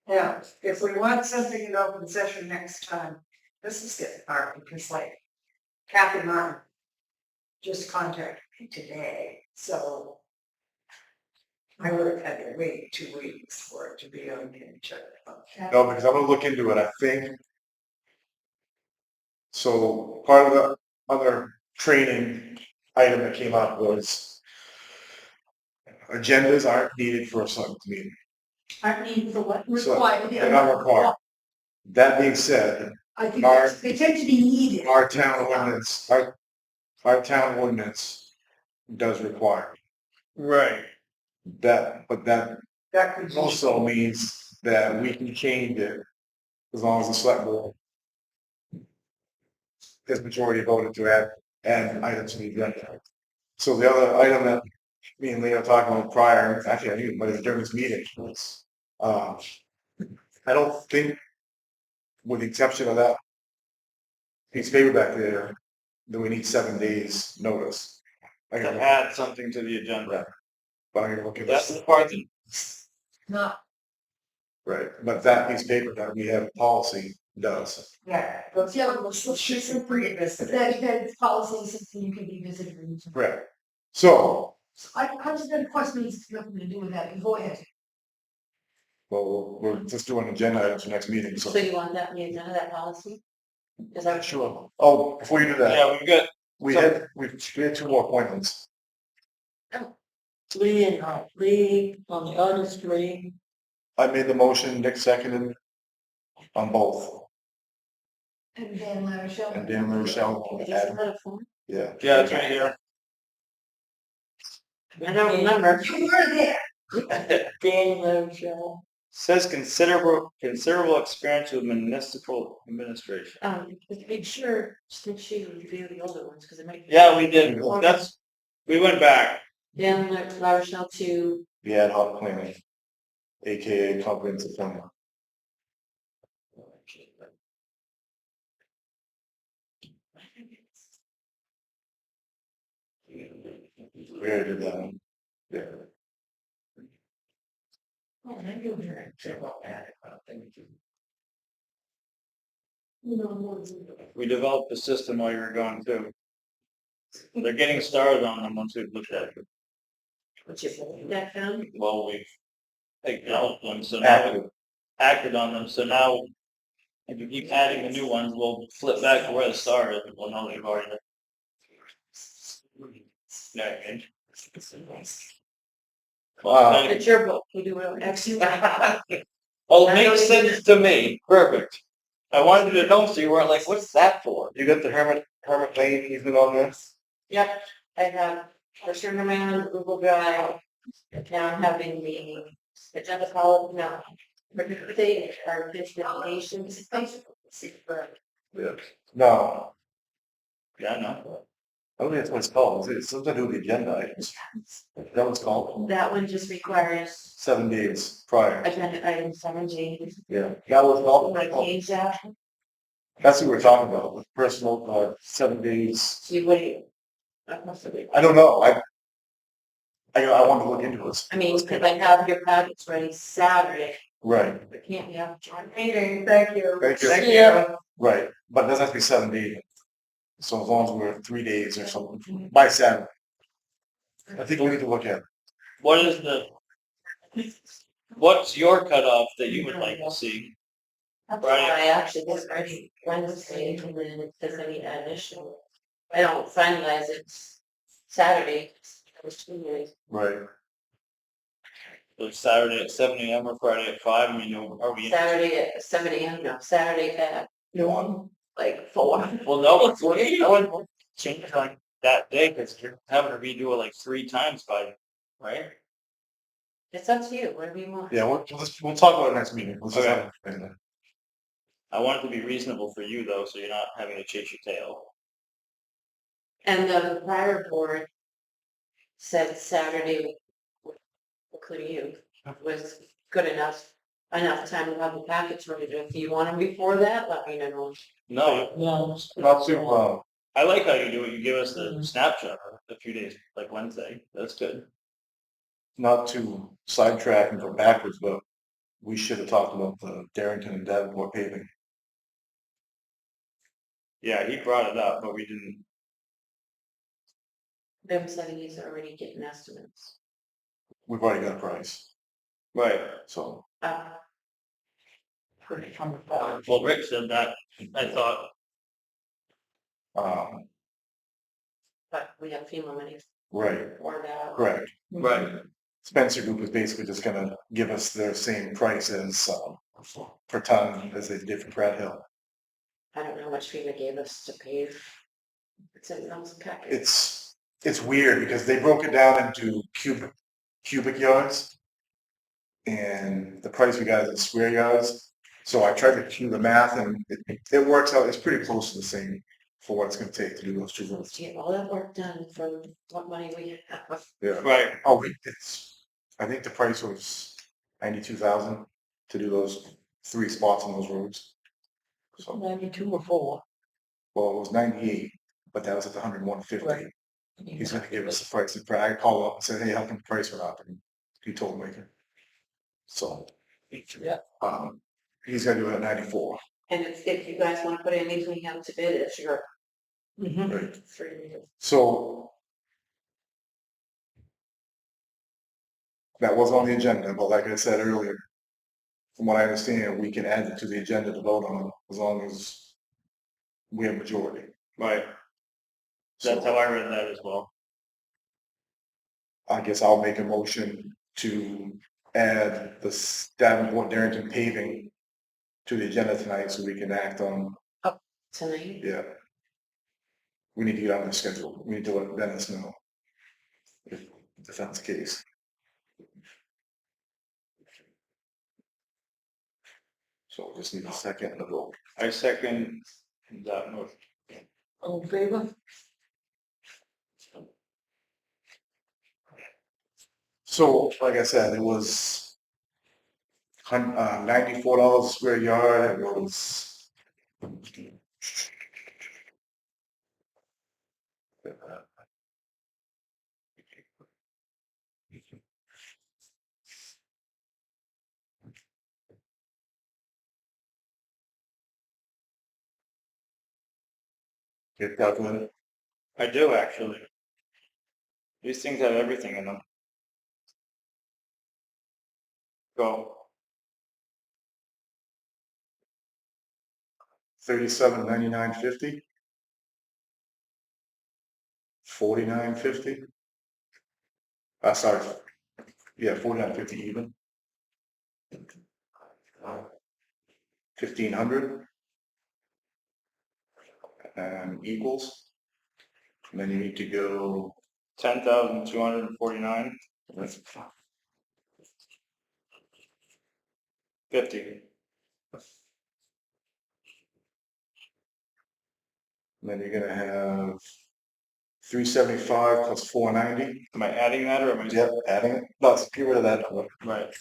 Yeah, if we want something in open session next time, this is getting hard because like Kathy Martin just contacted me today, so I would have had to wait 2 weeks for it to be on the agenda. No, because I'm gonna look into it, I think. So part of the other training item that came up was agendas aren't needed for a select meeting. I need for what? So Required, they're not required. That being said, I think Our- they tend to be needed. our town ordinance does require Right. that, but that That could be. also means that we can change it as long as the select board has majority voted to add items to the agenda. So the other item that me and Leo talked about prior, actually I knew, but it was during this meeting, was, I don't think, with the exception of that piece of paper back there, that we need 7 days notice. I To gotta add something to the agenda. but I'm gonna look at That's this. the part that, Not, Right, but that piece of paper that we have policy does. Yeah. but yeah, that policy is something you can revisit. Right. So, I just got a question, it's nothing to do with that, go ahead. well, we're just doing agenda items for next meeting, so. So you want that, you know, that policy? Is that? Sure. Oh, before you do that, yeah, we've got, we had 2 more appointments. Lee on the other three. I made the motion, Nick seconded on both, And then Larry Shell. and Dan Rochelle, Is that a form? yeah. yeah, it's right here. I don't remember. You were there. Dan Rochelle. Says considerable experience with municipal administration. Just make sure, did she review the older ones, because it might. Yeah, we did, we went back. Dan La Rochelle to, The ad hoc planning, AKA comprehensive plan. We already did that one. Yeah. Oh, maybe you're there. We developed a system while you were gone too. They're getting stars on them once we've looked at it. that found, Well, we've acknowledged them, so now we've acted on them, so now if you keep adding the new ones, we'll flip back to where the star is, and we'll know they've already. Yeah, and- Wow. it's your book, you do whatever. Oh, it makes sense to me. Perfect. I wanted you to know so you weren't like, what's that for? You got the Hermit Lane easement on this? Yep, I have the Sugar Man, Google Drive, now I'm having the agenda call, no. They are notifications. No, Yeah, no. I don't think that's what it's called. It's something to do with the agenda items. That was called That one just requires 7 days prior. agenda item 7G. Yeah. That was all. Like change that, That's what we're talking about, with personal, 7 days. you wait. I don't know. I want to look into this. I mean, because I have your packets ready Saturday, Right, but can't be after joint meeting, thank you. thank you. See ya. Right, but it doesn't have to be 7 days. So as long as we're 3 days or something, by Saturday. I think we need to look at it. What is what's your cutoff that you would like to see? Right. I actually was ready Wednesday, and then it says I need additional. I don't finalize it Saturday, it was 2 days. Right. So Saturday at 7 a.m. or Friday at 5? I mean, are we? Saturday at 7 a.m., no, Saturday at noon, like 4. Well, no, I wouldn't change it like that day because you're having to redo it like 3 times by, right? It's up to you, whatever you want. Yeah, we'll talk about it next meeting. Let's just Okay. have it. I want it to be reasonable for you though, so you're not having to chase your tail. And the prior board said Saturday, including you, was good enough time to have the packets ready. If you want them before that, let me know. No, Not too, I like how you do it. You give us the snapshot a few days, like Wednesday. That's good. not to sidetrack and go backwards, but we should have talked about the Darrington and Davenport paving. Yeah, he brought it up, but we didn't. Them said he's already getting estimates. We've already got a price, Right. so. Well, Rick said that. I thought. But we have FEMA money Right, for that. correct. Right. Spencer Group is basically just gonna give us their same price as, per ton as they did for Pratt Hill. I don't know how much FEMA gave us to pave. It's in those packets. It's weird because they broke it down into cubic yards. And the price we got is in square yards. So I tried to do the math and it works out, it's pretty close to the same for what it's gonna take to do those 2 roads. To get all that work done for what money we have. Yeah. Right. Oh, I think the price was 92,000 to do those 3 spots on those roads. So, 92 or 4. well, it was 98, but that was at the 101.50. Right. He's gonna give us the price. I called up and said, hey, how come the price went up? And he told me. So. Yeah. He's gonna do it at 94. And if you guys wanna put anything out to bid, it's your Right. 3 meters. So. That was on the agenda, but like I said earlier, from what I understand, we can add it to the agenda to vote on as long as we have majority. Right. That's So how I read that as well. I guess I'll make a motion to add the Davenport Darrington paving to the agenda tonight so we can act on, Tonight, yeah. We need to get on the schedule. We need to let Dennis know if that's the case. So we just need a second and a vote. I second that motion. All in favor? So, like I said, it was $94 a square yard. It was get calculated. I do actually. These things have everything in them. Go. 37.99.50. 49.50. Sorry. Yeah, 49.50 even. $1,500. And equals. And then you need to go. 10,249. 50. And then you're gonna have 375 plus 490. Am I adding that or am I? Yep, adding it. No, let's get rid of that number. Right.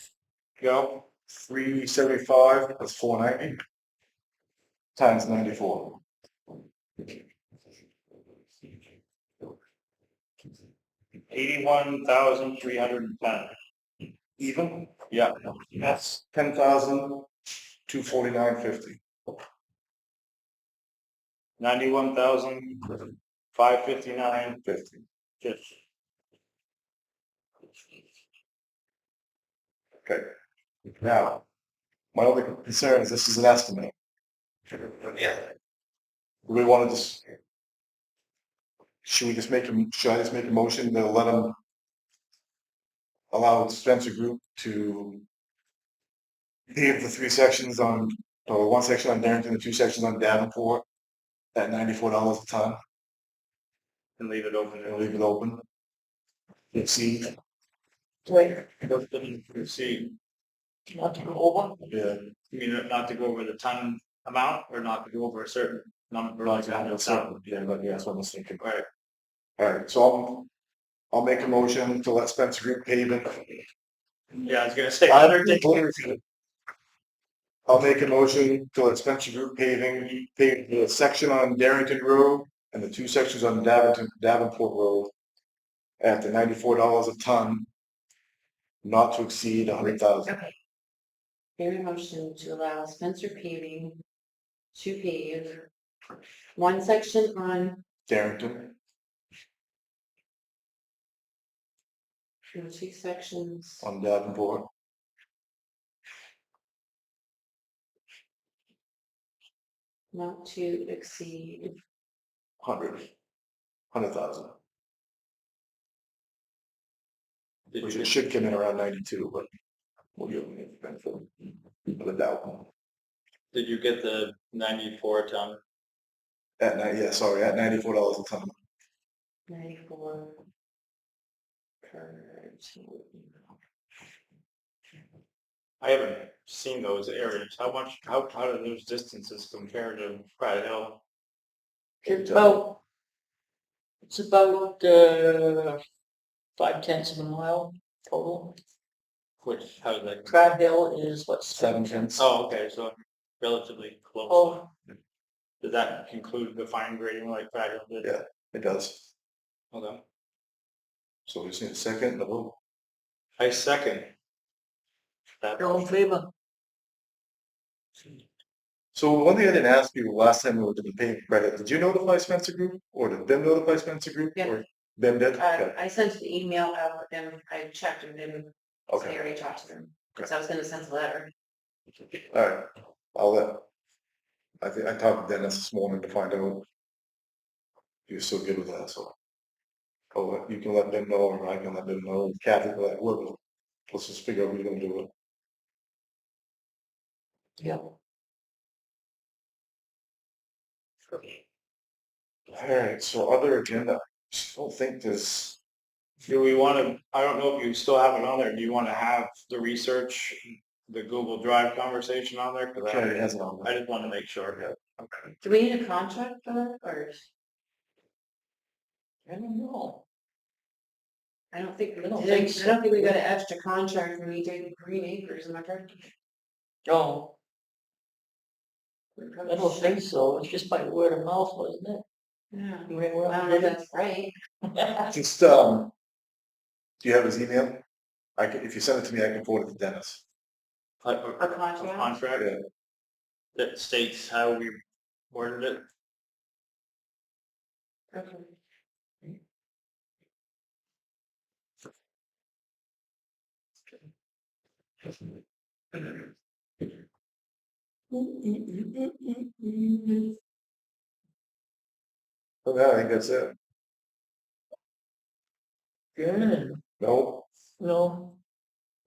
Go. 375 plus 490 times 94. $81,310. Even? Yeah. That's 10,249.50. 91,559. 50. Okay. Now, my only concern is this is an estimate. Yeah. We want to just. Should I just make a motion to let them allow Spencer Group to pave the 3 sections on, or 1 section on Darrington, the 2 sections on Davenport at $94 a ton, And leave it open. and leave it open? See, Wait, See, not to go over. yeah, you mean not to go over the ton amount or not to go over a certain number? like that, yeah, but yeah, that's what I was thinking. Right. Alright, so I'll make a motion to let Spencer Group pave it. Yeah, I was gonna say. I'll make a motion to let Spencer Group pave the section on Darrington Road and the 2 sections on Davenport Road at the $94 a ton, not to exceed 100,000. Okay. Very motion to allow Spencer Paving to pave 1 section on Darrington, 2 sections on Davenport, not to exceed 100,000. Did Which you it get, should come in around 92, but we'll give them the benefit of the doubt. did you get the 94 ton? At $94 a ton. 94 per ton. I haven't seen those areas. How do those distances compare to Pratt Hill? It's about 5/10 of a mile total. Which, how does that? Pratt Hill is what, 7/10. Oh, okay, so relatively close. Oh, Does that include the fine grading like Pratt Hill did? Yeah, it does. Okay. So we just need a second, the vote. I second. That. all in favor? So one thing I didn't ask you last time we were doing the payment credit, did you notify Spencer Group or did BIM notify Spencer Group? Yeah. Or BIM did? Okay. I sent an email out with them, I checked and then I Okay. already talked to them, because I was gonna send a letter. All right, I think I talked to Dennis this morning to find out if he was still good with that, so. Oh, you can let them know, or I can let them know, Kathy, can let whoever. Let's just figure out who's gonna do it. Yeah. Alright, so other agenda, I don't think there's, Do we want to, I don't know if you still have it on there. Do you want to have the research, the Google Drive conversation on there? Cause Kennedy has it on I there. just want to make sure. Okay. Do we need a contract for that, or? I don't know. I don't think, I don't think so. I don't think we got an extra contract when we did Green Acres, am I correct? No, I don't think so. It's just by word of mouth, wasn't it? Yeah. You ring around, I don't know if did it? that's right. Just, do you have his email? If you send it to me, I can forward it to Dennis. A contract? contract Yeah. that states how we worded it. Okay. Oh, yeah, I think that's it. Good. No, No,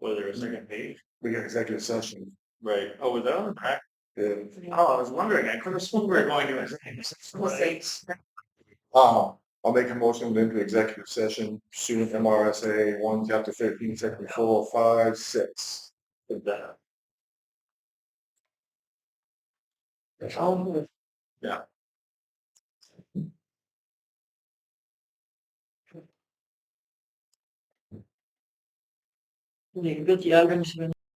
Was there a second page? we got executive session. Right. Oh, was that on the back? Yeah. Oh, I was wondering. I could have sworn we were going to. I'll make a motion to enter executive session, pursuant MRSA 1, chapter 13, section 4, 5, 6. With that. Oh, Yeah. good, the items